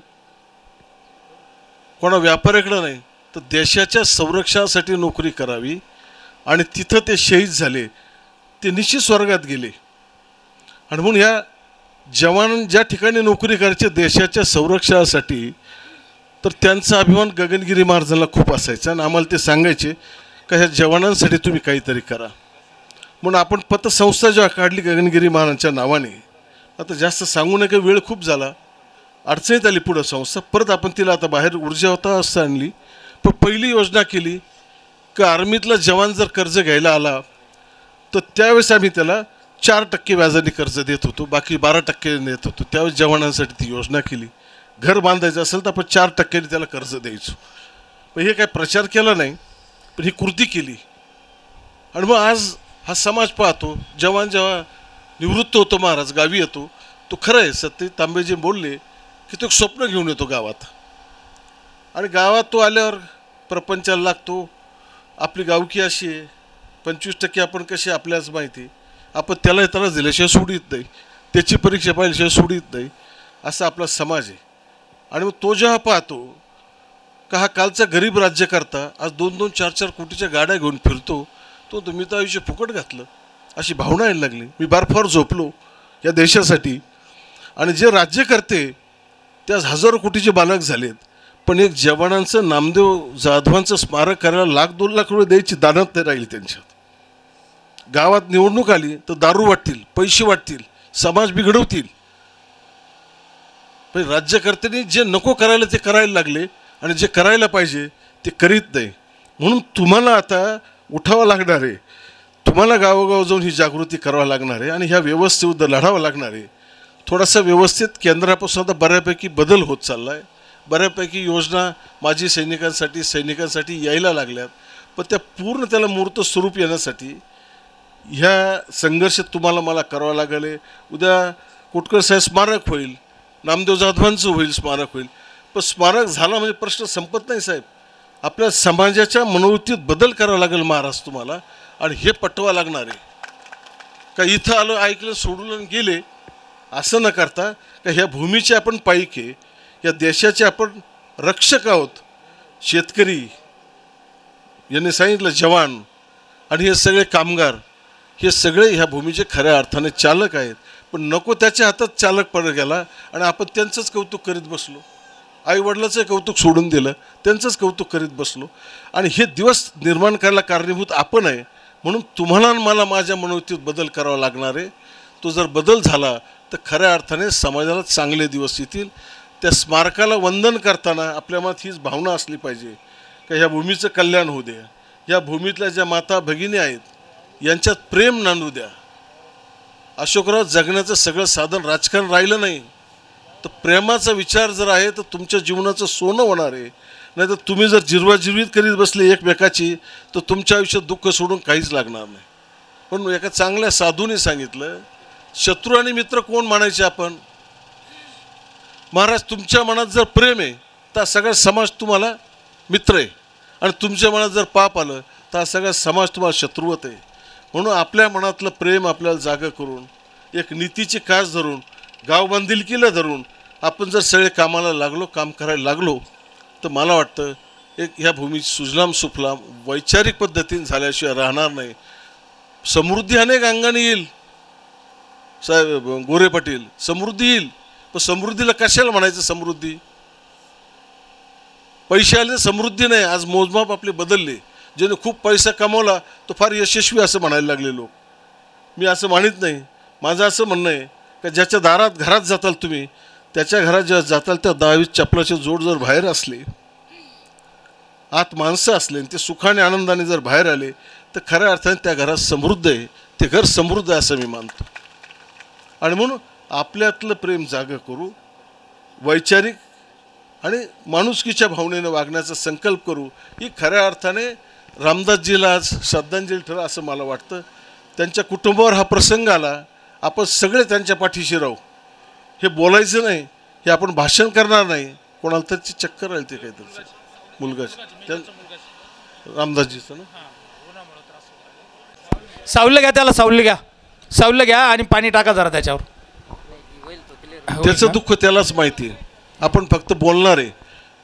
कोणा व्यापाऱ्याकडं नाही, तर देशाच्या संरक्षणासाठी नोकरी करावी. आणि तिथं ते शहीद झाले, ते निश्चित स्वर्गात गेले. आणि म्हणून ह्या जवान ज्या ठिकाणी नोकरी करायची देशाच्या संरक्षणासाठी, तर त्यांचा अभिमान गगनगिरी महाराजांना खूप असायचा आणि आम्हाला ते सांगायचे का ह्या जवानांसाठी तुम्ही काहीतरी करा. म्हणून आपण पतसंस्था जेव्हा काढली गगनगिरी महाराजांच्या नावाने, आता जास्त सांगू नये, वेळ खूप झाला, अडचणीत आली पुढं संस्था, परत आपण तिला आता बाहेर ऊर्जा होता असं आणली. पण पहिली योजना केली की आर्मीतला जवान जर कर्ज घ्यायला आला तर त्यावेळेस आम्ही त्याला 4% व्याजाने कर्ज देत होतो, बाकी 12% देत होतो. त्यावेळेस जवानांसाठी ती योजना केली. घर बांधायचं असेल तर आपण 4% त्याला कर्ज द्यायचो. पण हे काय प्रचार केला नाही, पण ही कृती केली. आणि मग आज हा समाज पाहतो, जवान जेव्हा निवृत्त होतो, महाराज गावी येतो, तो खरं आहे सत्य तांबेजी बोलले की तो एक स्वप्न घेऊन येतो गावात. आणि गावात तो आल्यावर प्रपंचाला लागतो. आपली गावकी अशी आहे, 25% आपण कशी आपल्याच माहिती, आपण त्याला त्रास दिल्याशिवाय सोडित नाही, त्याची परीक्षा पाहिल्याशिवाय सोडित नाही, असा आपला समाज आहे. आणि मग तो जेव्हा पाहतो का हा कालचा गरीब राज्यकर्ता आज 2-2, 4-4 कोटीच्या गाड्या घेऊन फिरतो, तो मी तर आयुष्य फुकट घातलं अशी भावना यायला लागली. मी बारफार झोपलो या देशासाठी आणि जे राज्यकर्ते त्या हजारो कोटीचे मालक झालेत, पण एक जवानांचं नामदेव जाधवांचं स्मारक करायला 1,00,000-2,00,000 रुपये द्यायची दानत नाही राहील त्यांच्यात. गावात निवडणूक आली तर दारू वाटतील, पैसे वाटतील, समाज बिघडवतील. पण राज्यकर्त्यांनी जे नको करायला ते करायला लागले आणि जे करायला पाहिजे ते करीत नाही. म्हणून तुम्हाला आता उठावं लागणार आहे, तुम्हाला गावोगाव जाऊन ही जागृती करावं लागणार आहे आणि ह्या व्यवस्थेविरुद्ध लढावं लागणार आहे. थोडासा व्यवस्थित केंद्रापासून आता बऱ्यापैकी बदल होत चालला आहे, बऱ्यापैकी योजना माजी सैनिकांसाठी यायला लागल्यात. पण त्या पूर्ण त्याला मूर्त स्वरूप येण्यासाठी ह्या संघर्ष तुम्हाला मला करावा लागेल. उद्या कोटकर साहेब स्मारक होईल, नामदेव जाधवांचं होईल, स्मारक होईल. पण स्मारक झाला म्हणजे प्रश्न संपत नाही साहेब. आपल्या समाजाच्या मनोवृत्तीत बदल करावा लागेल महाराज तुम्हाला, आणि हे पटवा लागणार आहे. का इथं आलं, ऐकलं, सोडून गेले असं न करता, का ह्या भूमीचे आपण पाईक आहे, या देशाचे आपण रक्षक आहोत. शेतकरी यांनी सांगितलं, जवान आणि हे सगळे कामगार, हे सगळे ह्या भूमीचे खऱ्या अर्थाने चालक आहेत. पण नको त्याच्या हातात चालक पड गेला आणि आपण त्यांचंच कौतुक करीत बसलो. आईवडिलाचं कौतुक सोडून दिलं, त्यांचंच कौतुक करीत बसलो. आणि हे दिवस निर्माण करायला कारणीभूत आपण आहे. म्हणून तुम्हाला मला माझ्या मनोवृत्तीत बदल करावा लागणार आहे. तो जर बदल झाला तर खऱ्या अर्थाने समाजाला चांगले दिवस येतील. त्या स्मारकाला वंदन करताना आपल्या मनात हीच भावना असली पाहिजे का ह्या भूमीचं कल्याण होऊ द्या, या भूमीतल्या ज्या माता भगिनी आहेत यांच्यात प्रेम नांदू द्या. अशोकराव, जगण्याचं सगळं साधन राजकारण राहिलं नाही, तर प्रेमाचा विचार जर आहे तर तुमच्या जीवनाचं सोनं होणार आहे. नाही तर तुम्ही जर जिरवाजिरवीत करीत बसले एकमेकाची तर तुमच्या आयुष्यात दुःख सोडून काहीच लागणार नाही. पण एका चांगल्या साधूने सांगितलं, शत्रू आणि मित्र कोण मानायचे आपण? महाराज, तुमच्या मनात जर प्रेम आहे तर सगळा समाज तुम्हाला मित्र आहे, आणि तुमच्या मनात जर पाप आलं तर सगळा समाज तुम्हाला शत्रुवत आहे. म्हणून आपल्या मनातलं प्रेम आपल्याला जागं करून, एक नीतीची कास धरून, गाव बांधिलकीला धरून आपण जर सगळे कामाला लागलो, काम करायला लागलो, तर मला वाटतं एक ह्या भूमीची सुजलाम सुफलाम वैचारिक पद्धतीने झाल्याशिवाय राहणार नाही. समृद्धी अनेक अंगाने येईल साहेब गोरे पाटील, समृद्धी येईल. पण समृद्धीला कशाला म्हणायचं समृद्धी? पैसे आले समृद्धी नाही. आज मोजमाप आपले बदलले. ज्याने खूप पैसा कमवला तो फार यशस्वी असं म्हणायला लागले लोक. मी असं मानित नाही. माझं असं म्हणणं आहे का ज्याच्या घरात जाताल तुम्ही, त्याच्या घरात जेव्हा जाताल त्या 10-20 चपलाचे जोड जर बाहेर असले, आत माणसं असले, ते सुखाने आनंदाने जर बाहेर आले, तर खऱ्या अर्थाने त्या घरात समृद्ध आहे, ते घर समृद्ध आहे असं मी मानतो. आणि म्हणून आपल्यातलं प्रेम जागं करू, वैचारिक आणि माणुसकीच्या भावनेनं वागण्याचा संकल्प करू. ही खऱ्या अर्थाने रामदासजीला आज श्रद्धांजली ठरा असं मला वाटतं. त्यांच्या कुटुंबावर हा प्रसंग आला, आपण सगळे त्यांच्या पाठीशी राहू. हे बोलायचं नाही, हे आपण भाषण करणार नाही. कोणाला तरी चक्कर राहील, ते काहीतरी मुलगा रामदासजीचं ना. सावलं घ्या त्याला, सावलं घ्या आणि पाणी टाका जरा त्याच्यावर. त्याचं दुःख त्यालाच माहिती आहे. आपण फक्त बोलणार आहे.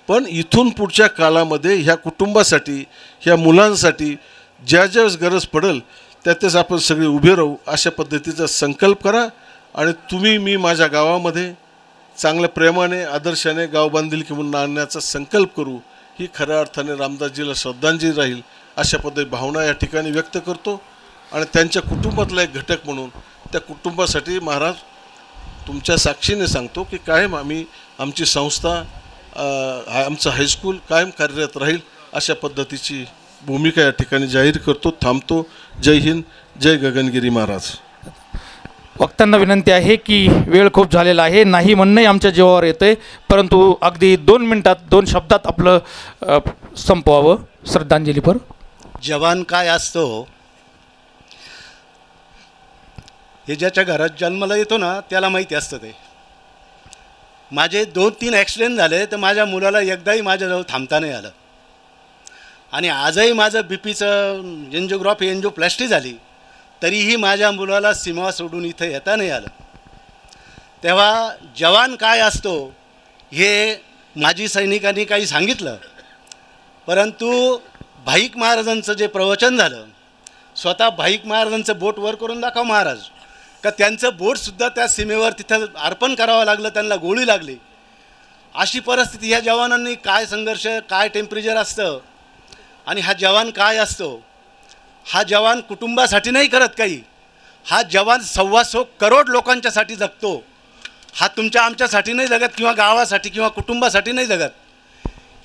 पण इथून पुढच्या काळामध्ये ह्या कुटुंबासाठी, ह्या मुलांसाठी ज्या ज्यावेळेस गरज पडेल त्यातच आपण सगळे उभे राहू अशा पद्धतीचा संकल्प करा. आणि तुम्ही, मी माझ्या गावामध्ये चांगल्या प्रेमाने, आदर्शाने गाव बांधिलकी म्हणून आणण्याचा संकल्प करू. ही खऱ्या अर्थाने रामदासजीला श्रद्धांजली राहील अशा पद्धती भावना या ठिकाणी व्यक्त करतो. आणि त्यांच्या कुटुंबातला एक घटक म्हणून त्या कुटुंबासाठी महाराज तुमच्या साक्षीने सांगतो की कायम आम्ही, आमची संस्था, आमचं हायस्कूल कायम कार्यरत राहील अशा पद्धतीची भूमिका या ठिकाणी जाहीर करतो. थांबतो. जय हिंद, जय गगनगिरी महाराज. वक्त्यांना विनंती आहे की वेळ खूप झालेला आहे, नाही म्हणणंही आमच्या जीवावर येतं, परंतु अगदी 2 मिनिटात 2 शब्दात आपलं संपवावं श्रद्धांजलीपर. जवान काय असतो हे ज्याच्या घरात जन्माला येतो ना त्याला माहिती असतं. ते माझे 2-3 ॲक्सिडेंट झाले तर माझ्या मुलाला एकदाही माझ्याजवळ थांबता नाही आलं. आणि आजही माझं बीपीचं एन्जिओग्राफी, एन्जिओप्लास्टी झाली तरीही माझ्या मुलाला सीमा सोडून इथं येता नाही आलं. तेव्हा जवान काय असतो हे माजी सैनिकांनी काही सांगितलं, परंतु भाईक महाराजांचं जे प्रवचन झालं, स्वतः भाईक महाराजांचं बोट वर करून दाखव महाराज, का त्यांचं बोटसुद्धा त्या सीमेवर तिथं अर्पण करावं लागलं, त्यांना गोळी लागली. अशी परिस्थिती ह्या जवानांनी काय संघर्ष, काय टेम्परेचर असतं आणि हा जवान काय असतो. हा जवान कुटुंबासाठी नाही करत काही, हा जवान 125 करोड लोकांच्यासाठी जगतो. हा तुमच्या आमच्यासाठी नाही जगत किंवा गावासाठी किंवा कुटुंबासाठी नाही जगत.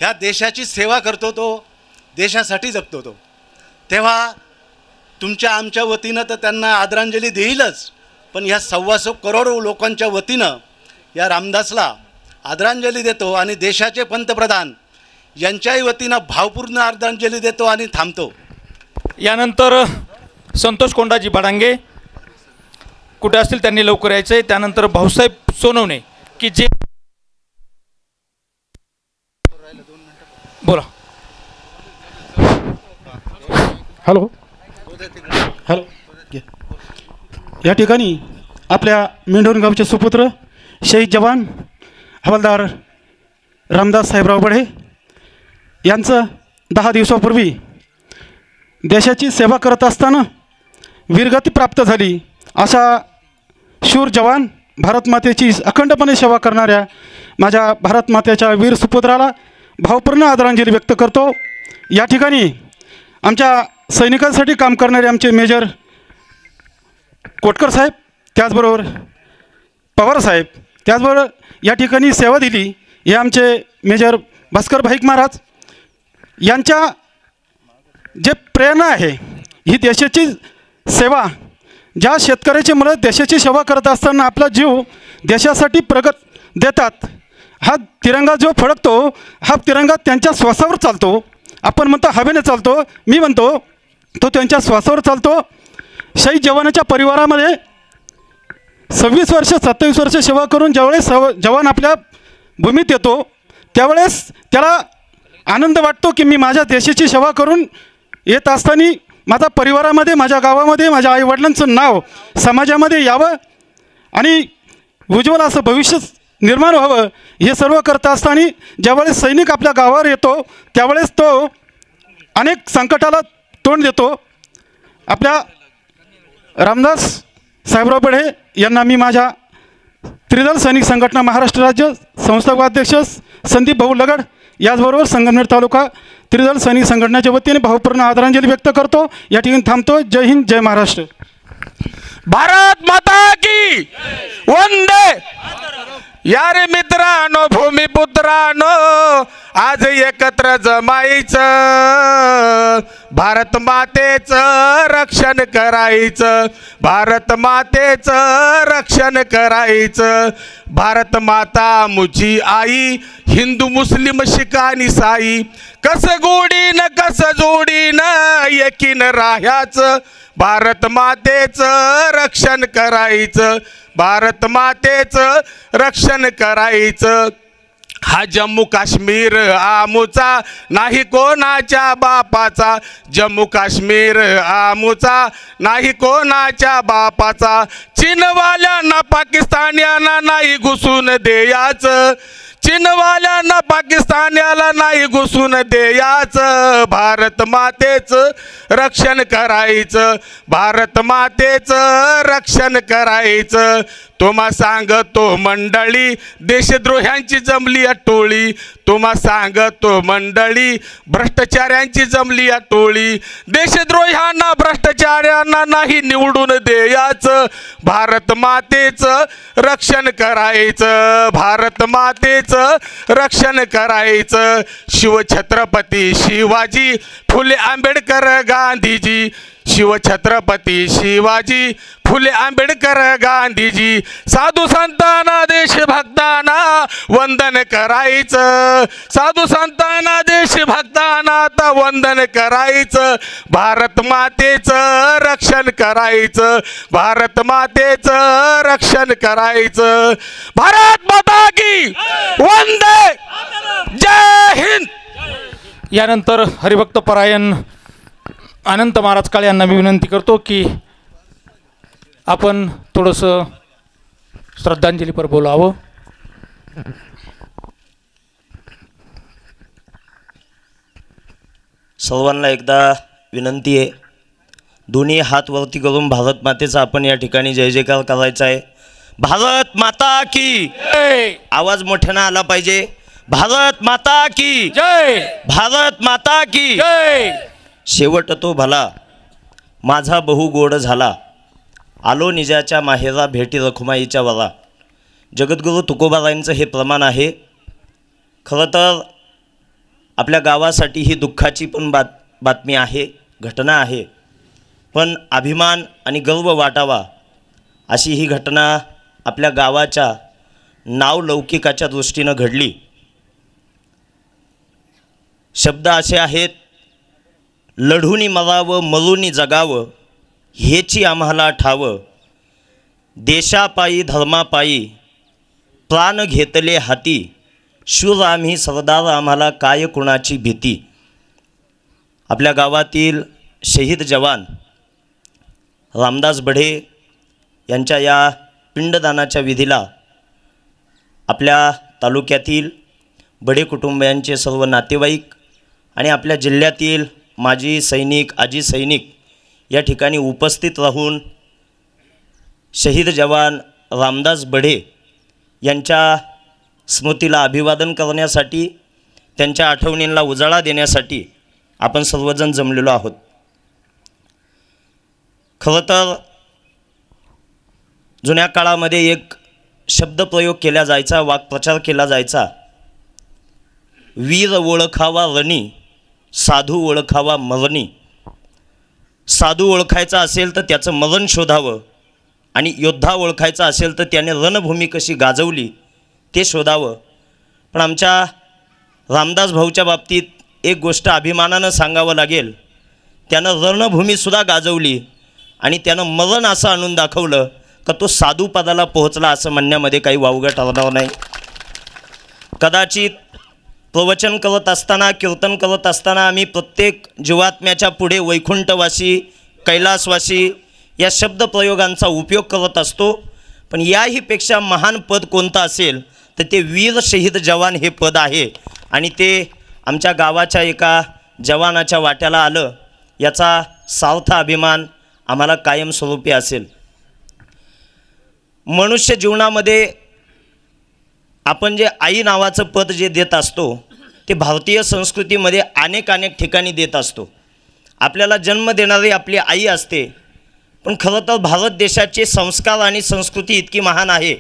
ह्या देशाची सेवा करतो तो, देशासाठी जगतो तो. तेव्हा तुमच्या आमच्या वतीनं तर त्यांना आदरांजली देईलच, पण ह्या 125 करोड लोकांच्या वतीनं या रामदासला आदरांजली देतो आणि देशाचे पंतप्रधान यांच्याही वतीनं भावपूर्ण आदरांजली देतो आणि थांबतो. यानंतर संतोष कोंडाजी बडांगे कुठे असतील त्यांनी लवकर यायचं आहे. त्यानंतर भाऊसाहेब सोनवणे की जे बोला. Hello hello. या ठिकाणी आपल्या मेंढोण गावचे सुपुत्र शहीद जवान हवालदार रामदास साहेबराव बडे यांचं 10 दिवसापूर्वी देशाची सेवा करत असताना वीरगती प्राप्त झाली. अशा शूर जवान भारतमातेची अखंडपणे सेवा करणाऱ्या माझ्या भारतमातेच्या वीर सुपुत्राला भावपूर्ण आदरांजली व्यक्त करतो. या ठिकाणी आमच्या सैनिकांसाठी काम करणारे आमचे मेजर कोटकर साहेब, त्याचबरोबर पवार साहेब, त्याचबरोबर या ठिकाणी सेवा दिली हे आमचे मेजर भास्कर भाईक महाराज यांच्या जे प्रेरणा आहे ही देशाची सेवा. ज्या शेतकऱ्याचे मुलं देशाची सेवा करत असताना आपला जीव देशासाठी प्रगत देतात. हा तिरंगा जो फडकतो हा तिरंगा त्यांच्या श्वासावर चालतो. आपण म्हणतो हवेने चालतो, मी म्हणतो तो त्यांच्या श्वासावर चालतो. शहीद जवानाच्या परिवारामध्ये 26 वर्ष 27 वर्ष सेवा करून ज्यावेळेस जवान आपल्या भूमीत येतो त्यावेळेस त्याला आनंद वाटतो की मी माझ्या देशाची सेवा करून येत असताना माझ्या परिवारामध्ये, माझ्या गावामध्ये माझ्या आईवडिलांचं नाव समाजामध्ये यावं आणि उज्ज्वल असं भविष्य निर्माण व्हावं. हे सर्व करत असताना ज्यावेळेस सैनिक आपल्या गावावर येतो त्यावेळेस तो अनेक संकटाला तोंड देतो. आपल्या रामदास साहेबराव बडे यांना मी माझ्या त्रिदल सैनिक संघटना महाराष्ट्र राज्य संस्थापक अध्यक्ष संदीप भाऊ लगड याचबरोबर संगमनेर तालुका त्रिदल सैनिक संघटनेच्या वतीने भावपूर्ण आदरांजली व्यक्त करतो. या ठिकाणी थांबतो. जय हिंद, जय महाराष्ट्र. भारत माता की वंदे. या रे मित्रांनो, भूमिपुत्रांनो, आज एकत्र जमायचं, भारत मातेचं रक्षण करायचं, भारत मातेचं रक्षण करायचं. भारत माता मुझी आई, हिंदू मुस्लिम शिख आणि साई, कसं गोडीनं जोडीनं एकीन राहायचं, भारत मातेचं रक्षण करायचं, भारत मातेचं रक्षण करायचं. हा जम्मू काश्मीर आमुचा नाही कोणाच्या बापाचा, जम्मू काश्मीर आमुचा नाही कोणाच्या बापाचा. चीनवाल्यांना पाकिस्तान्यांना नाही घुसून द्यायचं, चीनवाल्यांना पाकिस्तान्याला नाही घुसून द्यायचं. भारत मातेचं रक्षण करायचं, भारत मातेचं रक्षण करायचं. तुम्हा सांगतो मंडळी देशद्रोह्यांची जमली टोळी, तुम्हा सांगतो मंडळी भ्रष्टाचाऱ्यांची जमली टोळी. देशद्रोह्यांना भ्रष्टाचाऱ्यांना नाही निवडून द्यायचं, भारत मातेचं रक्षण करायचं, भारत मातेचं रक्षण करायचं. शिवछत्रपती शिवाजी फुले आंबेडकर गांधीजी, शिवछत्रपती शिवाजी फुले आंबेडकर गांधीजी. साधू संतांना देशभक्तांना वंदन करायचं, साधू संतांना देशभक्तांना आता वंदन करायचं. भारत मातेचं रक्षण करायचं, भारत मातेचं रक्षण करायचं. भारत माता की वंदे, जय हिंद. यानंतर हरिभक्त परायण अनंत महाराज काळे यांना मी विनंती करतो की आपण थोडंसं श्रद्धांजलीपर बोलावं. सर्वांना एकदा विनंती आहे दोन्ही हात वरती करून भारत मातेचा आपण या ठिकाणी जय जयकार करायचा आहे. भारत माता की जय. आवाज मोठ्यानं आला पाहिजे. भारत माता की जय. भारत माता की जय. शेवट तो भला माझा बहु गोड झाला, आलो निजाच्या माहेरा भेटी रखुमाईच्या वरा. जगद्गुरू तुकोबारायांचं हे प्रमाण आहे. खरं तर आपल्या गावासाठी ही दुःखाची पण बातमी आहे, घटना आहे. पण अभिमान आणि गर्व वाटावा अशी ही घटना आपल्या गावाच्या नावलौकिकाच्या दृष्टीनं घडली. शब्द असे आहेत, लढूनी मरावं मरूनी जगावं हेची आम्हाला ठावं, देशापायी धर्मापायी प्राण घेतले हाती, शूर आम्ही सरदार आम्हाला काय कुणाची भीती. आपल्या गावातील शहीद जवान रामदास बढे यांच्या या पिंडदानाच्या विधीला आपल्या तालुक्यातील बडे कुटुंबियांचे सर्व नातेवाईक आणि आपल्या जिल्ह्यातील माजी सैनिक, आजी सैनिक या ठिकाणी उपस्थित राहून शहीद जवान रामदास बढे यांच्या स्मृतीला अभिवादन करण्यासाठी, त्यांच्या आठवणींना उजाळा देण्यासाठी आपण सर्वजण जमलेलो आहोत. खरं तर जुन्या काळामध्ये एक शब्दप्रयोग केला जायचा, वाक्प्रचार केला जायचा, वीर ओळखावा रणी, साधू ओळखावा मरणी. साधू ओळखायचा असेल तर त्याचं मरण शोधावं आणि योद्धा ओळखायचा असेल तर त्याने रणभूमी कशी गाजवली ते शोधावं. पण आमच्या रामदास भाऊच्या बाबतीत एक गोष्ट अभिमानानं सांगावं लागेल, त्यानं रणभूमीसुद्धा गाजवली आणि त्यानं मरण असं आणून दाखवलं का तो साधू पदाला पोहोचला असं म्हणण्यामध्ये काही वावगं ठरणार नाही. कदाचित प्रवचन करत असताना, कीर्तन करत असताना आम्ही प्रत्येक जीवात्म्याच्या पुढे वैकुंठवासी, कैलासवासी या शब्दप्रयोगांचा उपयोग करत असतो. पण याहीपेक्षा महान पद कोणतं असेल तर ते वीर शहीद जवान हे पद आहे आणि ते आमच्या गावाच्या एका जवानाच्या वाट्याला आलं याचा सार्थ अभिमान आम्हाला कायमस्वरूपी असेल. मनुष्य जीवनामध्ये आपण जे आई नावाचं पद जे देत असतो ते भारतीय संस्कृतीमध्ये अनेक ठिकाणी देत असतो. आपल्याला जन्म देणारी आपली आई असते, पण खरं तर भारत देशाचे संस्कार आणि संस्कृती इतकी महान आहे.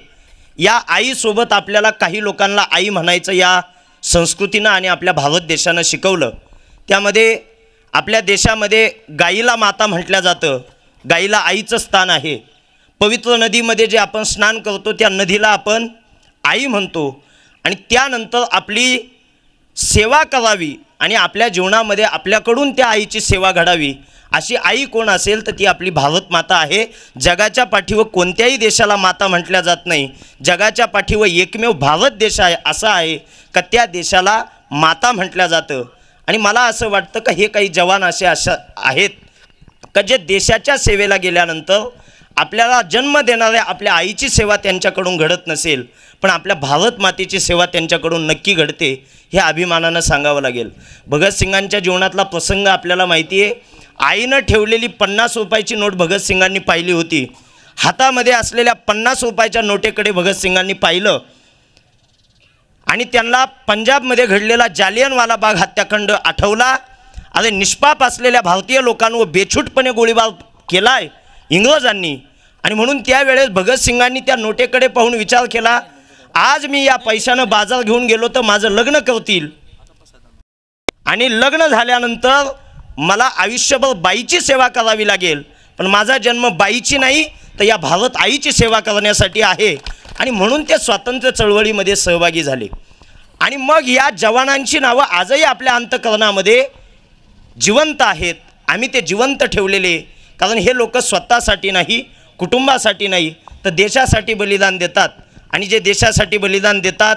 या आईसोबत आपल्याला काही लोकांना आई म्हणायचं या संस्कृतीनं आणि आपल्या भारत देशानं शिकवलं. त्यामध्ये आपल्या देशामध्ये गाईला माता म्हटलं जातं, गाईला आईचं स्थान आहे. पवित्र नदीमध्ये जे आपण स्नान करतो त्या नदीला आपण आई म्हणतो आणि त्यानंतर आपली सेवा करावी आणि आपल्या जीवनामध्ये आपल्याकडून त्या आईची सेवा घडावी अशी आई कोण असेल तर ती आपली भारत माता आहे. जगाच्या पाठीवर कोणत्याही देशाला माता म्हटल्या जात नाही. जगाच्या पाठीवर एकमेव भारत देश आहे असा आहे का त्या देशाला माता म्हटलं जातं. आणि मला असं वाटतं का हे काही जवान असे आहेत का जे देशाच्या सेवेला गेल्यानंतर आपल्याला जन्म देणाऱ्या आपल्या आईची सेवा त्यांच्याकडून घडत नसेल, पण आपल्या भारत मातेची सेवा त्यांच्याकडून नक्की घडते हे अभिमानानं सांगावं लागेल. भगतसिंगांच्या जीवनातला प्रसंग आपल्याला माहिती आहे. आईनं ठेवलेली 50 रुपयाची नोट भगतसिंगांनी पाहिली होती. हातामध्ये असलेल्या 50 रुपयाच्या नोटेकडे भगतसिंगांनी पाहिलं आणि त्यांना पंजाबमध्ये घडलेला जालियनवाला बाग हत्याकांड आठवला. अरे निष्पाप असलेल्या भारतीय लोकांवर बेछूटपणे गोळीबार केलाय इंग्रजांनी आणि म्हणून त्यावेळेस भगतसिंगांनी त्या नोटेकडे पाहून विचार केला, आज मी या पैशानं बाजार घेऊन गेलो तर माझं लग्न करतील आणि लग्न झाल्यानंतर मला आयुष्यभर बाईची सेवा करावी लागेल, पण माझा जन्म बाईची नाही तर या भारत आईची सेवा करण्यासाठी आहे. आणि म्हणून ते स्वातंत्र्य चळवळीमध्ये सहभागी झाले. आणि मग या जवानांची नावं आजही आपल्या अंतःकरणामध्ये जिवंत आहेत. आम्ही ते जिवंत ठेवलेले, कारण हे लोक स्वतःसाठी नाही, कुटुंबासाठी नाही तर देशासाठी बलिदान देतात. आणि जे देशासाठी बलिदान देतात,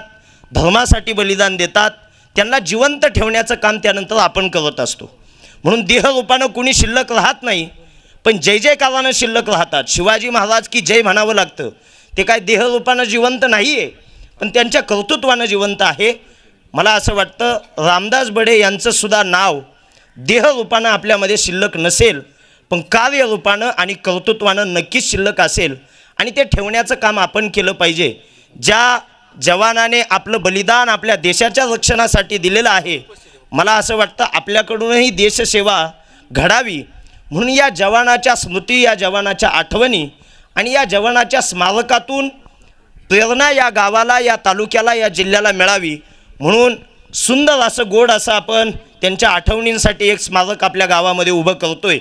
धर्मासाठी बलिदान देतात, त्यांना जिवंत ठेवण्याचं काम त्यानंतर आपण करत असतो. म्हणून देहरूपानं कुणी शिल्लक राहत नाही, पण जय जयकारानं शिल्लक राहतात. शिवाजी महाराज की जय म्हणावं लागतं. ते काय देहरूपानं जिवंत नाही आहे, पण त्यांच्या कर्तृत्वानं जिवंत आहे. मला असं वाटतं रामदास बढे यांचंसुद्धा नाव देहरूपानं आपल्यामध्ये शिल्लक नसेल, पण कार्यरूपानं आणि कर्तृत्वानं नक्कीच शिल्लक असेल आणि ते ठेवण्याचं काम आपण केलं पाहिजे. ज्या जवानाने आपलं बलिदान आपल्या देशाच्या रक्षणासाठी दिलेलं आहे, मला असं वाटतं आपल्याकडूनही देशसेवा घडावी म्हणून या जवानाच्या स्मृती, या जवानाच्या आठवणी आणि या जवानाच्या स्मारकातून प्रेरणा या गावाला, या तालुक्याला, या जिल्ह्याला मिळावी म्हणून सुंदर असं गोड असं आपण त्यांच्या आठवणींसाठी एक स्मारक आपल्या गावामध्ये उभं करतोय.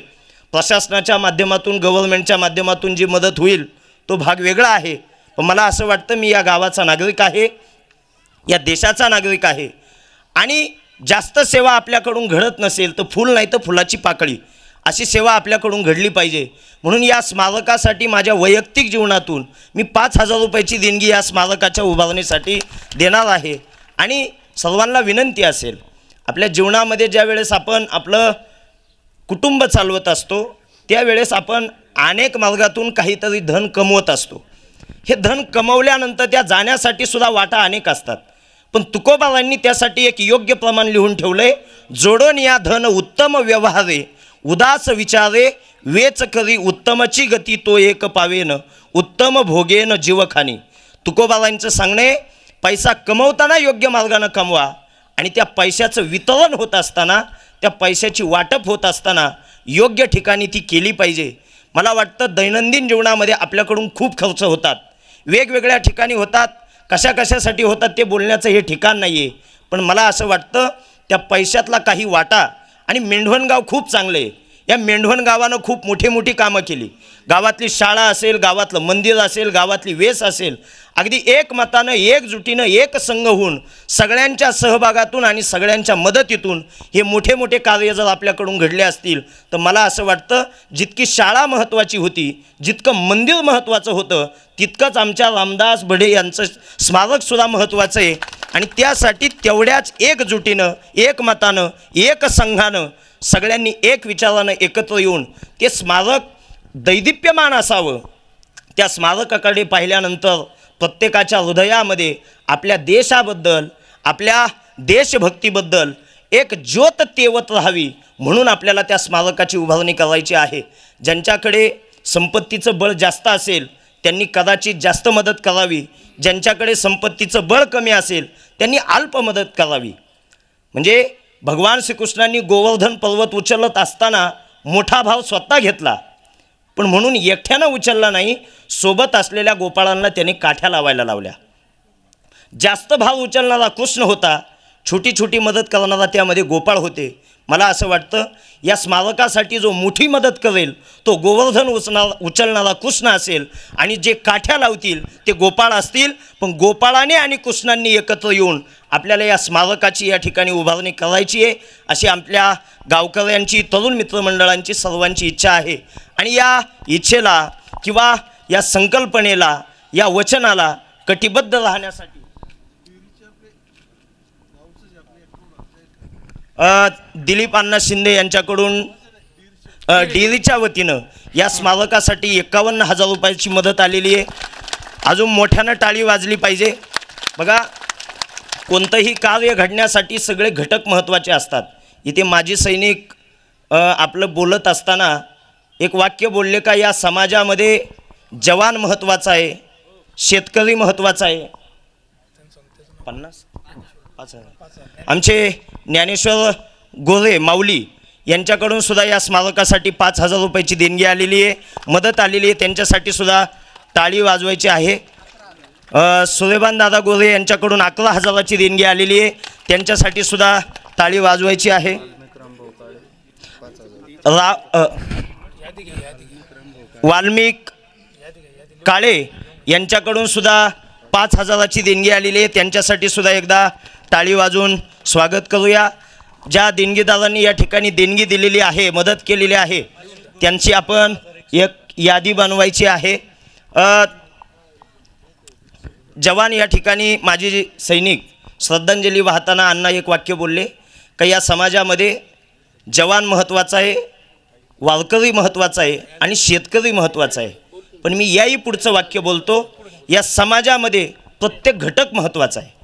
प्रशासनाच्या माध्यमातून, गव्हर्नमेंटच्या माध्यमातून जी मदत होईल तो भाग वेगळा आहे, पण मला असं वाटतं मी या गावाचा नागरिक आहे, या देशाचा नागरिक आहे आणि जास्त सेवा आपल्याकडून घडत नसेल तर फूल नाही तर फुलाची पाकळी अशी सेवा आपल्याकडून घडली पाहिजे. म्हणून या स्मारकासाठी माझ्या वैयक्तिक जीवनातून मी 5,000 रुपयाची देणगी या स्मारकाच्या उभारणीसाठी देणार आहे. आणि सर्वांना विनंती असेल, आपल्या जीवनामध्ये ज्या वेळेस आपण आपलं कुटुंब चालवत असतो त्यावेळेस आपण अनेक मार्गातून काहीतरी धन कमवत असतो. हे धन कमवल्यानंतर त्या जाण्यासाठी सुद्धा वाटा अनेक असतात, पण तुकोबारांनी त्यासाठी एक योग्य प्रमाण लिहून ठेवलंय. जोडून या धन उत्तम व्यवहारे, उदास विचारे, वेच करी उत्तमची गती तो एक पावेन, उत्तम भोगेन जीवखानी. तुकोबारांचं सांगणे, पैसा कमवताना योग्य मार्गानं कमवा आणि त्या पैशाचं वितरण होत असताना, त्या पैशाची वाटप होत असताना योग्य ठिकाणी ती केली पाहिजे. मला वाटतं दैनंदिन जीवनामध्ये आपल्याकडून खूप खर्च होतात, वेगवेगळ्या ठिकाणी होतात, कशासाठी होतात ते बोलण्याचं हे ठिकाण नाही आहे, पण मला असं वाटतं त्या पैशातला काही वाटा. आणि मेंढवणगाव खूप चांगलं आहे. या मेंढवण गावानं खूप मोठी कामं केली. गावातली शाळा असेल, गावातलं मंदिर असेल, गावातली वेस असेल, अगदी एकमतानं, एकजुटीनं, एक संघ होऊन सगळ्यांच्या सहभागातून आणि सगळ्यांच्या मदतीतून हे मोठे कार्य जर आपल्याकडून घडले असतील तर मला असं वाटतं जितकी शाळा महत्त्वाची होती, जितकं मंदिर महत्त्वाचं होतं, तितकंच आमच्या रामदास बढे यांचं स्मारकसुद्धा महत्त्वाचं आहे. आणि त्यासाठी तेवढ्याच एकजुटीनं, एकमतानं, एक संघानं सगळ्यांनी एक विचारानं एकत्र येऊन ते स्मारक दैदिप्यमान असावं. त्या स्मारकाकडे पाहिल्यानंतर प्रत्येकाच्या हृदयामध्ये आपल्या देशाबद्दल, आपल्या देशभक्तीबद्दल एक ज्योत तेवत राहावी म्हणून आपल्याला त्या स्मारकाची उभारणी करायची आहे. ज्यांच्याकडे संपत्तीचं बळ जास्त असेल त्यांनी कदाचित जास्त मदत करावी, ज्यांच्याकडे संपत्तीचं बळ कमी असेल त्यांनी अल्प मदत करावी. म्हणजे भगवान श्रीकृष्णांनी गोवर्धन पर्वत उचलत असताना मोठा भाव स्वतः घेतला, पण म्हणून एकट्यानं उचलला नाही, सोबत असलेल्या गोपाळांना त्यांनी काठ्या लावायला लावल्या. जास्त भाव उचलणारा कृष्ण होता, छोटी मदत करणारा त्यामध्ये गोपाळ होते. मला असं वाटतं या स्मारकासाठी जो मोठी मदत करेल तो गोवर्धन उचलणारा कृष्ण असेल आणि जे काठ्या लावतील ते गोपाळ असतील. पण गोपाळाने आणि कृष्णांनी एकत्र येऊन आपल्याला या स्मारकाची या ठिकाणी उभारणी करायची आहे अशी आपल्या गावकऱ्यांची, तरुण मित्रमंडळांची, सर्वांची इच्छा आहे. आणि या इच्छेला किंवा या संकल्पनेला, या वचनाला कटिबद्ध राहण्यासाठी दिलीप अण्णा शिंदे यांच्याकडून डेअरीच्या वतीनं या स्मारकासाठी 51,000 रुपयाची मदत आलेली आहे. अजून मोठ्यानं टाळी वाजली पाहिजे. बघा, कोणतंही कार्य घडण्यासाठी सगळे घटक महत्त्वाचे असतात. इथे माजी सैनिक आपलं बोलत असताना एक वाक्य बोलले का या समाजामध्ये जवान महत्त्वाचा आहे, शेतकरी महत्त्वाचा आहे. 50 आमचे ज्ञानेश्वर गोरे माऊली यांच्याकडून सुद्धा या स्मारकासाठी 5,000 रुपयाची देणगी आलेली आहे, मदत आलेली आहे. त्यांच्यासाठी सुद्धा टाळी वाजवायची आहे. सुरेबान दादा गोरे यांच्याकडून 11,000ची देणगी आलेली आहे, त्यांच्यासाठी सुद्धा टाळी वाजवायची आहे. वाल्मिक काळे यांच्याकडून सुद्धा 5,000ची देणगी आलेली आहे, त्यांच्यासाठी सुद्धा एकदा टाळी वाजवून स्वागत करूया. ज्या देणगीदारांनी या ठिकाणी देणगी दिलेली आहे, मदत केलेली आहे, त्यांची आपण एक यादी बनवायची आहे. जवान या ठिकाणी माजी सैनिक श्रद्धांजली वाहताना अण्णा एक वाक्य बोलले का या समाजामध्ये जवान महत्त्वाचा आहे, वारकरी महत्त्वाचा आहे आणि शेतकरी महत्त्वाचा आहे. पण मी याही पुढचं वाक्य बोलतो, या समाजामध्ये प्रत्येक घटक महत्त्वाचा आहे.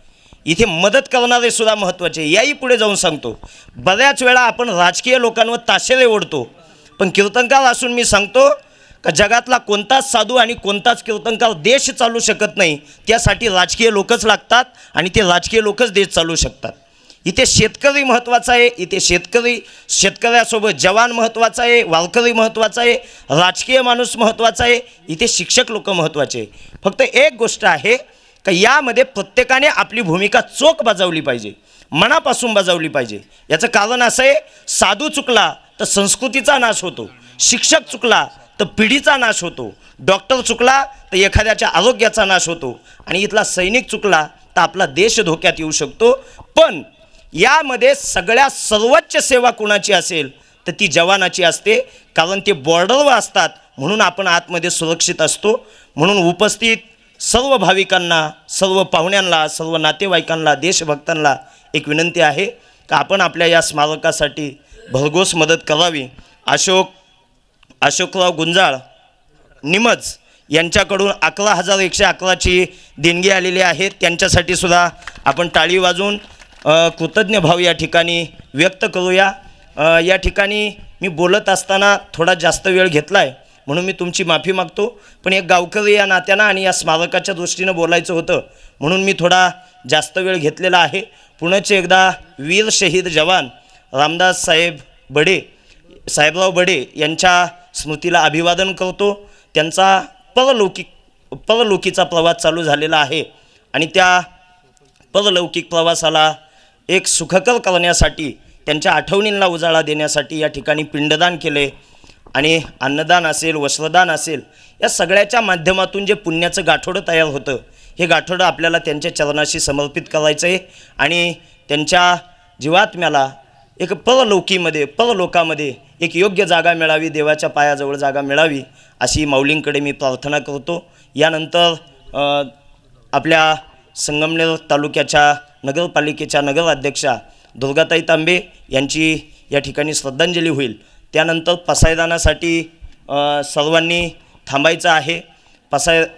इथे मदत करणारे सुद्धा महत्त्वाचे. याही पुढे जाऊन सांगतो, बऱ्याच वेळा आपण राजकीय लोकांवर ताशेरे ओढतो पण कीर्तनकार असून मी सांगतो का जगातला कोणताच साधू आणि कोणताच कीर्तनकार देश चालू शकत नाही, त्यासाठी राजकीय लोकच लागतात आणि ते राजकीय लोकच देश चालू शकतात. इथे शेतकरी महत्त्वाचा आहे, इथे शेतकऱ्यासोबत जवान महत्त्वाचा आहे, वारकरी महत्त्वाचा आहे, राजकीय माणूस महत्त्वाचा आहे, इथे शिक्षक लोक महत्त्वाचे आहे. फक्त एक गोष्ट आहे का यामध्ये प्रत्येकाने आपली भूमिका चोख बजावली पाहिजे, मनापासून बजावली पाहिजे. याचं कारण असं आहे, साधू चुकला तर संस्कृतीचा नाश होतो, शिक्षक चुकला तर पिढीचा नाश होतो, डॉक्टर चुकला तर एखाद्याच्या आरोग्याचा नाश होतो आणि इथला सैनिक चुकला तर आपला देश धोक्यात येऊ शकतो. पण यामध्ये सगळ्यात सर्वोच्च सेवा कुणाची असेल तर ती जवानाची असते, कारण ते बॉर्डरवर असतात म्हणून आपण आतमध्ये सुरक्षित असतो. म्हणून उपस्थित सर्व भाविकांना, सर्व पाहुण्यांना, सर्व नातेवाईकांना, देशभक्तांना एक विनंती आहे का आपण आपल्या या स्मारकासाठी भरघोस मदत करावी. अशोकराव गुंजाळ निमज यांच्याकडून 11,111ची देणगी आलेली आहे, त्यांच्यासाठी सुद्धा आपण टाळी वाजवून कृतज्ञ भाव या ठिकाणी व्यक्त करूया. या ठिकाणी मी बोलत असताना थोडा जास्त वेळ घेतला आहे म्हणून मी तुमची माफी मागतो, पण एक गावकरी या नात्यानं आणि या स्मारकाच्या दृष्टीनं बोलायचं होतं म्हणून मी थोडा जास्त वेळ घेतलेला आहे. पुनश्च एकदा वीर शहीद जवान रामदास साहेबराव बडे यांच्या स्मृतीला अभिवादन करतो. त्यांचा परलौकिचा प्रवास चालू झालेला आहे आणि त्या परलौकिक प्रवासाला एक सुखकर करण्यासाठी, त्यांच्या आठवणींना उजाळा देण्यासाठी या ठिकाणी पिंडदान केले आणि अन्नदान असेल, वस्त्रदान असेल, या सगळ्याच्या माध्यमातून जे पुण्याचं गाठोडं तयार होतं, हे गाठोडं आपल्याला त्यांच्या चरणाशी समर्पित करायचं आहे आणि त्यांच्या जीवात्म्याला एक परलोकामध्ये एक योग्य जागा मिळावी, देवाच्या पायाजवळ जागा मिळावी अशी माऊलींकडे मी प्रार्थना करतो. यानंतर आपल्या संगमनेर तालुक्याच्या नगरपालिकेच्या नगराध्यक्षा दुर्गाताई तांबे यांची या ठिकाणी श्रद्धांजली होईल. त्यानंतर पसायदानासाठी सर्वांनी थांबायचं आहे.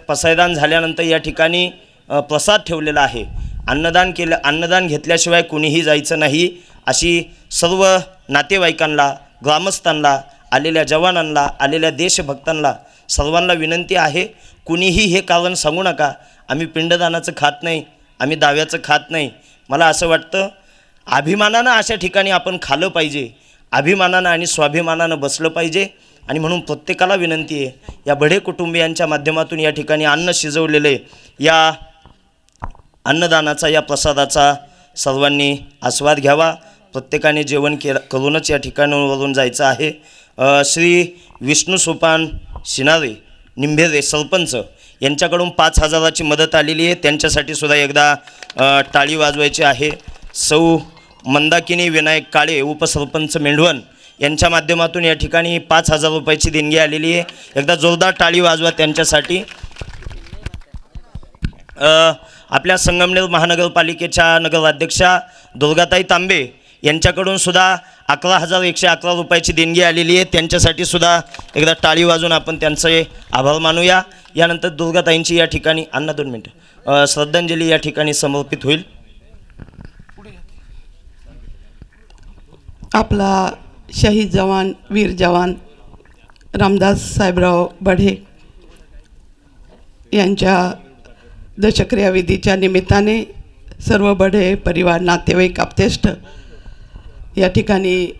पसायदान झाल्यानंतर या ठिकाणी प्रसाद ठेवलेला आहे. अन्नदान घेतल्याशिवाय कुणीही जायचं नाही अशी सर्व नातेवाईकांना, ग्रामस्थांना, आलेल्या जवानांना, आलेल्या देशभक्तांना सर्वांना विनंती आहे, कुणीही हे कारण सांगू नका आम्ही पिंडदानाचं खात नाही, आम्ही दाव्याचं खात नाही. मला असं वाटतं अभिमानानं अशा ठिकाणी आपण खाल्लं पाहिजे, अभिमानानं आणि स्वाभिमानानं बसलं पाहिजे. आणि म्हणून प्रत्येकाला विनंती आहे, या बढे कुटुंबियांच्या माध्यमातून या ठिकाणी अन्न शिजवलेले या अन्नदानाचा, या प्रसादाचा सर्वांनी आस्वाद घ्यावा. प्रत्येकाने जेवण करूनच या ठिकाणावरून जायचं आहे. श्री विष्णू सोपान शिनारे निंभेरे सरपंच यांच्याकडून 5,000ची मदत आलेली आहे, त्यांच्यासाठी सुद्धा एकदा टाळी वाजवायची आहे. सौ मंदाकिनी विनायक काळे उपसरपंच मेंढवण यांच्या माध्यमातून या ठिकाणी 5,000 रुपयाची देणगी आलेली आहे. एकदा जोरदार टाळी वाजवा त्यांच्यासाठी. आपल्या संगमनेर महानगरपालिकेच्या नगराध्यक्षा दुर्गाताई तांबे यांच्याकडून सुद्धा 11,111 रुपयाची देणगी आलेली आहे, त्यांच्यासाठी सुद्धा एकदा टाळी वाजून आपण त्यांचे आभार मानूया. यानंतर दुर्गाताईंची या ठिकाणी 2 मिनिटं श्रद्धांजली या ठिकाणी समर्पित होईल. आपला शहीद जवान, वीर जवान रामदास साहेबराव बढे यांच्या दशक्रिया विधीच्या निमित्ताने सर्व बढे परिवार, नातेवाईक, आप्तेष्ट या ठिकाणी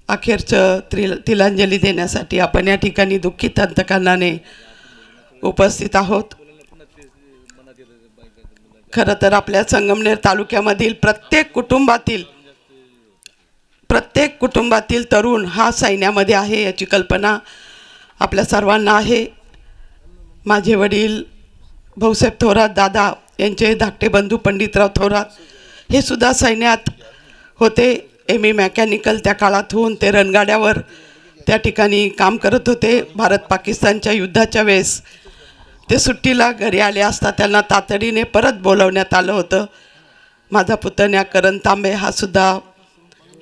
अखेरचं तिलांजली देण्यासाठी आपण या ठिकाणी दुःखित अंतकरणाने उपस्थित आहोत. खरं तर आपल्या संगमनेर तालुक्यामधील प्रत्येक कुटुंबातील तरुण हा सैन्यामध्ये आहे याची कल्पना आपल्या सर्वांना आहे. माझे वडील भाऊसाहेब थोरात दादा यांचे धाकटे बंधू पंडितराव थोरात हे सुद्धा सैन्यात होते. एम.ए. मेकॅनिकल त्या काळात होऊन ते रणगाड्यावर त्या ठिकाणी काम करत होते. भारत पाकिस्तानच्या युद्धाच्या वेळेस ते सुट्टीला घरी आले असता त्यांना तातडीने परत बोलवण्यात आलं होतं. माझा पुतण्या करण तांबे हा सुद्धा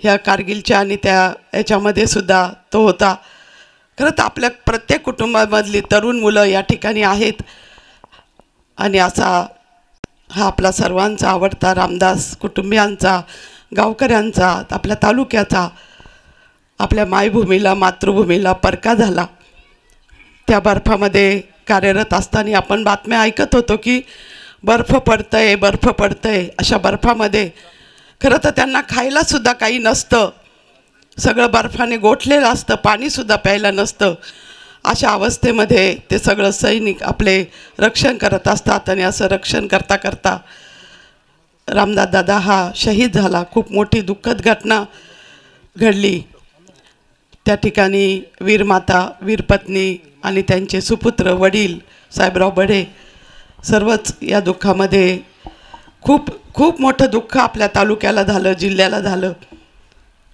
ह्या कारगिलच्या आणि त्या याच्यामध्ये सुद्धा तो होता. खरं तर आपल्या प्रत्येक कुटुंबामधली तरुण मुलं या ठिकाणी आहेत आणि असा हा आपला सर्वांचा आवडता रामदास कुटुंबियांचा, गावकऱ्यांचा, आपल्या तालुक्याचा आपल्या मायभूमीला मातृभूमीला परका झाला. त्या बर्फामध्ये कार्यरत असताना आपण बातम्या ऐकत होतो की बर्फ पडतंय. अशा बर्फामध्ये खरं तर त्यांना खायलासुद्धा काही नसतं, सगळं बर्फाने गोठलेलं असतं, पाणीसुद्धा प्यायला नसतं. अशा अवस्थेमध्ये ते सगळं सैनिक आपले रक्षण करत असतात. आणि असं रक्षण करता करता रामदास दादा हा शहीद झाला. खूप मोठी दुःखद घटना घडली. त्या ठिकाणी वीरमाता, वीरपत्नी आणि त्यांचे सुपुत्र वडील साहेबराव बडे सर्वच या दुःखामध्ये खूप खूप मोठं दुःख आपल्या तालुक्याला झालं, जिल्ह्याला झालं.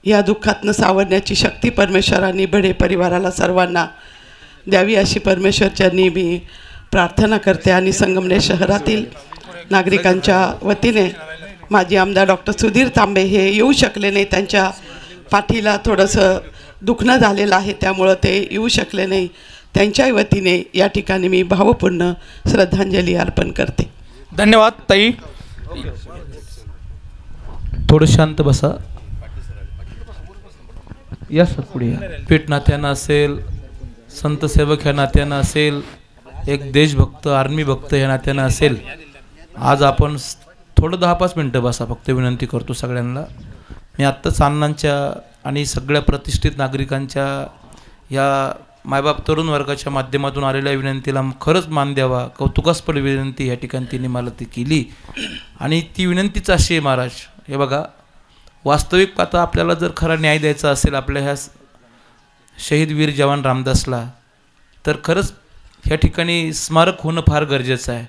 या दुःखातनं सावरण्याची शक्ती परमेश्वरांनी बडे परिवाराला सर्वांना द्यावी अशी परमेश्वरच्यांनी मी प्रार्थना करते. आणि संगमनेर शहरातील नागरिकांच्या वतीने माजी आमदार डॉक्टर सुधीर तांबे हे येऊ शकले नाही, त्यांच्या पाठीला थोडंसं दुखणं झालेलं आहे, त्यामुळं ते येऊ शकले नाही. त्यांच्याही वतीने या ठिकाणी मी भावपूर्ण श्रद्धांजली अर्पण करते. धन्यवाद ताई. थोडं शांत बसा. या सर पुढे या. पीठ नात्यानं असेल, संत सेवक ह्या नात्यानं असेल, एक देशभक्त आर्मी भक्त ह्या नात्यानं असेल, आज आपण थोडं 10-5 मिनटं बसा. फक्त विनंती करतो सगळ्यांना. मी आत्ताच अण्णांच्या आणि सगळ्या प्रतिष्ठित नागरिकांच्या या मायबाप तरुण वर्गाच्या माध्यमातून आलेल्या विनंतीला खरंच मान द्यावा. कौतुकास्पद विनंती या ठिकाणी त्यांनी मला ती केली. आणि ती विनंतीच अशी आहे महाराज, हे बघा, वास्तविक आता आपल्याला जर खरा न्याय द्यायचा असेल आपल्या ह्या शहीद वीर जवान रामदासला, तर खरंच ह्या ठिकाणी स्मारक होणं फार गरजेचं आहे.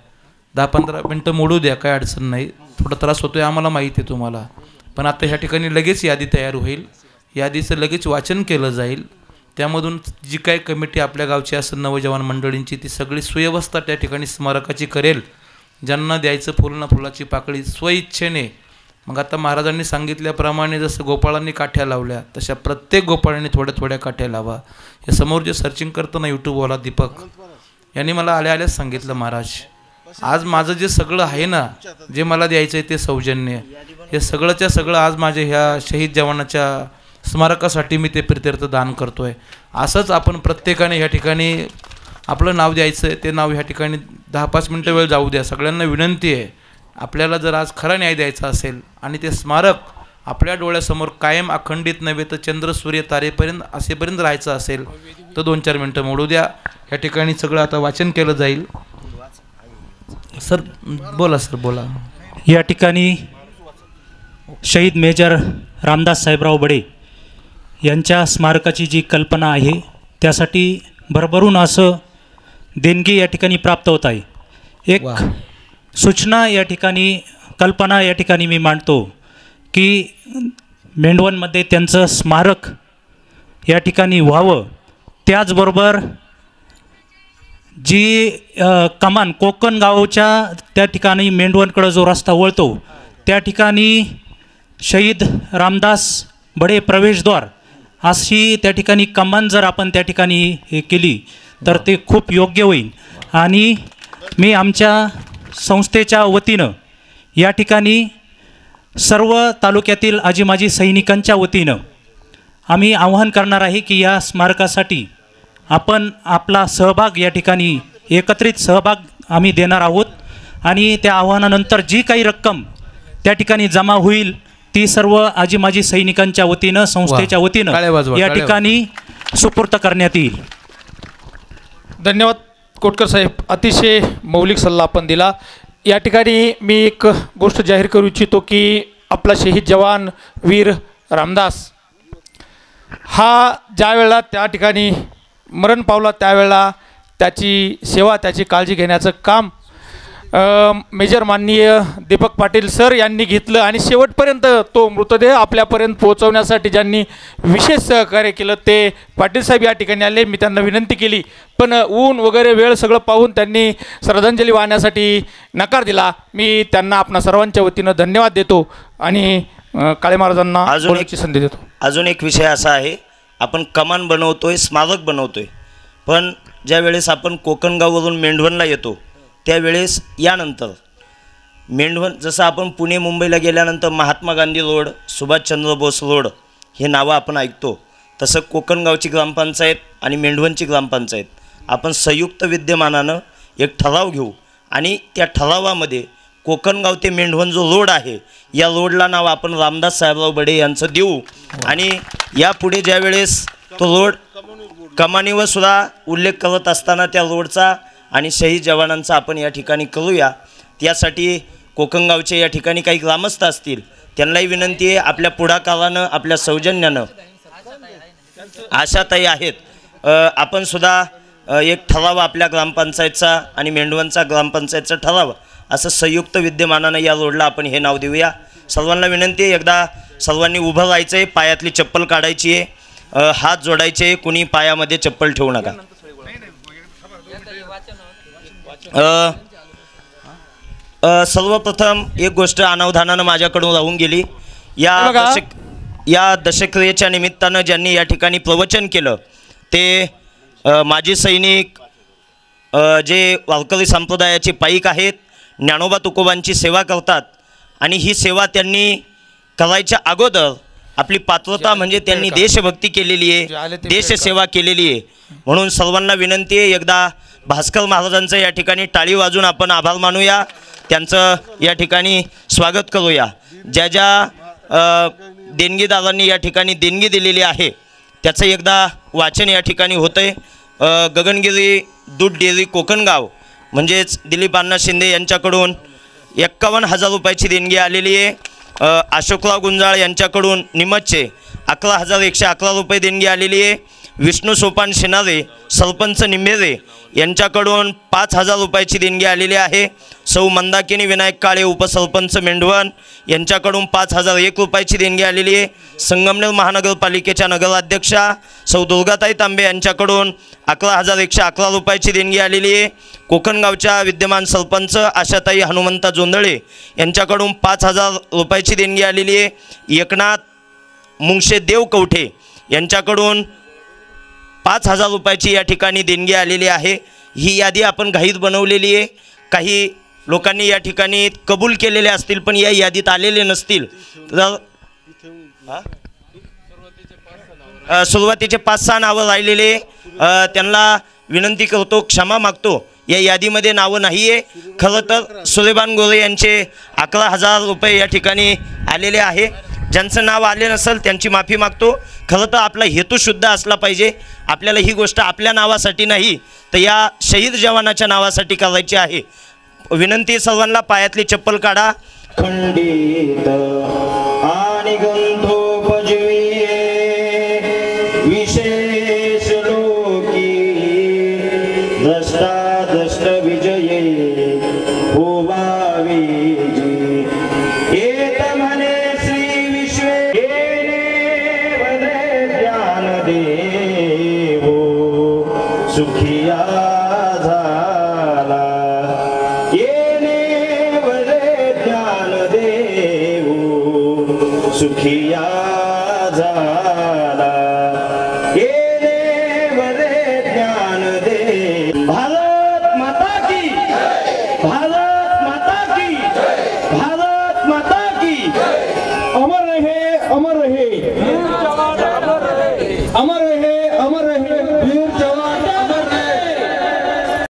10-15 मिनटं मोडू द्या, काय अडचण नाही. थोडा त्रास होतो आहे आम्हाला माहिती आहे तुम्हाला, पण आता ह्या ठिकाणी लगेच यादी तयार होईल. यादीचं लगेच वाचन केलं जाईल. त्यामधून जी काही कमिटी आपल्या गावची असेल नवजवान मंडळींची, ती सगळी सुव्यवस्था त्या ठिकाणी स्मारकाची करेल. ज्यांना द्यायचं फुल ना फुलाची पाकळी स्वइच्छेने. मग आता महाराजांनी सांगितल्याप्रमाणे जसं गोपाळांनी काठ्या लावल्या, तशा प्रत्येक गोपाळांनी थोड्या थोड्या काठ्या लावा. या समोर जे सर्चिंग करतं ना यूट्यूबवाला दीपक, यांनी मला आल्याच सांगितलं, महाराज आज माझं जे सगळं आहे ना, जे मला द्यायचं आहे ते सौजन्य, हे सगळंच्या सगळं आज माझ्या ह्या शहीद जवानाच्या स्मारकासाठी मी ते प्रीत्यर्थ दान करतो आहे. असंच आपण प्रत्येकाने ह्या ठिकाणी आपलं नाव द्यायचं आहे. ते नाव ह्या ठिकाणी 10-5 मिनटं वेळ जाऊ द्या. सगळ्यांना विनंती आहे, आपल्याला जर आज खरा न्याय द्यायचा असेल आणि ते स्मारक आपल्या डोळ्यासमोर कायम अखंडित नव्हे तर चंद्र सूर्य तारेपर्यंत असेपर्यंत राहायचं असेल तर 2-4 मिनटं मोडू द्या. ह्या ठिकाणी सगळं आता वाचन केलं जाईल. सर बोला, सर बोला. या ठिकाणी शहीद मेजर रामदास साहेबराव बडे यांच्या स्मारकाची जी कल्पना आहे त्यासाठी भरभरून असं देणगी या ठिकाणी प्राप्त होत आहे. एक सूचना या ठिकाणी, कल्पना या ठिकाणी मी मांडतो की मेंढवणमध्ये त्यांचं स्मारक या ठिकाणी व्हावं. त्याचबरोबर जी कमान कोकण गावच्या त्या ठिकाणी मेंढवणकडं जो रस्ता वळतो त्या ठिकाणी शहीद रामदास बडे प्रवेशद्वार अशी त्या ठिकाणी कमान जर आपण त्या ठिकाणी हे केली तर ते खूप योग्य होईल. आणि मी आमच्या संस्थेच्या वतीनं या ठिकाणी सर्व तालुक्यातील आजी माजी सैनिकांच्या वतीनं आम्ही आवाहन करणार आहे की या स्मारकासाठी आपण आपला सहभाग या ठिकाणी एकत्रित सहभाग आम्ही देणार आहोत. आणि त्या आव्हानानंतर जी काही रक्कम त्या ठिकाणी जमा होईल ती सर्व आजी माजी सैनिकांच्या वतीनं, संस्थेच्या वतीनं या ठिकाणी सुपूर्त करण्यात येईल. धन्यवाद कोटकर साहेब, अतिशय मौलिक सल्ला आपण दिला. या ठिकाणी मी एक गोष्ट जाहीर करू इच्छितो की आपला शहीद जवान वीर रामदास हा ज्या वेळेला त्या ठिकाणी मरण पावला त्यावेळेला त्याची सेवा, त्याची काळजी घेण्याचं काम मेजर माननीय दीपक पाटील सर यांनी घेतलं. आणि शेवटपर्यंत तो मृतदेह आपल्यापर्यंत पोहोचवण्यासाठी ज्यांनी विशेष सहकार्य केलं ते पाटील साहेब या ठिकाणी आले. मी त्यांना विनंती केली, पण ऊन वगैरे वेळ सगळं पाहून त्यांनी श्रद्धांजली वाहण्यासाठी नकार दिला. मी त्यांना आपणा सर्वांच्या वतीनं धन्यवाद देतो आणि काळे महाराजांना बोलण्याची संधी देतो. अजून एक विषय असा आहे, आपण कमान बनवतोय, स्मारक बनवतोय, पण ज्या वेळेस आपण कोकणगाववरून मेंढवणला येतो त्यावेळेस यानंतर मेंढवण, जसं आपण पुणे मुंबईला गेल्यानंतर महात्मा गांधी रोड, सुभाषचंद्र बोस रोड हे नावं आपण ऐकतो, तसं कोकणगावची ग्रामपंचायत आणि मेंढवणची ग्रामपंचायत आपण संयुक्त विद्यमानानं एक ठराव घेऊ आणि त्या ठरावामध्ये कोकणगाव ते मेंढवण जो रोड आहे या रोडला नाव आपण रामदास साहेबराव बडे यांचं देऊ आणि यापुढे ज्या वेळेस तो रोड कमानीवर सुद्धा उल्लेख करत असताना त्या रोडचा आणि शहीद जवानांचा आपण या ठिकाणी करूया. त्यासाठी कोकणगावचे या ठिकाणी काही ग्रामस्थ असतील त्यांनाही विनंती आहे, आपल्या पुढाकारानं आपल्या सौजन्यानं आशाताई आहेत आपण सुद्धा एक ठराव आपल्या ग्रामपंचायतचा आणि मेंढवणचा ग्रामपंचायतचा ठराव असं संयुक्त विद्यमानानं या रोडला आपण हे नाव देऊया. सर्वांना विनंती आहे, एकदा सर्वांनी उभं राहायचं आहे, पायातली चप्पल काढायची आहे, हात जोडायचे, कुणी पायामध्ये चप्पल ठेवू नका. सर्वप्रथम एक गोष्ट अनावधानानं माझ्याकडून राहून गेली. या दशक्रियेच्या निमित्तानं ज्यांनी या ठिकाणी प्रवचन केलं ते माजी सैनिक जे वारकरी संप्रदायाचे पाईक आहेत, ज्ञानोबा तुकोबांची सेवा करतात आणि ही सेवा त्यांनी करायच्या अगोदर आपली पात्रता म्हणजे त्यांनी देशभक्ती केलेली आहे, देशसेवा केलेली आहे. म्हणून सर्वांना विनंती आहे, एकदा भास्कर महाराजांचं या ठिकाणी टाळी वाजून आपण आभार मानूया, त्यांचं या ठिकाणी स्वागत करूया. ज्या ज्या देणगीदारांनी या ठिकाणी देणगी दिलेली आहे त्याचं एकदा वाचन या ठिकाणी होतं आहे. गगनगिरी दूध डेअरी कोकणगाव म्हणजेच दिलीप अण्णा शिंदे यांच्याकडून 51,000 रुपयाची देणगी आलेली आहे. अशोकराव गुंजाळ यांच्याकडून निमजचे 11,111 रुपये देणगी आलेली आहे. विष्णू सोपान शिनारे सरपंच निंबेरे यांच्याकडून 5,000 रुपयाची देणगी आलेली आहे. सौ मंदाकिनी विनायक काळे उपसरपंच मेंढवण यांच्याकडून 5,001 रुपयाची देणगी आलेली आहे. संगमनेर महानगरपालिकेच्या नगराध्यक्षा सौ दुर्गाताई तांबे यांच्याकडून 11,111 रुपयाची देणगी आलेली आहे. कोकणगावच्या विद्यमान सरपंच आशाताई हनुमंता जोंधळे यांच्याकडून 5,000 रुपयाची देणगी आलेली आहे. एकनाथ मुंगशे देव कवठे यांच्याकडून 5,000 रुपयाची या ठिकाणी देणगी आलेली आहे. ही यादी आपण घाईत बनवलेली आहे. काही लोकांनी या ठिकाणी कबूल केलेले असतील पण या यादीत आलेले नसतील तर सुरुवातीचे 5-6 नावं राहिलेले त्यांना विनंती करतो, क्षमा मागतो, या यादीमध्ये नावं नाही आहे. खरं तर सुलेमान गोरे यांचे 11,000 रुपये या ठिकाणी आलेले आहे. ज्यांचं नाव आले नसेल त्यांची माफी मागतो. खरं तर आपला हेतू शुद्ध असला पाहिजे. आपल्याला ही गोष्ट आपल्या नावासाठी नाही तर या शहीद जवानाच्या नावासाठी करायची आहे. विनंती सर्वांना, पायातली चप्पल काढा. खंडित आणि गंधोपजवी विशेष लोकी द्रष्टा विजये होवावी येत म्हणे श्री विश्वे ज्ञान देवो सुखिया झाला. येणे वरे ज्ञान देवो सुखिया झाला. येणे वरे ज्ञान दे. भारत माता की, भारत माता की, भारत माता की. अमर रहे, अमर रहे, अमर रहे,